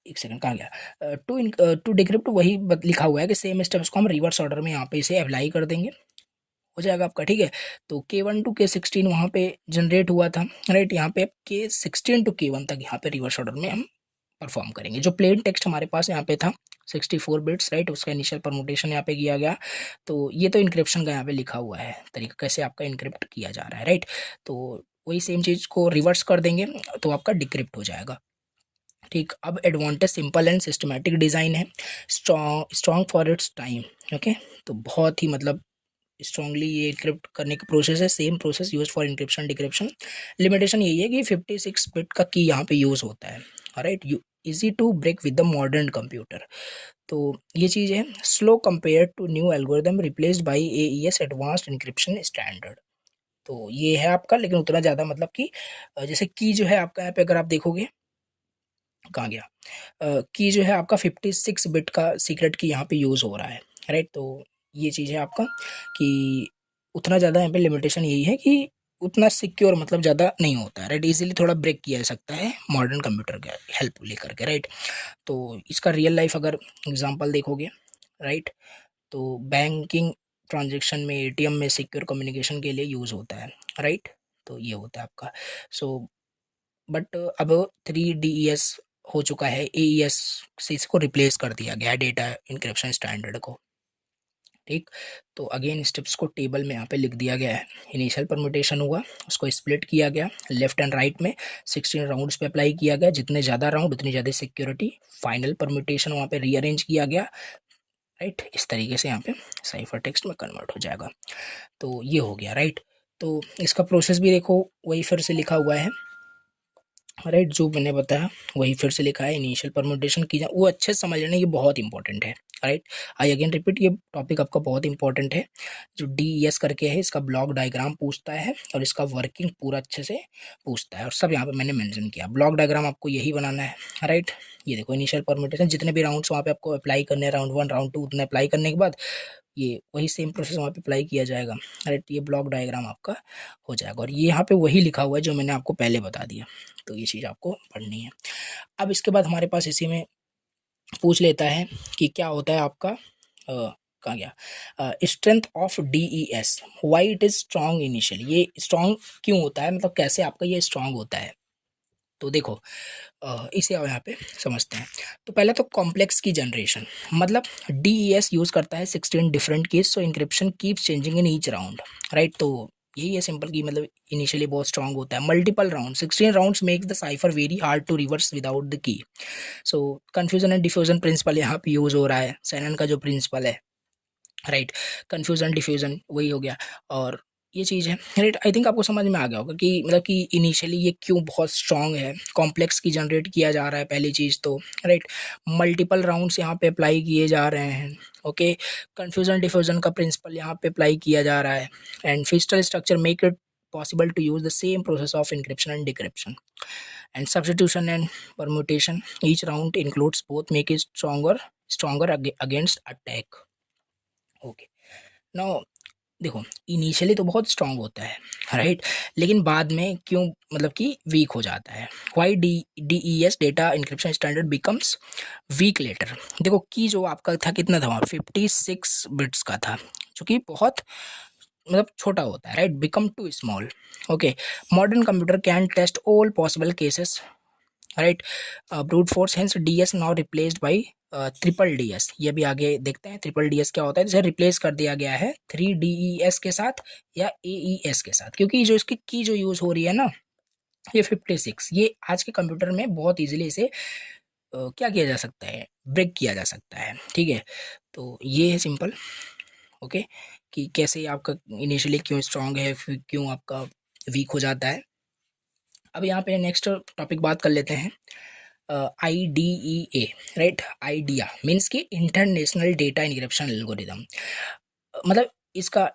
एक सेकंड कहाँ गया, टू डिक्रिप्ट वही लिखा हुआ है कि सेम स्टेप्स को हम रिवर्स ऑर्डर में यहाँ पे इसे अप्लाई कर देंगे, हो जाएगा आपका, ठीक है। तो K1 टू K16 वहाँ पे जनरेट हुआ था, राइट। यहाँ पे K16 टू K1 तक यहाँ पे रिवर्स ऑर्डर में हम परफॉर्म करेंगे। जो प्लेन टेक्स्ट हमारे पास यहाँ पे था 64 बिट्स, राइट, उसका इनिशियल परमुटेशन यहाँ पे किया गया। तो ये तो इनक्रिप्शन का यहाँ पे लिखा हुआ है तरीका कैसे आपका इनक्रिप्ट किया जा रहा है, राइट। तो वही सेम चीज़ को रिवर्स कर देंगे तो आपका डिक्रिप्ट हो जाएगा, ठीक। अब advantage simple and systematic design है, strong for its time. Okay, तो बहुत ही मतलब स्ट्रांगली ये इनक्रिप्ट करने का प्रोसेस है, same process use for encryption decryption. Limitation यही है कि 56 बिट का की यहाँ पे यूज़ होता है, right. You easy to break with the modern computer, तो ये चीज़ है। Slow compare to new algorithm replaced by AES advanced encryption standard, तो ये है आपका, लेकिन उतना ज़्यादा मतलब कि जैसे की जो है आपका यहाँ पे अगर आप देखोगे कहाँ गया, की जो है आपका 56 बिट का सीक्रेट की यहाँ पे यूज़ हो रहा है, राइट। तो ये चीज़ है आपका कि उतना ज़्यादा यहाँ पे लिमिटेशन यही है कि उतना सिक्योर मतलब ज़्यादा नहीं होता है, राइट। इजीली थोड़ा ब्रेक किया जा सकता है मॉडर्न कंप्यूटर के हेल्प लेकर के, राइट। तो इसका रियल लाइफ अगर एग्जांपल देखोगे, राइट, तो बैंकिंग ट्रांजेक्शन में, ATM में सिक्योर कम्युनिकेशन के लिए यूज़ होता है, राइट। तो ये होता है आपका। सो बट अब 3DES हो चुका है, AES से इसको रिप्लेस कर दिया गया है डेटा इंक्रिप्शन स्टैंडर्ड को, ठीक। तो अगेन स्टेप्स को टेबल में यहाँ पे लिख दिया गया है। इनिशियल परम्यूटेशन हुआ, उसको स्प्लिट किया गया लेफ्ट एंड राइट में, 16 राउंड्स पे अप्लाई किया गया, जितने ज़्यादा राउंड उतनी ज़्यादा सिक्योरिटी। फाइनल परम्यूटेशन वहाँ पे रीअरेंज किया गया, राइट। इस तरीके से यहाँ पे साइफर टेक्स्ट में कन्वर्ट हो जाएगा। तो ये हो गया, राइट। तो इसका प्रोसेस भी देखो वही फिर से लिखा हुआ है, राइट, जो मैंने बताया वही फिर से लिखा है। इनिशियल परम्यूटेशन की जाए वो अच्छे से समझ लेना, ये बहुत इंपॉर्टेंट है, राइट। आई अगेन रिपीट, ये टॉपिक आपका बहुत इंपॉर्टेंट है। जो DES करके है इसका ब्लॉक डायग्राम पूछता है और इसका वर्किंग पूरा अच्छे से पूछता है, और सब यहाँ पे मैंने मेंशन किया। ब्लॉक डायग्राम आपको यही बनाना है, राइट। ये देखो इनिशियल परम्यूटेशन जितने भी राउंड्स वहाँ पे आपको अप्लाई करने हैं, राउंड 1 राउंड 2 उतने अप्लाई करने के बाद ये वही सेम प्रोसेस वहाँ पे अप्लाई किया जाएगा, राइट। ये ब्लॉक डायग्राम आपका हो जाएगा, और ये यहाँ पे वही लिखा हुआ है जो मैंने आपको पहले बता दिया। तो ये चीज़ आपको पढ़नी है। अब इसके बाद हमारे पास इसी में पूछ लेता है कि क्या होता है आपका कहाँ गया, strength of DES, why it is strong initial, ये स्ट्रॉन्ग क्यों होता है, मतलब कैसे आपका ये स्ट्रॉन्ग होता है। तो देखो इसे अब यहाँ पे समझते हैं। तो पहले तो कॉम्प्लेक्स की जनरेशन, मतलब DES यूज़ करता है 16 different keys, so encryption keeps changing in each round, right. तो यही है सिंपल की, मतलब इनिशियली बहुत स्ट्रांग होता है। Multiple round, 16 rounds make the cipher very hard to reverse without the key. So confusion and diffusion principle यहाँ पे यूज़ हो रहा है, सैनन का जो प्रिंसिपल है, राइट। कन्फ्यूजन डिफ्यूजन वही हो गया, और ये चीज़ है, राइट। आई थिंक आपको समझ में आ गया होगा कि मतलब कि इनिशियली ये क्यों बहुत स्ट्रांग है। कॉम्प्लेक्स की जनरेट किया जा रहा है पहली चीज़ तो, राइट। मल्टीपल राउंड्स यहाँ पे अप्लाई किए जा रहे हैं, ओके। कन्फ्यूजन डिफ्यूजन का प्रिंसिपल यहाँ पे अप्लाई किया जा रहा है, and Feistel structure make it possible to use the same process of encryption and decryption, and substitution and permutation. Each round includes both, make it stronger against attack. Okay, now देखो initially तो बहुत strong होता है, right, लेकिन बाद में क्यों मतलब कि वीक हो जाता है। Why DES data encryption standard becomes weak later. देखो की जो आपका था कितना था वहाँ 56 बिट्स का था, जो कि बहुत मतलब छोटा होता है, right. Become too small, okay. Modern computer can test all possible cases, right. Brute force, hence DS now replaced by triple DS। ये भी आगे देखते हैं ट्रिपल DS क्या होता है, जिसे रिप्लेस कर दिया गया है 3DES के साथ या AES के साथ, क्योंकि जो इसकी की जो यूज़ हो रही है ना ये 56, ये आज के कंप्यूटर में बहुत इजीली इसे क्या किया जा सकता है, ब्रेक किया जा सकता है, ठीक है। तो ये है सिंपल, ओके, कि कैसे आपका इनिशियली क्यों स्ट्रांग है, फिर क्यों आपका वीक हो जाता है। अब यहाँ पे नेक्स्ट टॉपिक बात कर लेते हैं, IDEA, राइट। आइडिया मीन्स कि इंटरनेशनल डेटा इंक्रिप्शन एल्गोरिदम, मतलब इसका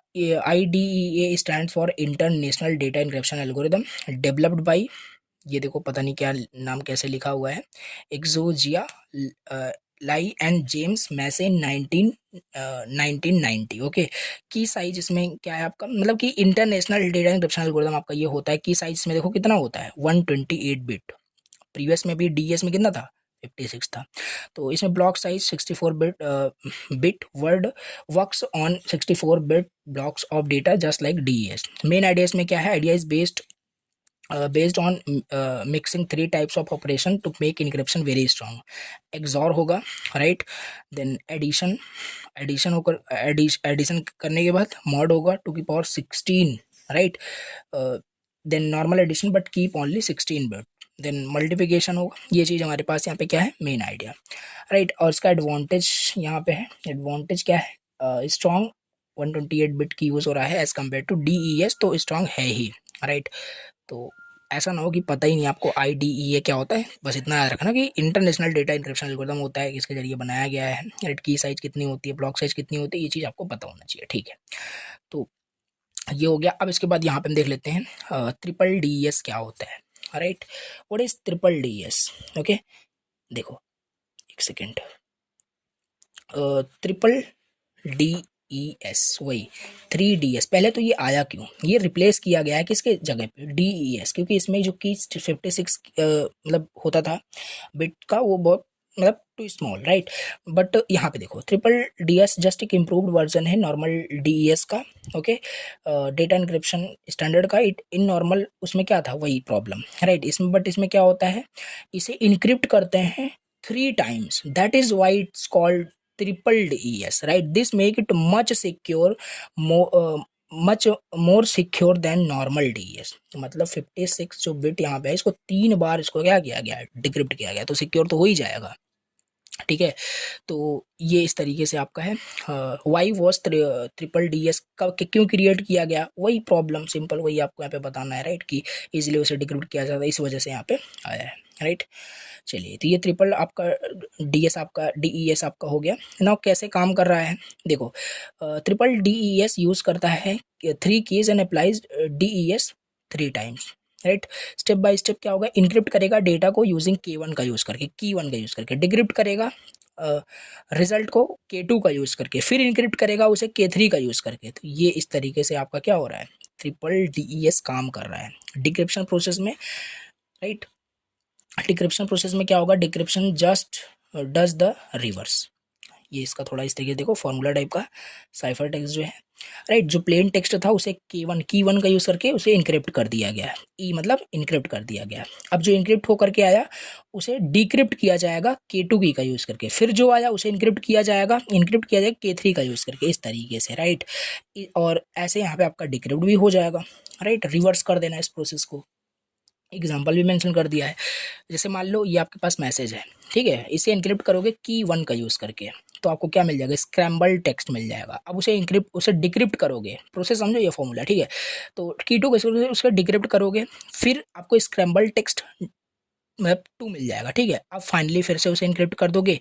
IDEA stand for international data encryption algorithm, developed by, ये देखो पता नहीं क्या नाम कैसे लिखा हुआ है, एक्सोजिया लाई एंड जेम्स मैसे 1990, ओके। की साइज इसमें क्या है आपका, मतलब कि इंटरनेशनल डेटा इंक्रिप्शन एल्गोरिदम आपका ये होता है, की साइज इसमें देखो कितना होता है 128 बिट। प्रीवियस में भी DS में कितना था 56 था। तो इसमें block size 64 bit word works on 64 bit blocks of data just like DES। Main idea इसमें क्या है, idea is based on mixing 3 types of operation to make encryption very strong. XOR होगा, राइट, देन एडिशन होकर addition करने के बाद mod होगा 2 की power 16, right, then normal addition but keep only 16 bit, then multiplication होगा। ये चीज़ हमारे पास यहाँ पे क्या है, मेन आइडिया, राइट। और इसका एडवांटेज यहाँ पे है, एडवांटेज क्या है, स्ट्रॉन्ग 128 बिट की यूज़ हो रहा है एज कम्पेयर टू DES, तो स्ट्रॉन्ग है ही, राइट। तो ऐसा ना हो कि पता ही नहीं आपको IDEA क्या होता है, बस इतना याद रखना कि इंटरनेशनल डेटा इंक्रिप्शन एल्गोरिथम होता है, इसके जरिए बनाया गया है, राइट। की साइज कितनी होती है, ब्लॉक साइज कितनी होती है, ये चीज़ आपको पता होना चाहिए, ठीक है। तो ये हो गया। अब इसके बाद यहाँ पे हम देख लेते हैं ट्रिपल DES क्या होता है, right. What is triple DES, okay. देखो एक सेकेंड, ट्रिपल DES वही 3DS, पहले तो ये आया क्यों, ये रिप्लेस किया गया है किसके जगह पे, DES, क्योंकि इसमें जो की 56 मतलब होता था बिट का, वो बहुत मतलब टू स्मॉल, राइट। बट यहाँ पे देखो ट्रिपल DS जस्ट एक इम्प्रूव्ड वर्जन है नॉर्मल DES का, ओके। डेटा इंक्रिप्शन स्टैंडर्ड का इट इन नॉर्मल उसमें क्या था, वही प्रॉब्लम, राइट। इसमें बट इसमें क्या होता है, इसे इनक्रिप्ट करते हैं 3 times, that is why it's called triple DES, right? This make it much secure, much more secure than normal DES। मतलब 56 जो बिट यहाँ पे है, इसको 3 बार इसको क्या किया गया, डिक्रिप्ट किया गया, तो सिक्योर तो हो ही जाएगा, ठीक है। तो ये इस तरीके से आपका है। वाई वॉज ट्रिपल DES का क्यों क्रिएट किया गया, वही प्रॉब्लम सिंपल वही आपको यहाँ पे बताना है, राइट, कि इजीली उसे डिक्रिप्ट किया जाता है, इस वजह से यहाँ पे आया है, राइट। चलिए, तो ये ट्रिपल आपका DS आपका DES आपका हो गया। नाउ कैसे काम कर रहा है, देखो ट्रिपल DES यूज़ करता है 3 keys and applies DES 3 times, right. Step by step क्या होगा, इनक्रिप्ट करेगा डेटा को यूजिंग K1 का यूज़ करके, की1 का यूज़ करके, डिक्रिप्ट करेगा रिजल्ट को K2 का यूज़ करके, फिर इनक्रिप्ट करेगा उसे K3 का यूज़ करके। तो ये इस तरीके से आपका क्या हो रहा है, ट्रिपल DES काम कर रहा है डिक्रिप्शन प्रोसेस में, राइट। डिक्रिप्शन प्रोसेस में क्या होगा, decryption just does the reverse, ये इसका थोड़ा इस तरीके से देखो फॉर्मूला टाइप का साइफर टेक्स्ट जो है, राइट। जो प्लेन टेक्स्ट था उसे की वन का यूज़ करके उसे इनक्रिप्ट कर दिया गया, ई मतलब इनक्रिप्ट कर दिया गया। अब जो इनक्रिप्ट होकर के आया उसे डिक्रिप्ट किया जाएगा K2 की का यूज़ करके, फिर जो आया उसे इनक्रिप्ट किया जाएगा K3 का यूज़ करके, इस तरीके से, राइट। और ऐसे यहाँ पे आपका डिक्रिप्ट भी हो जाएगा, राइट। रिवर्स कर देना इस प्रोसेस को, एग्जाम्पल भी मेंशन कर दिया है। जैसे मान लो ये आपके पास मैसेज है, ठीक है, इसे इनक्रिप्ट करोगे की 1 का यूज़ करके, तो आपको क्या मिल जाएगा, स्क्रैम्बल टेक्स्ट मिल जाएगा। अब उसे डिक्रिप्ट करोगे, प्रोसेस समझो ये फॉर्मूला, ठीक है। तो की 2 का उसका डिक्रिप्ट करोगे, फिर आपको स्क्रैम्बल टेक्स्ट मतलब 2 मिल जाएगा, ठीक है। अब फाइनली फिर से उसे इनक्रिप्ट कर दोगे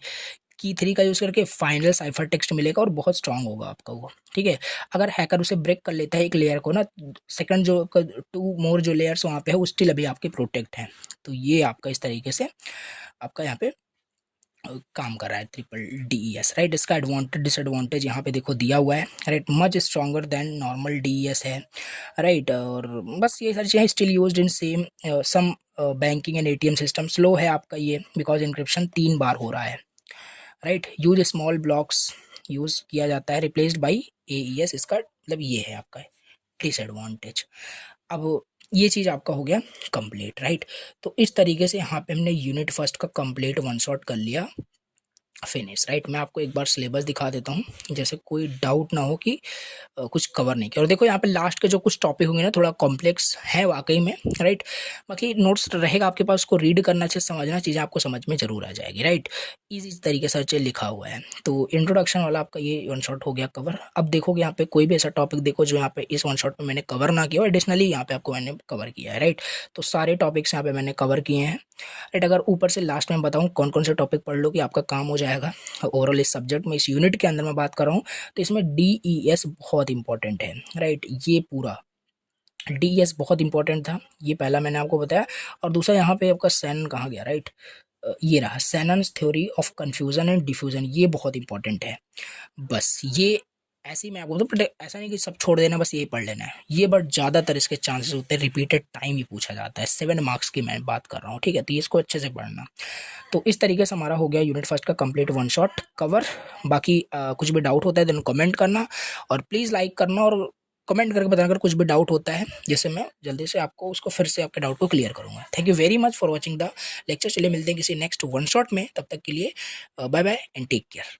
की 3 का यूज़ करके, फाइनल साइफर टेक्स्ट मिलेगा और बहुत स्ट्रांग होगा आपका वो, ठीक है। अगर हैकर उसे ब्रेक कर लेता है एक लेयर को ना, सेकंड जो 2 मोर जो लेयर्स वहाँ पे है वो स्टिल अभी आपके प्रोटेक्ट हैं। तो ये आपका इस तरीके से आपका यहाँ पे काम कर रहा है ट्रिपल DES, राइट। इसका एडवांटेज डिसएडवांटेज यहाँ पे देखो दिया हुआ है, right. Much stronger than normal DES है, राइट। और बस ये सारी चीज़ें still used in same some banking and ATM system. Slow है आपका ये बिकॉज इंक्रिप्शन 3 बार हो रहा है, right. Use small blocks use किया जाता है, रिप्लेस्ड बाई AES, इसका मतलब ये है आपका डिसएडवांटेज। अब ये चीज़ आपका हो गया कंप्लीट, राइट। तो इस तरीके से यहाँ पे हमने यूनिट फर्स्ट का कंप्लीट वन शॉट कर लिया, फिनिश, राइट। मैं आपको एक बार सिलेबस दिखा देता हूँ, जैसे कोई डाउट ना हो कि कुछ कवर नहीं किया। और देखो यहाँ पे लास्ट के जो कुछ टॉपिक होंगे ना थोड़ा कॉम्प्लेक्स है वाकई में, राइट। बाकी नोट्स रहेगा आपके पास, उसको रीड करना चाहिए, समझना, चीज़ें आपको समझ में जरूर आ जाएगी, राइट। इसी तरीके से अच्छे लिखा हुआ है। तो इंट्रोडक्शन वाला आपका ये वन शॉट हो गया कवर। अब देखोगे यहाँ पे कोई भी ऐसा टॉपिक देखो जो यहाँ पे इस वन शॉट में मैंने कवर ना किया, और एडिशनली यहाँ पे आपको मैंने कवर किया है, राइट। तो सारे टॉपिक्स यहाँ पे मैंने कवर किए हैं, राइट। अगर ऊपर से लास्ट में बताऊँ कौन कौन से टॉपिक पढ़ लो कि आपका काम हो जाएगा ओवरऑल इस सब्जेक्ट में, इस यूनिट के अंदर मैं बात कर रहा हूँ, तो इसमें DES बहुत इंपॉर्टेंट है, राइट। ये पूरा DES बहुत इंपॉर्टेंट था, ये पहला मैंने आपको बताया। और दूसरा यहाँ पे आपका सैन कहाँ गया, राइट। ये रहा Shannon's theory of confusion and diffusion, ये बहुत इंपॉर्टेंट है। बस ये ऐसे ही मैं आपको बट ऐसा नहीं कि सब छोड़ देना बस यही पढ़ लेना है ये, बट ज़्यादातर इसके चांसेस होते हैं रिपीटेड टाइम ही पूछा जाता है, 7 मार्क्स की मैं बात कर रहा हूँ, ठीक है। तो इसको अच्छे से पढ़ना। तो इस तरीके से हमारा हो गया यूनिट फर्स्ट का कंप्लीट वन शॉट कवर। बाकी कुछ भी डाउट होता है देन कमेंट करना, और प्लीज़ लाइक करना, और कमेंट करके बताना अगर कुछ भी डाउट होता है, जैसे मैं जल्दी से आपको उसको फिर से आपके डाउट को क्लियर करूंगा। Thank you very much for watching the lecture. चलिए मिलते हैं किसी नेक्स्ट वन शॉट में, तब तक के लिए bye bye and take care.